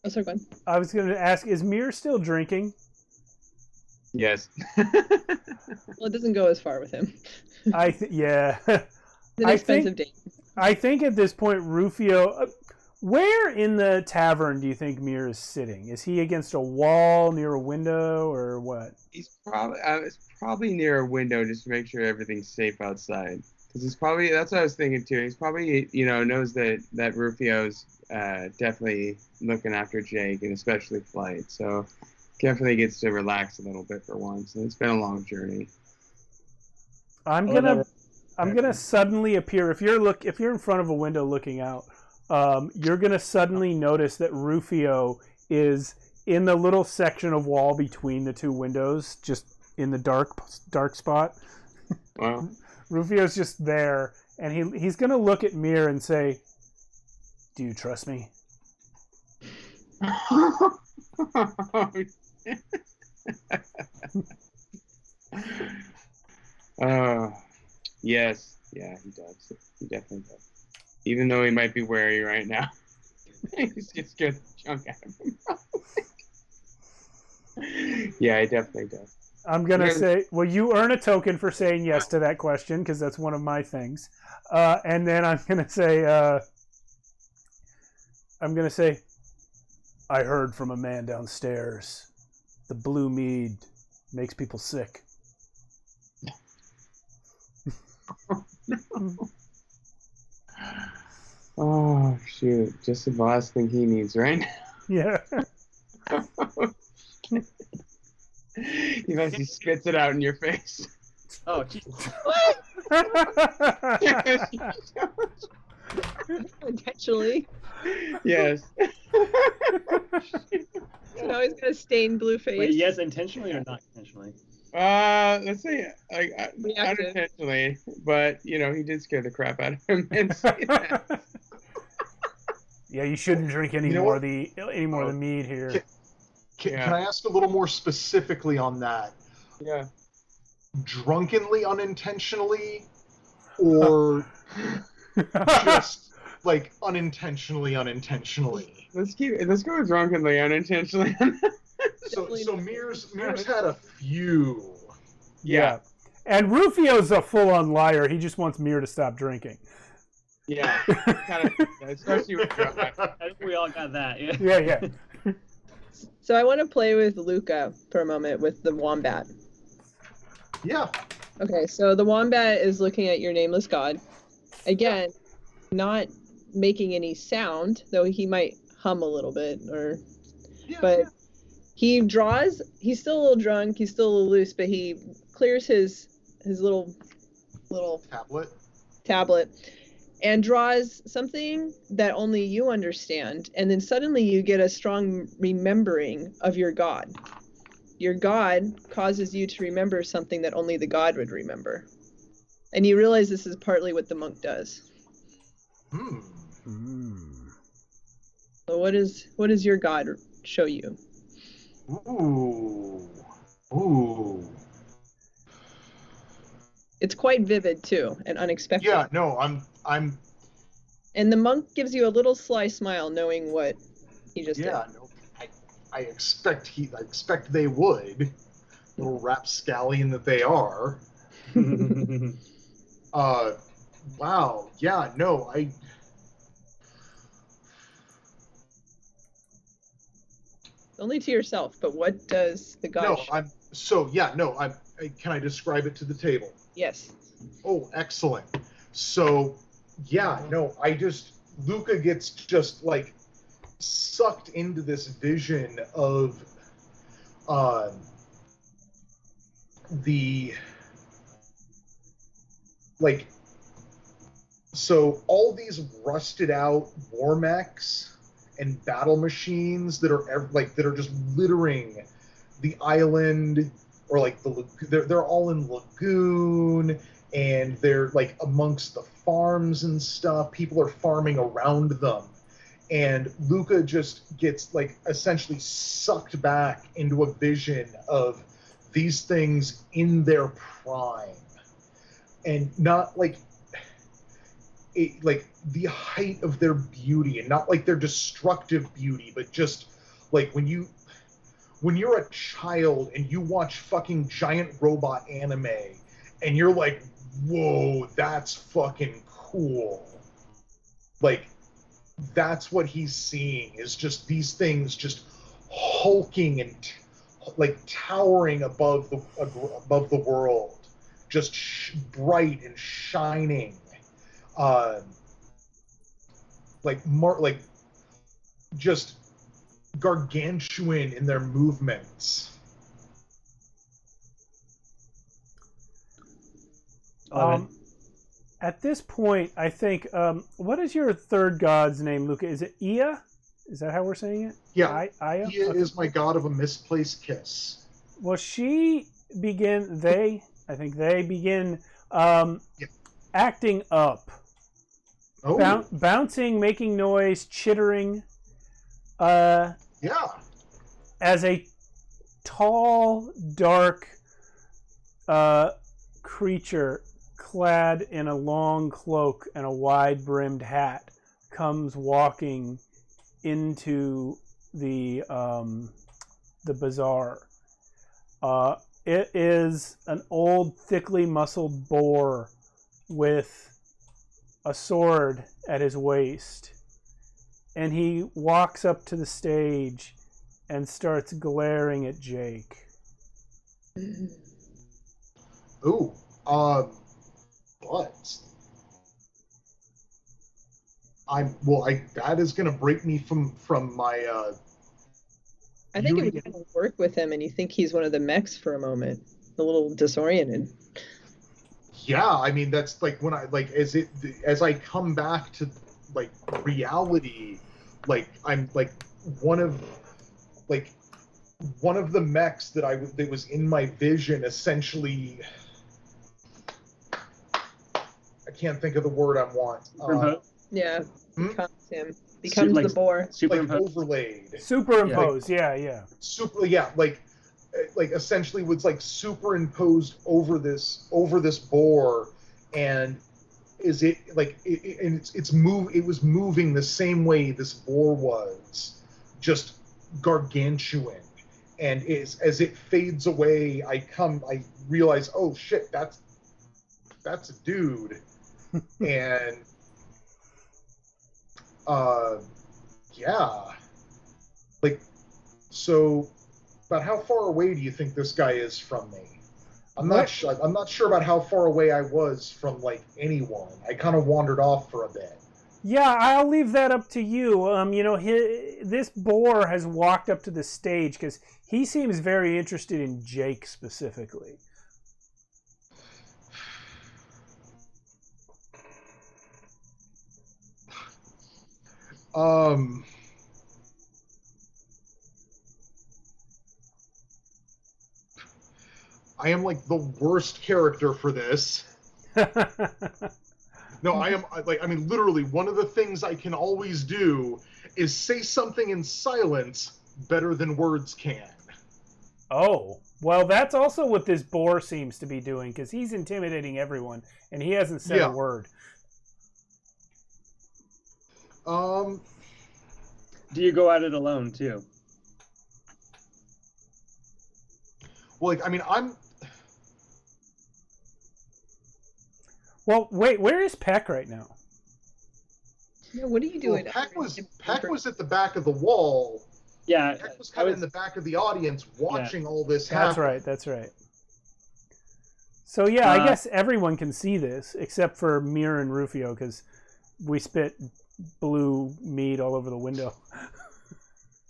Oh, sorry, go on. I was going to ask, is Mir still drinking? Yes. Well, it doesn't go as far with him. Yeah. It's an I expensive think- date. I think at this point, Rufio. Where in the tavern do you think Mir is sitting? Is he against a wall near a window or what? He's probably it's probably near a window just to make sure everything's safe outside. Because he's probably, that's what I was thinking too. He's probably, knows that Rufio's definitely looking after Jake and especially Flight. So definitely gets to relax a little bit for once. And it's been a long journey. I'm gonna suddenly appear if you're in front of a window looking out. You're gonna suddenly notice that Rufio is in the little section of wall between the two windows, just in the dark spot. Wow. Rufio's just there, and he's gonna look at Mir and say, "Do you trust me?" Yes. Yeah, he does. He definitely does. Even though he might be wary right now. He just gets scared the junk out of him. Yeah, he definitely does. I'm gonna say, well, you earn a token for saying yes to that question because that's one of my things. And then I'm gonna say, I heard from a man downstairs. The blue mead makes people sick. Oh, shoot. Just the last thing he needs right now. Yeah. He actually spits it out in your face. Oh, Jesus. Intentionally. Yes. So now he's got a stained blue face. Wait, yes, intentionally or not intentionally? Let's say Reactive. unintentionally, but he did scare the crap out of him. And Yeah, you shouldn't drink any You know more what? of the mead here. Can Yeah. I ask a little more specifically on that? yeah. Drunkenly unintentionally, or just like unintentionally? Let's go drunkenly unintentionally. So Definitely Mir's had a few. Yeah. And Rufio's a full-on liar. He just wants Mir to stop drinking. Yeah. Kind of, especially with I think we all got that. Yeah. Yeah. So I want to play with Luca for a moment with the wombat. Yeah. Okay, so the wombat is looking at your nameless god. Again, not making any sound, though he might hum a little bit, but he draws. He's still a little drunk. He's still a little loose, but he clears his little tablet and draws something that only you understand. And then suddenly you get a strong remembering of your god. Your god causes you to remember something that only the god would remember. And you realize this is partly what the monk does. So what does your god show you? Ooh. It's quite vivid too and unexpected. Yeah, no, I'm And the monk gives you a little sly smile knowing what he just did. no, I expect they would. Little rapscallion that they are. Wow. Yeah, no, Only to yourself, but what does the god show? Can I describe it to the table? Yes. Oh, excellent. So, Luca gets just like sucked into this vision of so all these rusted out war mechs and battle machines that are just littering the island, or like they're all in lagoon, and they're like amongst the farms and stuff. People are farming around them, and Luca just gets like essentially sucked back into a vision of these things in their prime. and not like like the height of their beauty, and not like their destructive beauty, but just like when you're a child and you watch fucking giant robot anime and you're like, whoa, that's fucking cool. Like, that's what he's seeing, is just these things just hulking and like towering above the world, just bright and shining, like just gargantuan in their movements. At this point, I think, what is your third god's name, Luca? Is it Ea? Is that how we're saying it? Yeah, Ea? Ea is my god of a misplaced kiss. Well, they begin acting up. Oh. Bouncing, making noise, chittering. Yeah. As a tall, dark creature clad in a long cloak and a wide-brimmed hat comes walking into the bazaar. It is an old, thickly muscled boar with a sword at his waist, and he walks up to the stage and starts glaring at Jake. Ooh, but that is gonna break me from my. I think it would kind of work with him, and you think he's one of the mechs for a moment, a little disoriented. Yeah, I mean that's like when I as I come back to like reality, like I'm like one of the mechs that was in my vision essentially. I can't think of the word I want. Yeah, becomes him. Becomes the boar. Like overlaid. Superimpose, yeah. Like essentially was like superimposed over this boar, and is it like it was moving the same way this boar was, just gargantuan, and as it fades away, I realize, oh shit, that's a dude. And yeah, like, so about how far away do you think this guy is from me? I'm not sure about how far away I was from like anyone. I kind of wandered off for a bit. Yeah, I'll leave that up to you. This boar has walked up to the stage because he seems very interested in Jake specifically. I am like the worst character for this. No, I am like, I mean, literally, one of the things I can always do is say something in silence better than words can. Oh, well, that's also what this boar seems to be doing, because he's intimidating everyone, and he hasn't said a word. Do you go at it alone, too? Well, like, I mean, Well, wait, where is Peck right now? Yeah, what are you doing? Well, Peck was at the back of the wall. Yeah. Peck was kind of in the back of the audience watching all this happen. That's right. So, yeah, I guess everyone can see this, except for Mir and Rufio, because we spit blue meat all over the window.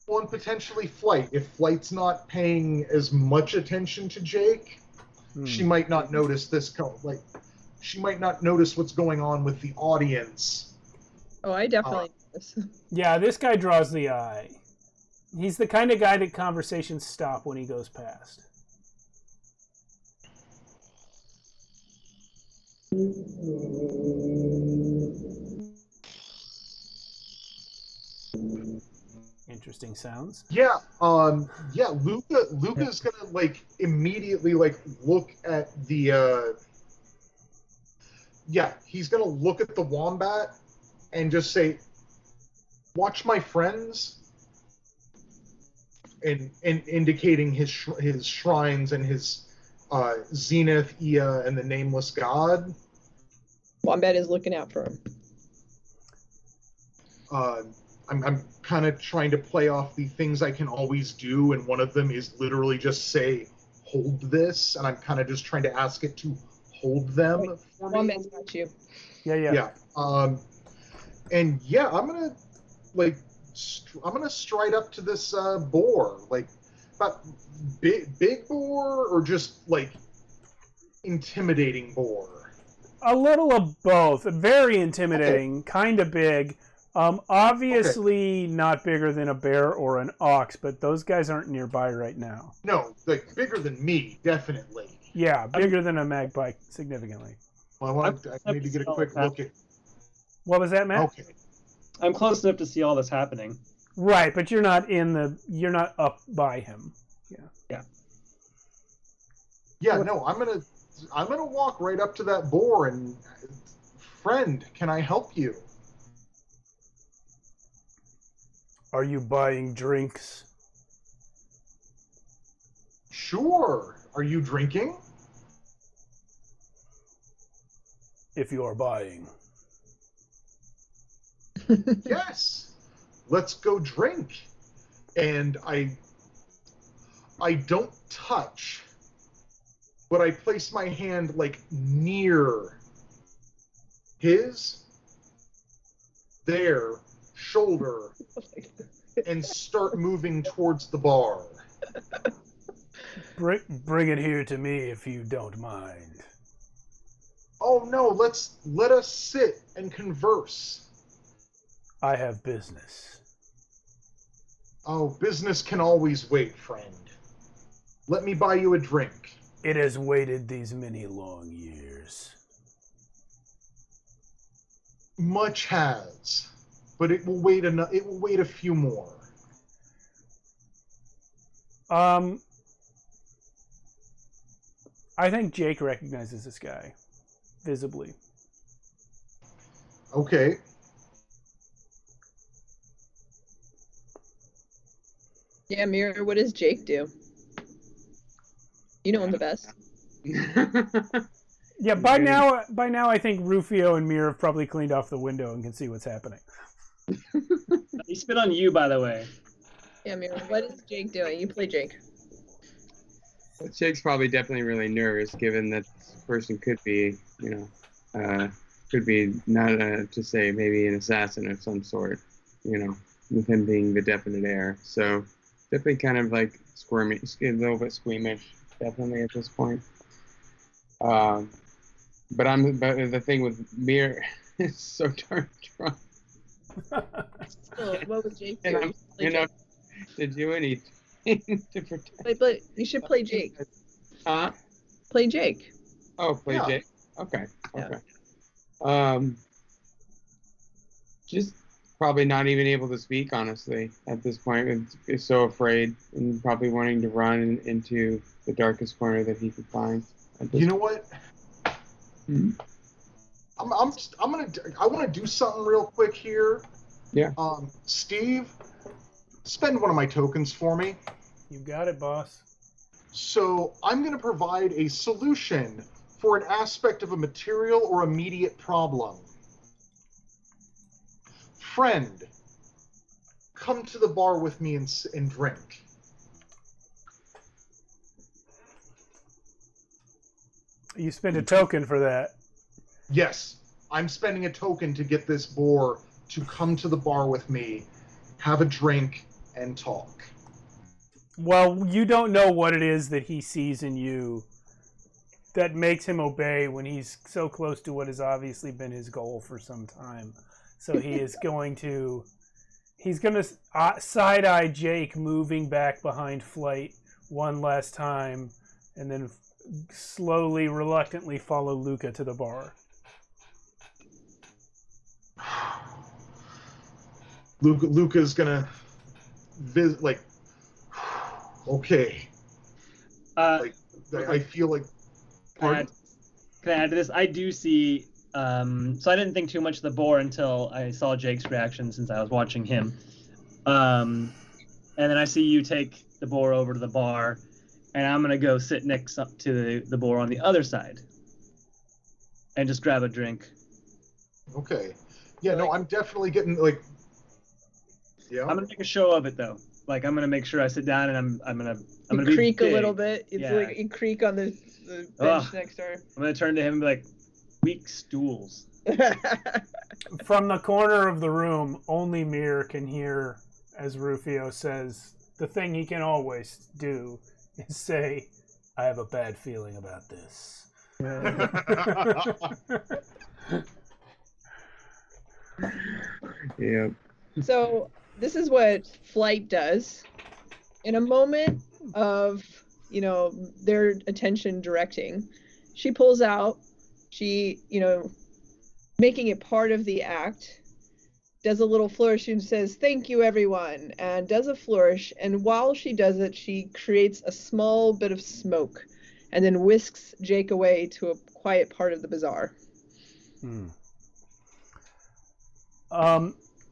Well, and potentially Flight. If Flight's not paying as much attention to Jake, she might not notice this. She might not notice what's going on with the audience. Oh, I definitely notice. Yeah, this guy draws the eye. He's the kind of guy that conversations stop when he goes past. Interesting sounds. Yeah, Luca's gonna like immediately like look at the he's gonna look at the wombat and just say, "Watch my friends," and indicating his shrines and his Zenith, Ea, and the Nameless God. Wombat is looking out for him. I'm kind of trying to play off the things I can always do, and one of them is literally just say, "Hold this," and I'm kind of just trying to ask it to hold them for me. Wombat's got you. Yeah. And yeah, I'm gonna stride up to this boar, like, about big boar or just like intimidating boar. A little of both. Very intimidating, kind of big. Obviously not bigger than a bear or an ox, but those guys aren't nearby right now. No, like bigger than me, definitely. Yeah, bigger than a magpie, significantly. Well, I need to get a quick look at. What was that, Matt? Okay. I'm close enough to see all this happening. Right, but you're not up by him. Yeah, no, I'm gonna walk right up to that boar and, "Friend, can I help you?" Are you buying drinks? Sure. Are you drinking? If you are buying. Yes. Let's go drink. And I don't touch, but I place my hand like near his, there, shoulder, and start moving towards the bar. Bring it here to me if you don't mind. Oh no, let us sit and converse. I have business. Oh, business can always wait, friend. Let me buy you a drink. It has waited these many long years. Much has, but it will wait a few more. I think Jake recognizes this guy visibly. Okay. Yeah, Mirror, what does Jake do? You know him the best. Yeah, by now I think Rufio and Mir have probably cleaned off the window and can see what's happening. He spit on you, by the way. Yeah, Mirror, what is Jake doing? You play Jake. Jake's probably definitely really nervous, given that this person could be, could be not to say maybe an assassin of some sort, with him being the definite heir. So definitely kind of like squirmy, a little bit squeamish, definitely at this point. But the thing with Mir is so darn drunk. So, what was Jake doing? To do anything to protect. But you should play Jake. Huh? Play Jake. Oh, play Yeah. Jake. Okay. Yeah. Just probably not even able to speak, honestly, at this point. Is so afraid and probably wanting to run into the darkest corner that he could find. You know what? Hmm? I want to do something real quick here. Yeah. Steve, spend one of my tokens for me. You got it, boss. So I'm going to provide a solution for an aspect of a material or immediate problem. Friend, come to the bar with me and drink. You spend a token for that. Yes, I'm spending a token to get this boar to come to the bar with me, have a drink, and talk. Well, you don't know what it is that he sees in you that makes him obey when he's so close to what has obviously been his goal for some time. So he is going to side-eye Jake moving back behind Flight one last time, and then slowly, reluctantly follow Luca to the bar. Luca's gonna visit, like, okay. I I feel like. Can I add to this? I do see So I didn't think too much of the boar until I saw Jake's reaction since I was watching him. And then I see you take the boar over to the bar, and I'm gonna go sit next up to the boar on the other side, and just grab a drink. Okay. Yeah, no, I'm definitely getting like. Yeah. I'm gonna make a show of it though. Like I'm gonna make sure I sit down, and I'm gonna be creak big. a little bit. It's Yeah. like you creak on the bench next door. I'm gonna turn to him and be like, "Weak stools." From the corner of the room, only Mir can hear as Rufio says, the thing he can always do is say, I have a bad feeling about this. Yeah. So this is what Flight does. In a moment of, their attention directing, she pulls out, making it part of the act, does a little flourish and says, thank you, everyone, and does a flourish. And while she does it, she creates a small bit of smoke and then whisks Jake away to a quiet part of the bazaar.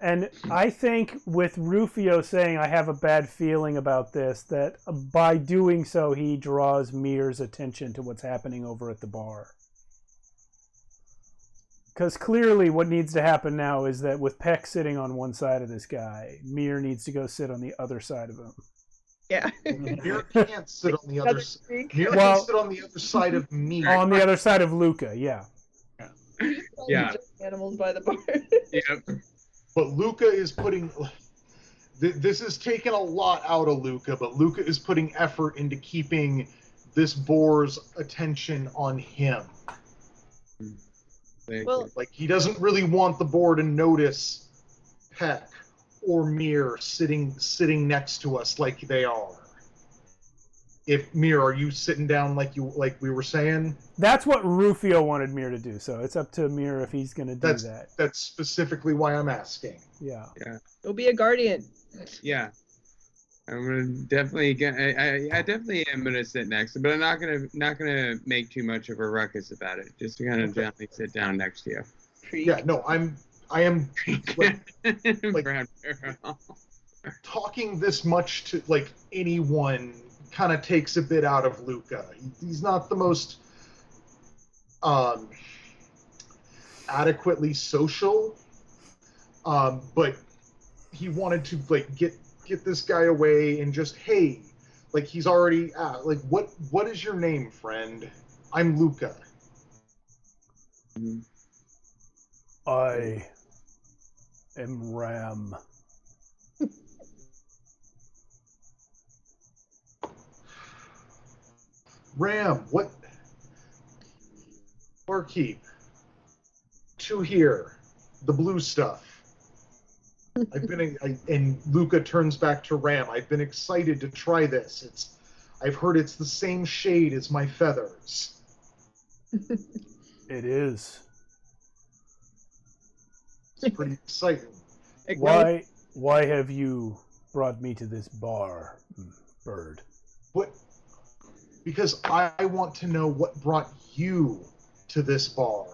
And I think with Rufio saying, I have a bad feeling about this, that by doing so, he draws Mir's attention to what's happening over at the bar. Because clearly what needs to happen now is that with Peck sitting on one side of this guy, Mir needs to go sit on the other side of him. Yeah. Mir can't sit on the other side. Mir Well, can sit on the other side of me. On the other side of Luca, yeah. Yeah. Animals by the bar. Yep. But Luca is putting... This is taking a lot out of Luca, but Luca is putting effort into keeping this boar's attention on him. Well, Like, he doesn't really want the boar to notice Peck or Mir sitting next to us like they are. If Mir, are you sitting down like we were saying? That's what Rufio wanted Mir to do, so it's up to Mir if he's going to do that. That's specifically why I'm asking. Yeah. Go be a guardian. Yeah. I'm gonna definitely get. I definitely am gonna sit next to, but I'm not gonna make too much of a ruckus about it. Just to kind of gently sit down next to you. Yeah, no, I am like Brown barrel. talking this much to like anyone kind of takes a bit out of Luca. He's not the most adequately social, but he wanted to like get this guy away and just, hey, like he's already like what is your name, friend? I'm Luca. I am Ram. Ram, what? Barkeep. To here, the blue stuff. And Luca turns back to Ram. I've been excited to try this. I've heard it's the same shade as my feathers. It is. It's pretty exciting. Why have you brought me to this bar, bird? What? Because I want to know what brought you to this bar.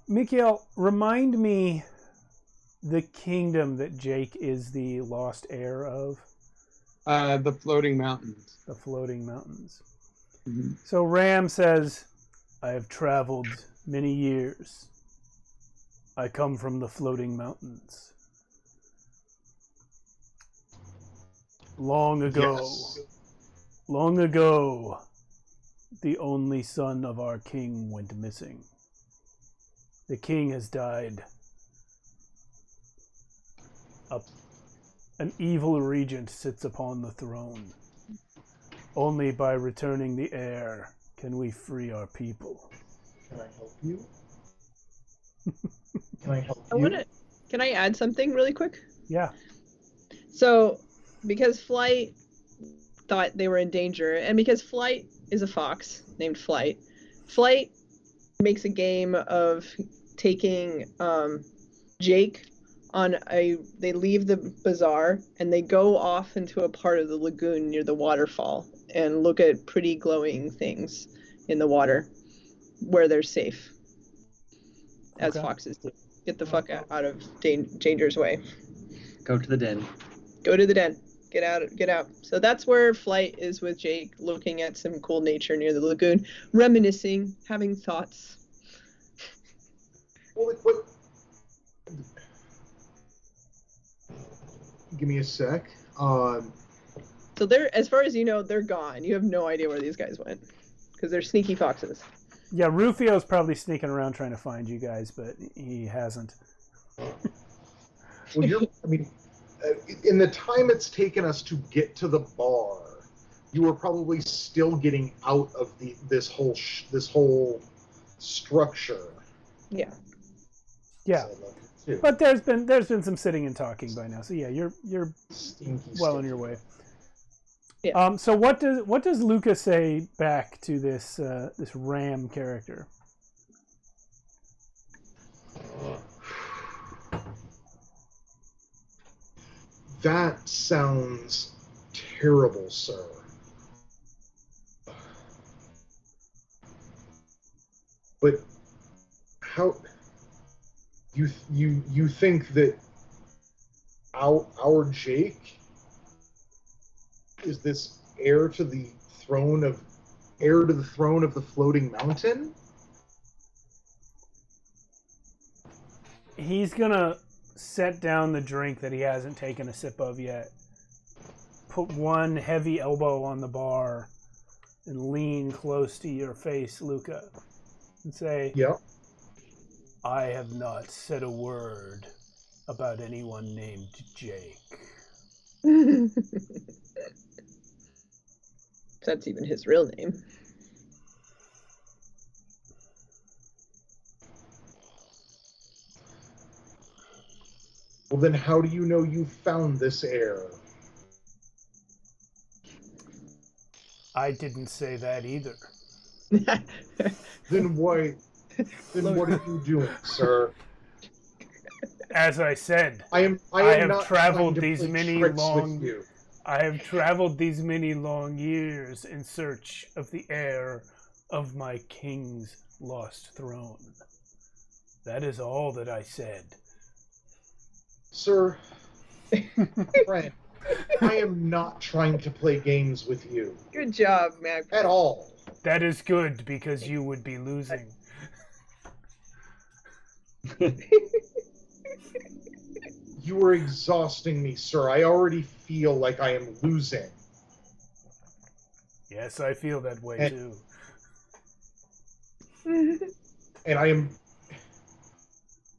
Mikhail, remind me the kingdom that Jake is the lost heir of. The floating mountains. The floating mountains. Mm-hmm. So Ram says, I have traveled many years. I come from the floating mountains. Long ago, the only son of our king went missing. The king has died. An evil regent sits upon the throne. Only by returning the heir can we free our people. Can I help you? Can I help you? Can I add something really quick? Yeah. So, because Flight thought they were in danger, and because Flight is a fox named Flight, Flight makes a game of taking Jake on they leave the bazaar and they go off into a part of the lagoon near the waterfall and look at pretty glowing things in the water. where they're safe, as Okay. foxes do. Get the fuck out of danger's way. Go to the den. Go to the den. Get out. So that's where Flight is with Jake, looking at some cool nature near the lagoon, reminiscing, having thoughts. Well, what? Give me a sec. So they're, as far as you know, they're gone. You have no idea where these guys went, because they're sneaky foxes. Yeah, Rufio's probably sneaking around trying to find you guys, but he hasn't. Well, in the time it's taken us to get to the bar, you are probably still getting out of this whole structure. Yeah. Yeah. But there's been some sitting and talking by now, so yeah, you're well on your way. Yeah. So what does Luca say back to this Ram character? That sounds terrible, sir. But how you think that our Jake is this heir to the throne of the floating mountain? He's gonna set down the drink that he hasn't taken a sip of yet, put one heavy elbow on the bar, and lean close to your face, Luca, and say, "Yeah, I have not said a word about anyone named Jake." That's even his real name. Well, then how do you know you found this heir? I didn't say that either. Then what are you doing, sir? As I said, I have not traveled these many long. You. I have traveled these many long years in search of the heir of my king's lost throne. That is all that I said. Sir, friend, I am not trying to play games with you. Good job, Mac. At all. That is good, because you would be losing. You are exhausting me, sir. I already feel like I am losing. Yes, I feel that way too. And I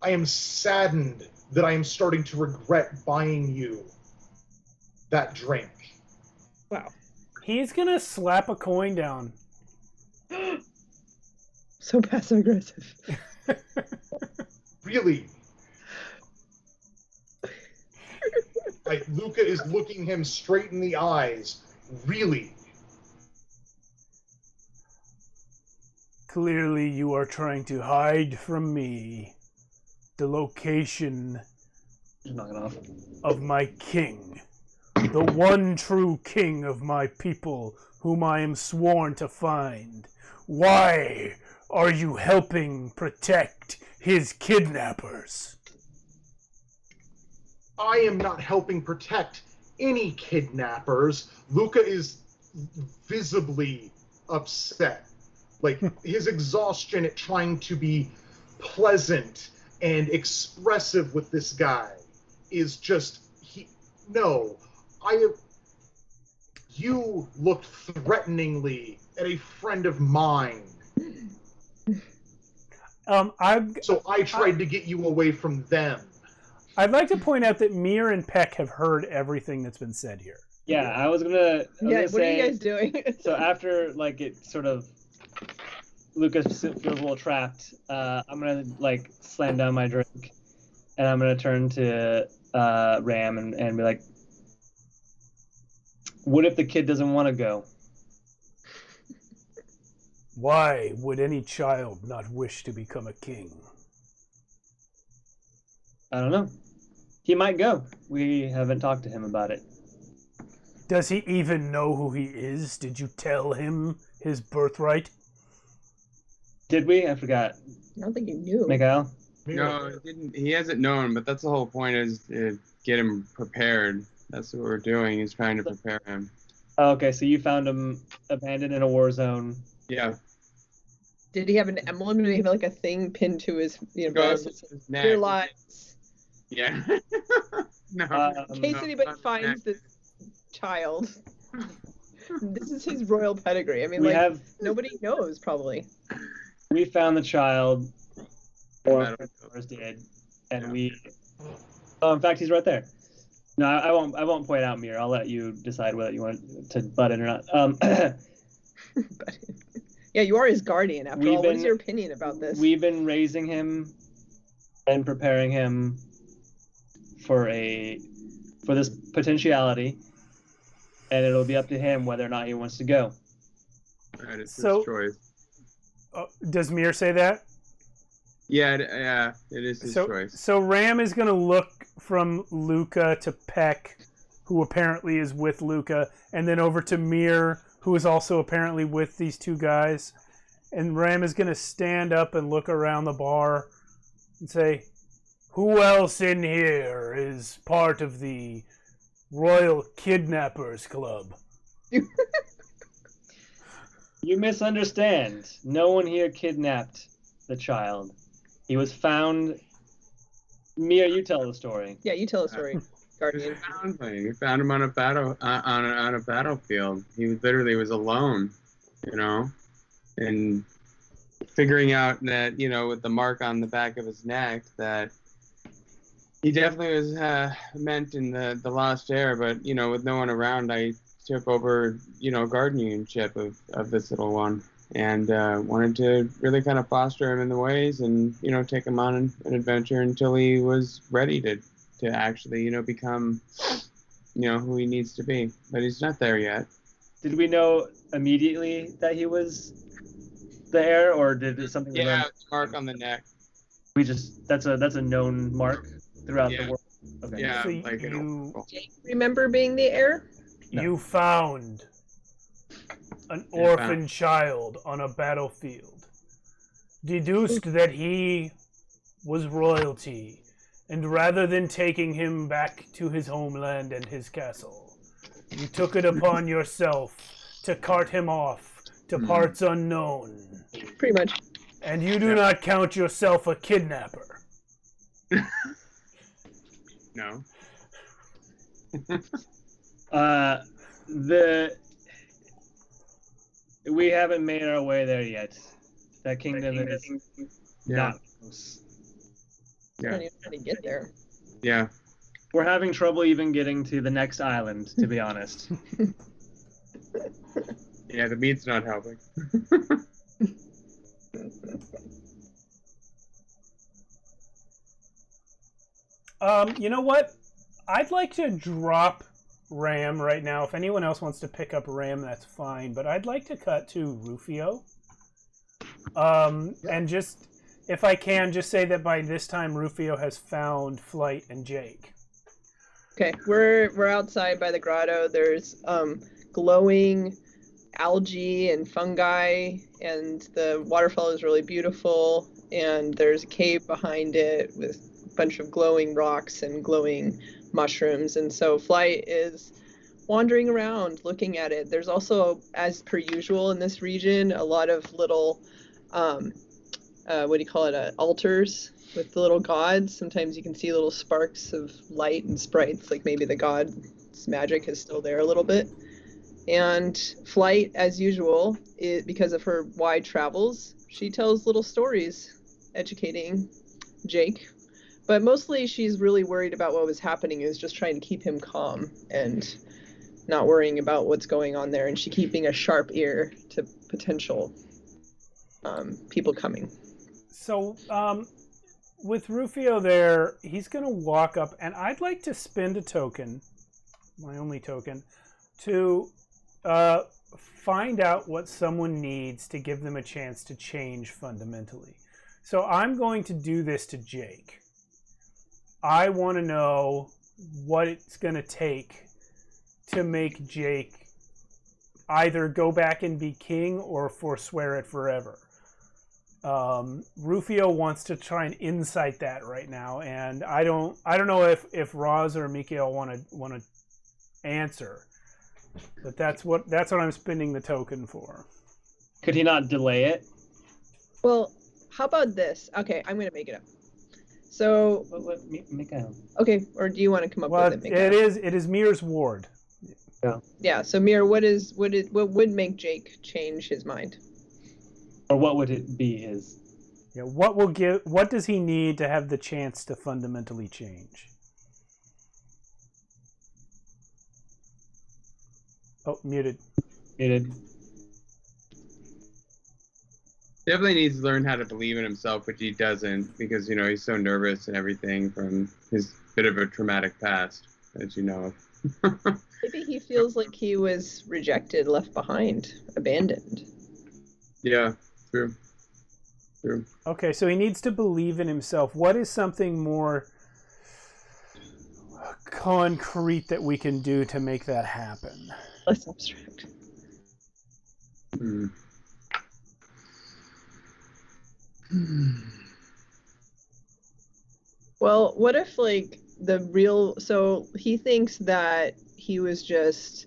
am saddened that I am starting to regret buying you that drink. Wow. He's gonna slap a coin down. So passive aggressive. Really? Luca is looking him straight in the eyes. Really? Clearly you are trying to hide from me the location of my king. The one true king of my people, whom I am sworn to find. Why are you helping protect his kidnappers? I am not helping protect any kidnappers. Luca is visibly upset. Like, his exhaustion at trying to be pleasant and expressive with this guy is just, you looked threateningly at a friend of mine. So I tried to get you away from them. I'd like to point out that Mir and Peck have heard everything that's been said here. Yeah, I was gonna what say, are you guys doing? So after, like, it sort of, Lucas feels a little trapped, I'm gonna, like, slam down my drink, and I'm gonna turn to Ram and be like, what if the kid doesn't want to go? Why would any child not wish to become a king? I don't know. He might go. We haven't talked to him about it. Does he even know who he is? Did you tell him his birthright? Did we? I forgot. I don't think you knew. Miguel? No, he didn't. He hasn't known, but that's the whole point, is to get him prepared. That's what we're doing, is trying to prepare him. Oh, okay, so you found him abandoned in a war zone. Yeah. Did he have an emblem? Did he have like a thing pinned to his vest? His That says, neck. Your lives. Yeah. No. In case no, anybody not his finds neck. this child, this is his royal pedigree. I mean, nobody knows probably. We found the child, or Battlefield. ours did, and Yeah. we. Oh, in fact, he's right there. No, I won't. I won't point out Mir. I'll let you decide whether you want to butt in or not. But, yeah, you are his guardian after all. What is your opinion about this? We've been raising him and preparing him for this potentiality, and it'll be up to him whether or not he wants to go. Right, it's So- his choice. Does Mir say that? Yeah, it is his choice. So Ram is going to look from Luca to Peck, who apparently is with Luca, and then over to Mir, who is also apparently with these two guys. And Ram is going to stand up and look around the bar and say, "Who else in here is part of the Royal Kidnappers Club?" You misunderstand. No one here kidnapped the child. He was found. Mir, you tell the story. Yeah, you tell a story, guardian. We found him on a battlefield. He literally was alone, and figuring out that, with the mark on the back of his neck, that he definitely was meant in the Lost Heir. But with no one around, I took over guardianship of this little one, and wanted to really kind of foster him in the ways, and take him on an adventure until he was ready to actually become who he needs to be. But he's not there yet. Did we know immediately that he was the heir, or did it something? Yeah, mark on the neck. That's a known mark throughout the world. Okay. Yeah, So like Jake, remember being the heir? You found an orphan child on a battlefield. Deduced that he was royalty, and rather than taking him back to his homeland and his castle, you took it upon yourself to cart him off to parts unknown. Pretty much. And you do not count yourself a kidnapper. No. We haven't made our way there yet. That kingdom is not close. I don't even know how to get there. Yeah. We're having trouble even getting to the next island, to be honest. Yeah, the meat's not helping. You know what? I'd like to drop Ram right now. If anyone else wants to pick up Ram, that's fine. But I'd like to cut to Rufio. And just, if I can, just say that by this time Rufio has found Flight and Jake. Okay, we're outside by the grotto. There's glowing algae and fungi, and the waterfall is really beautiful. And there's a cave behind it with a bunch of glowing rocks and glowing mushrooms. And so Flight is wandering around looking at it. There's also, as per usual in this region, a lot of little altars with the little gods. Sometimes you can see little sparks of light and sprites, like maybe the god's magic is still there a little bit. And Flight, as usual, because of her wide travels, she tells little stories educating Jake. But mostly she's really worried about what was happening, is just trying to keep him calm and not worrying about what's going on there. And she keeping a sharp ear to potential people coming. So, with Rufio there, he's going to walk up, and I'd like to spend a token, my only token, to find out what someone needs to give them a chance to change fundamentally. So I'm going to do this to Jake. I want to know what it's going to take to make Jake either go back and be king or forswear it forever. Rufio wants to try and insight that right now, and I don't know if Roz or Mikael want to answer, but that's what I'm spending the token for. Could he not delay it? Well, how about this? Okay, I'm gonna make it up. So, Mikael. okay, or do you want to come up Well, with it? Mikael? it is Mir's ward. Yeah. So, Mir, what would make Jake change his mind? Or what would it be his? Yeah, what does he need to have the chance to fundamentally change? Oh, muted. Definitely needs to learn how to believe in himself, which he doesn't, because he's so nervous and everything from his bit of a traumatic past, as you know. Maybe he feels like he was rejected, left behind, abandoned. Yeah, true. Okay, so he needs to believe in himself. What is something more concrete that we can do to make that happen? Less abstract. Well, what if so he thinks that he was just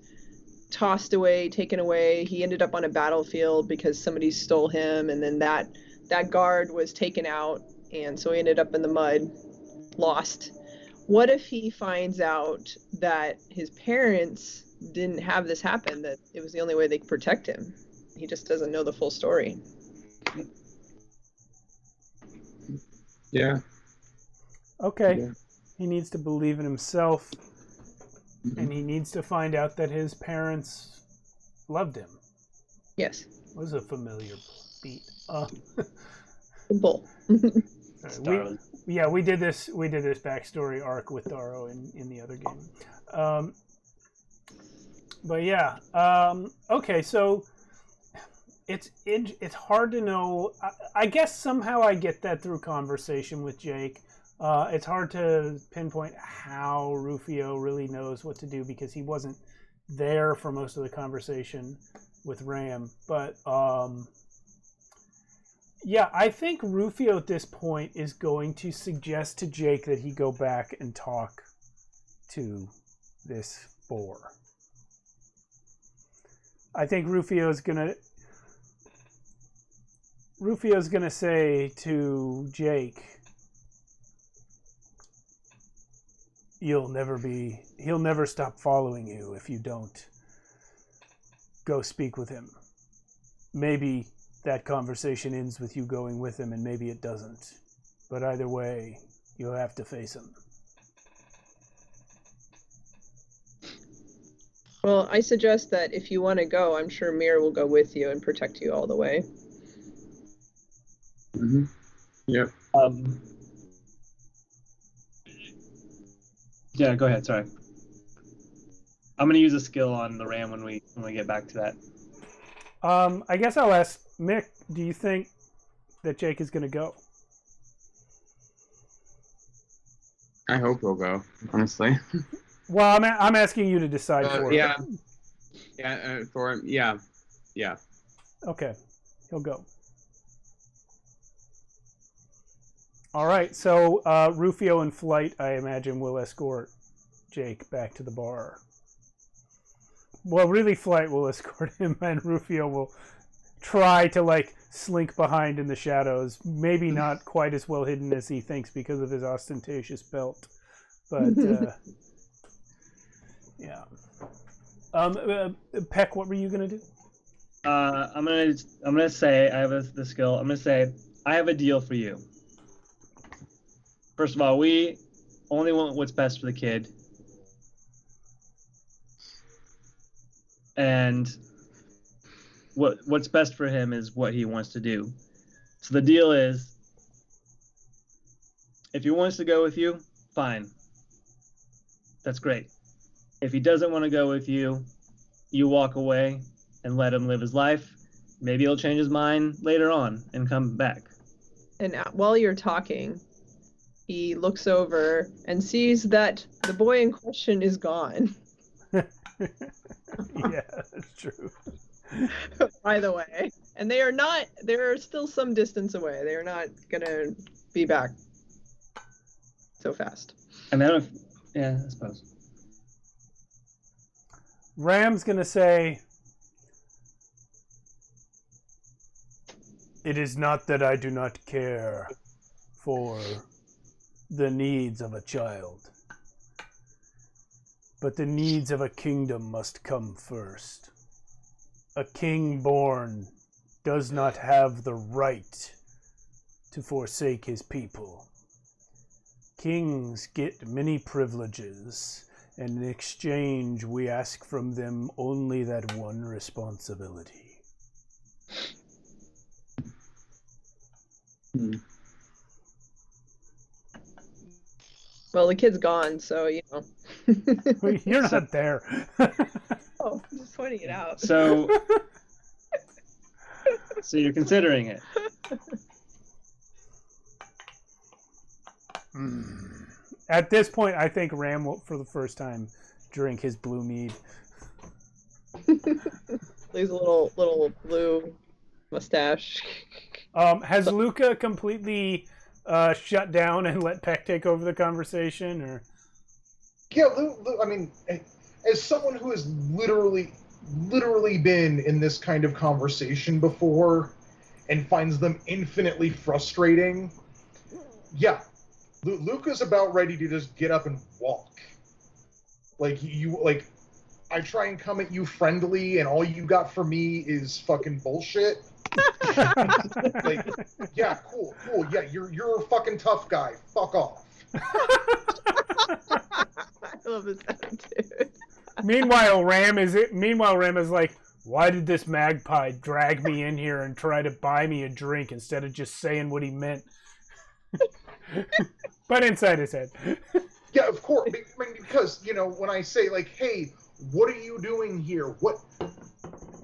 tossed away, taken away. He ended up on a battlefield because somebody stole him, and then that guard was taken out, and so he ended up in the mud, lost. What if he finds out that his parents didn't have this happen, that it was the only way they could protect him? He just doesn't know the full story. Yeah. Okay. Yeah. He needs to believe in himself, and he needs to find out that his parents loved him. Yes. Was a familiar beat. Bull. We did this backstory arc with Daro in the other game. But yeah. Okay, so it's hard to know. I guess somehow I get that through conversation with Jake. It's hard to pinpoint how Rufio really knows what to do because he wasn't there for most of the conversation with Ram. But yeah, I think Rufio at this point is going to suggest to Jake that he go back and talk to this boar. I think Rufio's gonna say to Jake, he'll never stop following you if you don't go speak with him. Maybe that conversation ends with you going with him, and maybe it doesn't. But either way, you'll have to face him. Well, I suggest that if you want to go, I'm sure Mir will go with you and protect you all the way. Mm-hmm. Yep. Yeah, go ahead. Sorry. I'm gonna use a skill on the ram when we get back to that. I guess I'll ask Mick. Do you think that Jake is going to go? I hope he'll go. Honestly. Well, I'm asking you to decide for him. Yeah. For him. Yeah. Okay, he'll go. All right. So Rufio and Flight, I imagine, will escort Jake back to the bar. Well, really, Flight will escort him, and Rufio will try to slink behind in the shadows. Maybe not quite as well hidden as he thinks because of his ostentatious belt, but yeah. Peck, what were you gonna do? I'm gonna say I have the skill. I'm gonna say I have a deal for you. First of all, we only want what's best for the kid. And what's best for him is what he wants to do. So the deal is, if he wants to go with you, fine. That's great. If he doesn't want to go with you, you walk away and let him live his life. Maybe he'll change his mind later on and come back. And while you're talking, he looks over and sees that the boy in question is gone. Yeah, that's true. By the way. And they are not. They're still some distance away. They are not gonna be back so fast. I mean, I don't. Yeah, I suppose. Ram's gonna say, "It is not that I do not care for the needs of a child, but the needs of a kingdom must come first. A king born does not have the right to forsake his people. Kings get many privileges, and in exchange we ask from them only that one responsibility." Well, the kid's gone, so you know. You're not there. Oh, I'm just pointing it out. So you're considering it. At this point, I think Ram will, for the first time, drink his blue mead. Leaves a little blue mustache. Has Luca completely shut down and let Peck take over the conversation, or? Yeah, I mean, as someone who has literally been in this kind of conversation before and finds them infinitely frustrating, yeah, Luca's about ready to just get up and walk. Like, I try and come at you friendly, and all you got for me is fucking bullshit. Like, yeah, cool, yeah, you're a fucking tough guy. Fuck off. I love his attitude. Meanwhile, Ram is like, "Why did this magpie drag me in here and try to buy me a drink instead of just saying what he meant?" But inside his head. Yeah, of course. I mean, because, you know, when I say, like, "Hey, what are you doing here?" What,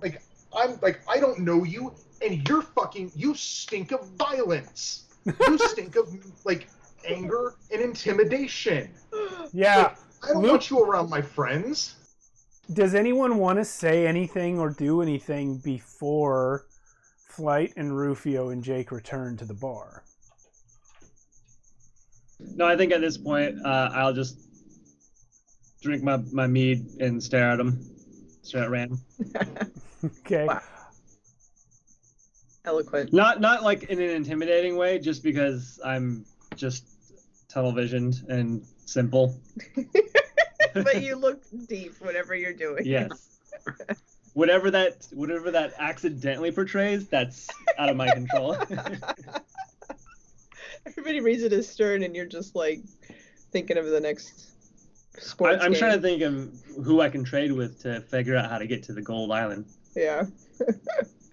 like, I'm like, I don't know you, and you stink of violence. You stink of, like, anger and intimidation. Yeah. Like, I don't want you around my friends. Does anyone want to say anything or do anything before Flight and Rufio and Jake return to the bar? No, I think at this point, I'll just drink my mead and stare at him. Stare at Ram. Okay. Wow. Eloquent. Not like in an intimidating way, just because I'm just tunnel-visioned and simple. But you look deep, whatever you're doing. Yes. Whatever that accidentally portrays, that's out of my control. Everybody reads it as stern, and you're just like thinking of the next sports I'm game. trying to think of who I can trade with to figure out how to get to the Gold Island. Yeah.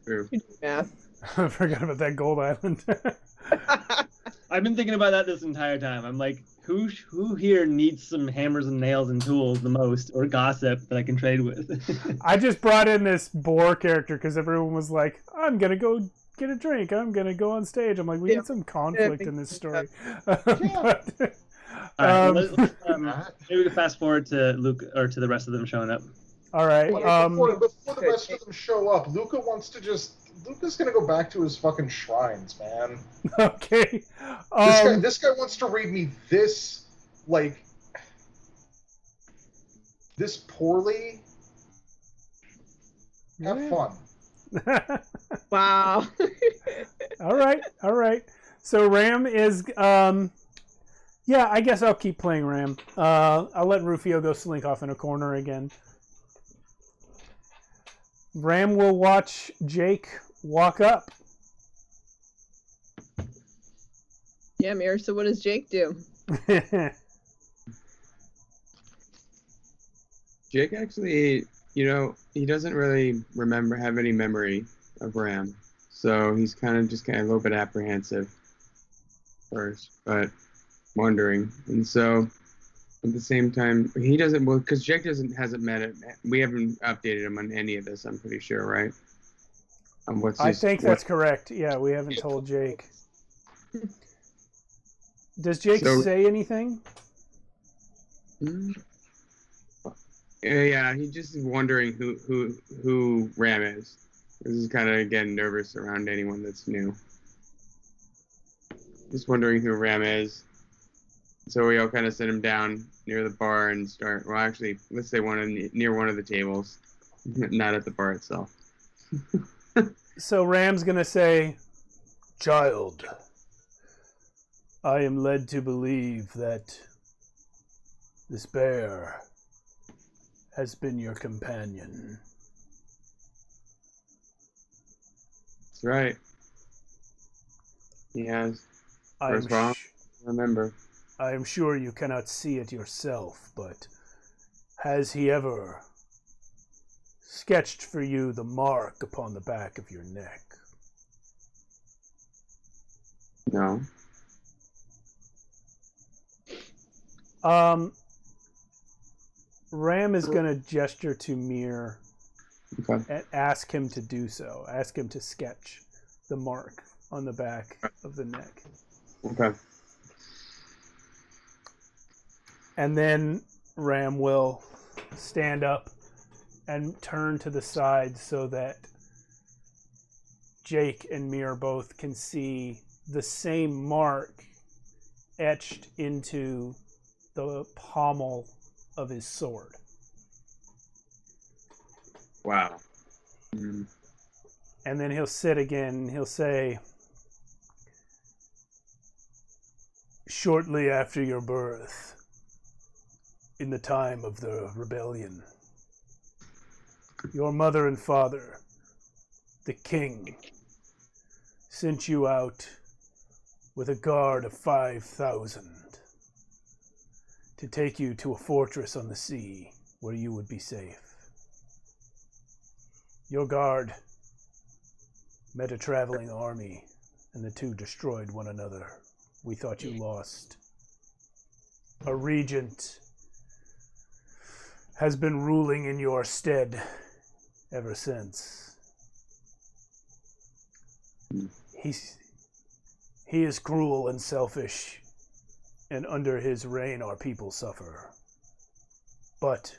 True. You do math. I forgot about that Gold Island. I've been thinking about that this entire time. I'm like, who here needs some hammers and nails and tools the most, or gossip that I can trade with? I just brought in this Boar character because everyone was like, "I'm gonna go get a drink. I'm gonna go on stage." I'm like, we need some conflict in this story. But, All right, maybe we can fast forward to Luke or to the rest of them showing up. all right. Before the rest of them show up, Luca's gonna go back to his fucking shrines, man. Okay. This guy wants to read me this poorly. Have fun. Wow. All right. So Ram is, yeah, I guess I'll keep playing Ram. I'll let Rufio go slink off in a corner again. Ram will watch Jake walk up. Yeah, Mir, so what does Jake do? Jake actually, he doesn't really have any memory of Ram. So he's kind of a little bit apprehensive first, but wondering. And so at the same time, he doesn't, well, because Jake hasn't met it. We haven't updated him on any of this, I'm pretty sure, right? I think that's correct. Yeah, we haven't told Jake. Does Jake say anything? Yeah, he's just wondering who Ram is. This is kind of getting nervous around anyone that's new. Just wondering who Ram is. So we all kind of sit him down near the bar and start. Well, actually, let's say near one of the tables, not at the bar itself. So Ram's gonna say, "Child, I am led to believe that this bear has been your companion." That's right. He has. First wrong. Remember. I am sure you cannot see it yourself, but has he ever sketched for you the mark upon the back of your neck? No. Ram is going to gesture to Mir Okay. and ask him to do so. Ask him to sketch the mark on the back of the neck. Okay. And then Ram will stand up and turn to the side so that Jake and Mir both can see the same mark etched into the pommel of his sword. Wow. Mm. And then he'll sit again and he'll say, "Shortly after your birth, in the time of the rebellion, your mother and father, the king, sent you out with a guard of 5,000 to take you to a fortress on the sea where you would be safe. Your guard met a traveling army, and the two destroyed one another. We thought you lost. A regent has been ruling in your stead ever since. He is cruel and selfish, and under his reign our people suffer. But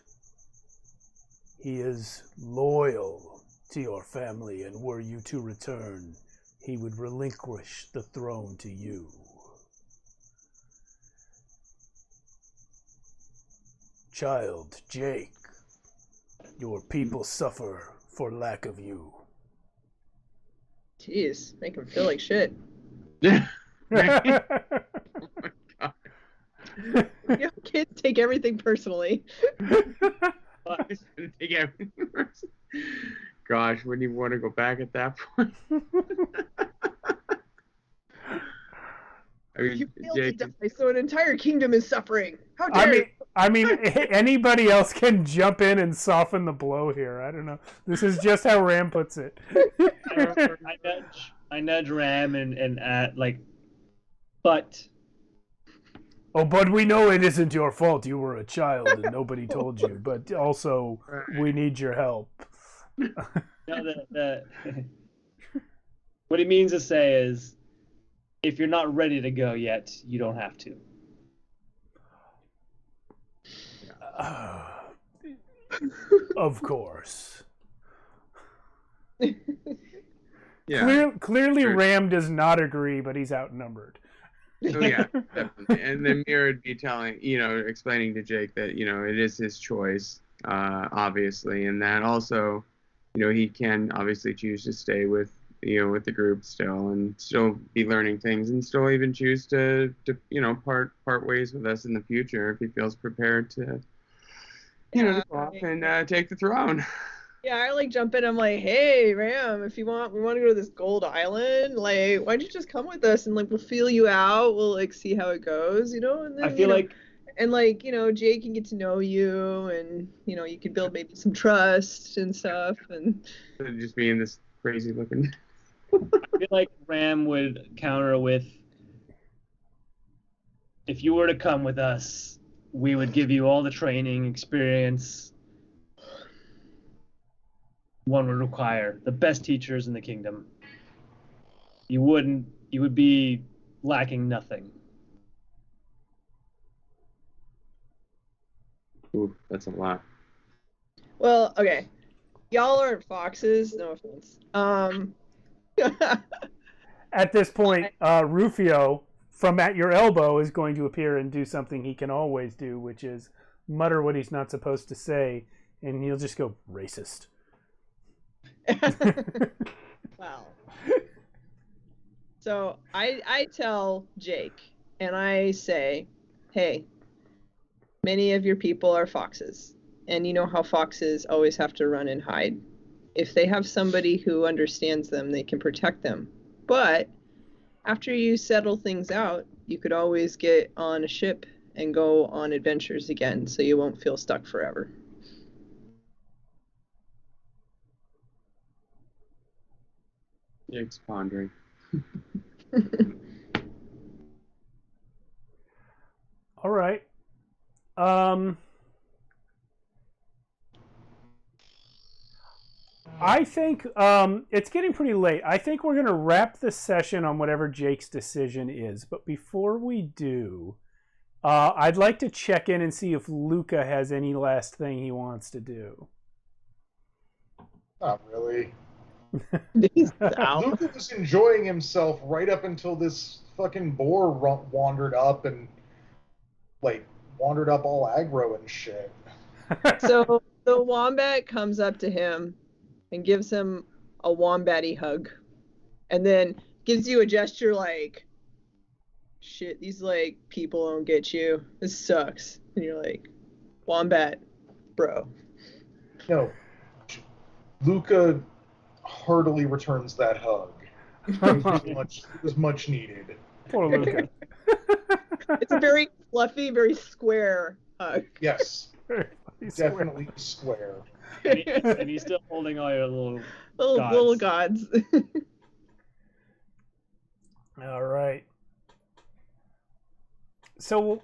he is loyal to your family, and were you to return, he would relinquish the throne to you. Child, Jake, your people suffer for lack of you." Jeez, make him feel like shit. Yeah. You know, kids take everything personally. Take everything first. Gosh, wouldn't you want to go back at that point? I mean, You failed Jake, to die, so an entire kingdom is suffering. How dare you? I mean, anybody else can jump in and soften the blow here. I don't know. This is just how Ram puts it. I nudge Ram and like, but. Oh, but we know it isn't your fault. You were a child and nobody told you. But also, we need your help. No, what he means to say is, if you're not ready to go yet, you don't have to. Of course. yeah. Clearly, Ram does not agree, but he's outnumbered. Oh yeah, definitely. And then Mir would be explaining to Jake that, it is his choice, obviously, and that also, he can obviously choose to stay with the group still and still be learning things and still even choose to part ways with us in the future if he feels prepared to, to go off and take the throne. Yeah, I like jump in. I'm like, hey, Ram, if you want, we want to go to this gold island. Like, why don't you just come with us and like we'll feel you out. We'll like see how it goes, And then I feel like, and like Jay can get to know you, and you can build maybe some trust and stuff, and just being this crazy looking. I feel like Ram would counter with, if you were to come with us, we would give you all the training experience one would require, the best teachers in the kingdom. You would be lacking nothing. Ooh, that's a lot. Well, okay. Y'all aren't foxes. No offense. At this point, Rufio, from at your elbow, is going to appear and do something he can always do, which is mutter what he's not supposed to say, and he'll just go, racist. Wow. So I tell Jake, and I say, hey, many of your people are foxes, and you know how foxes always have to run and hide. If they have somebody who understands them, they can protect them. But after you settle things out, you could always get on a ship and go on adventures again, so you won't feel stuck forever. Jake's pondering. All right. I think it's getting pretty late. I think we're going to wrap the session on whatever Jake's decision is. But before we do, I'd like to check in and see if Luca has any last thing he wants to do. Not really. He's out. Luca was enjoying himself right up until this fucking boar wandered up and, like, wandered up all aggro and shit. So the wombat comes up to him and gives him a wombat-y hug, and then gives you a gesture like, shit, these, like, people don't get you. This sucks. And you're like, wombat, bro. No. Luca heartily returns that hug. It was much needed. Poor Luca. It's a very fluffy, very square hug. Yes. He's square. Definitely square. And he's still holding all your little Little gods. All right. So,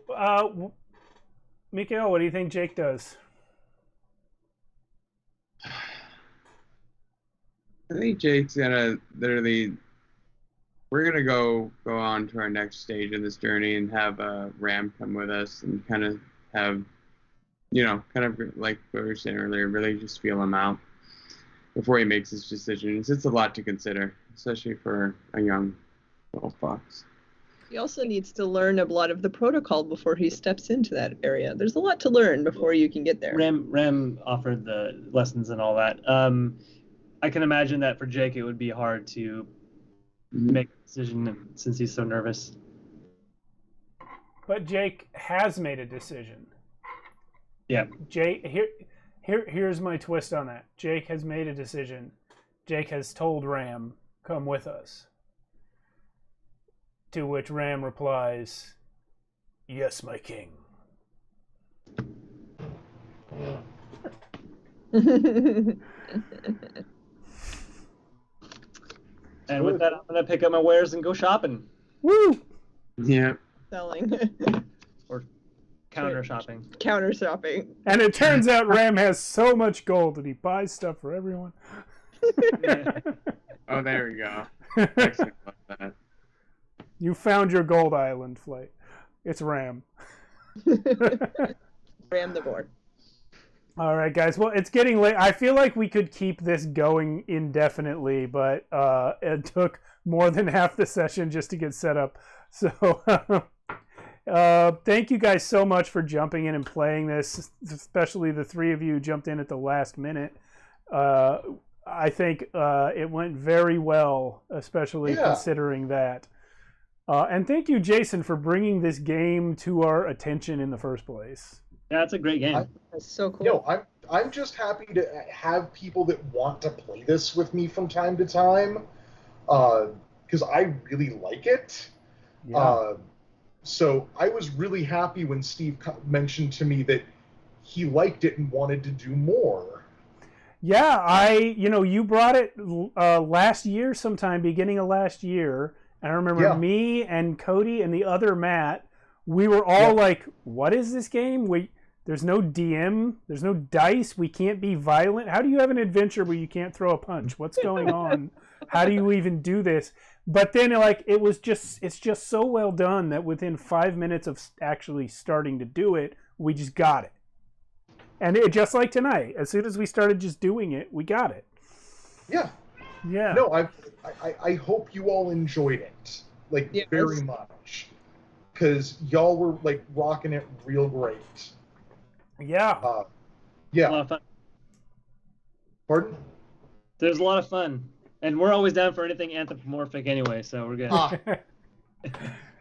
Mikael, what do you think Jake does? I think Jake's gonna literally. We're gonna go on to our next stage in this journey and have Ram come with us and kind of have, kind of like what we were saying earlier, really just feel him out before he makes his decisions. It's a lot to consider, especially for a young little fox. He also needs to learn a lot of the protocol before he steps into that area. There's a lot to learn before you can get there. Ram offered the lessons and all that. I can imagine that for Jake it would be hard to make a decision since he's so nervous. But Jake has made a decision. Yeah. Jake, here's my twist on that. Jake has made a decision. Jake has told Ram, come with us. To which Ram replies, yes, my king. And with that, I'm going to pick up my wares and go shopping. Woo! Yeah. Selling. Or counter shopping. Counter shopping. And it turns out Ram has so much gold that he buys stuff for everyone. Oh, there we go. Excellent. Love that. You found your gold island flight. It's Ram. Ram the board. All right, guys. Well, it's getting late. I feel like we could keep this going indefinitely, but it took more than half the session just to get set up. So thank you guys so much for jumping in and playing this, especially the three of you jumped in at the last minute. I think it went very well, especially considering that. And thank you, Jason, for bringing this game to our attention in the first place. Yeah, it's a great game. That's so cool. I'm just happy to have people that want to play this with me from time to time, because I really like it. Yeah. So I was really happy when Steve mentioned to me that he liked it and wanted to do more. Yeah, you brought it last year sometime, beginning of last year. And I remember me and Cody and the other Matt, we were all like, what is this game? There's no DM, there's no dice, we can't be violent. How do you have an adventure where you can't throw a punch? What's going on? How do you even do this? But then it's just so well done that within 5 minutes of actually starting to do it, we just got it. And just like tonight, as soon as we started just doing it, we got it. Yeah. Yeah. No, I hope you all enjoyed it, like very much, because y'all were like rocking it real great. Yeah. A Yeah. lot of fun. Pardon? There's a lot of fun, and we're always down for anything anthropomorphic anyway, so we're good.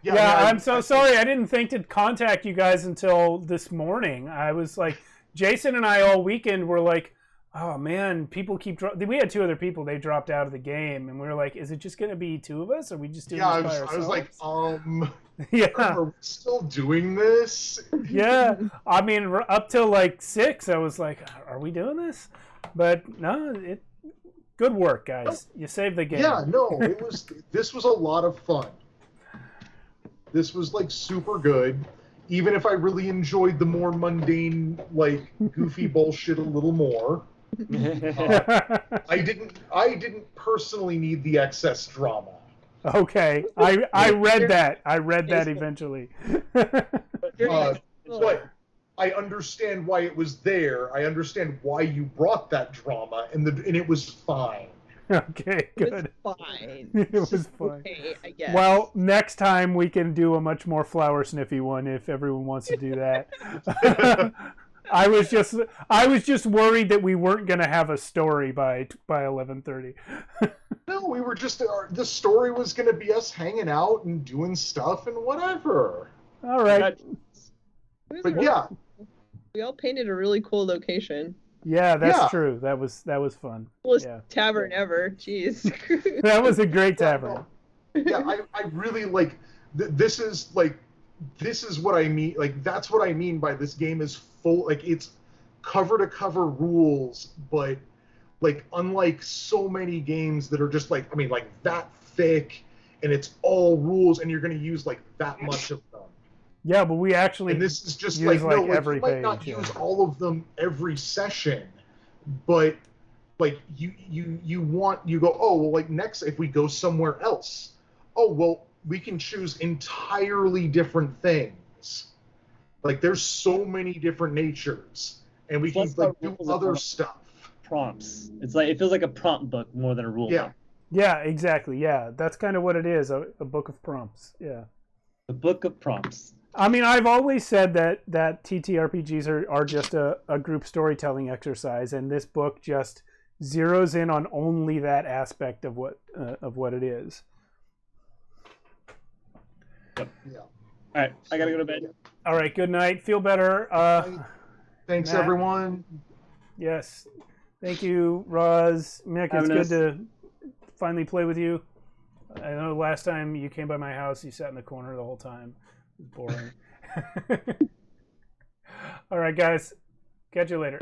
Yeah, I'm so sorry. I didn't think to contact you guys until this morning. I was like, Jason and I all weekend were like, oh man, people keep dropping. We had 2 other people. They dropped out of the game, and we were like, is it just going to be 2 of us? Or are we just doing this by ourselves? I was like, yeah. Are we still doing this? Yeah. I mean, up till like 6, I was like, are we doing this? But no, good work, guys. You saved the game. Yeah, no, this was a lot of fun. This was like super good, even if I really enjoyed the more mundane, like goofy bullshit a little more. I didn't personally need the excess drama. Okay, I read that. I read that eventually. But I understand why it was there. I understand why you brought that drama, and it was fine. Okay, good. It was fine. It was fine. Okay, I guess. Well, next time we can do a much more flower sniffy one if everyone wants to do that. I was just worried that we weren't going to have a story by 11:30. No, we were just the story was going to be us hanging out and doing stuff and whatever. All right. But yeah, we all painted a really cool location. Yeah, that's true. That was fun. Coolest tavern ever. Jeez. That was a great tavern. Yeah, I really like. This is what I mean. Like that's what I mean by this game is full. Like it's cover to cover rules, but like unlike so many games that are just like that thick and it's all rules and you're going to use like that much of them. Yeah, but we actually and this is just use like every you might page, not use all of them every session, but like you go, oh well, like next if we go somewhere else, oh well we can choose entirely different things. Like there's so many different natures, and we can like do other stuff. Prompts. It's like it feels like a prompt book more than a rule book. Yeah, exactly. Yeah, that's kind of what it is, a book of prompts. Yeah. The book of prompts. I mean, I've always said that TTRPGs are just a group storytelling exercise, and this book just zeroes in on only that aspect of what it is. Yep. Yeah. All right, I gotta go to bed. All right, good night. Feel better. Thanks, Matt. everyone. Yes. Thank you, Roz. Mick, it's good to finally play with you. I know last time you came by my house, you sat in the corner the whole time. It was boring. All right, guys. Catch you later.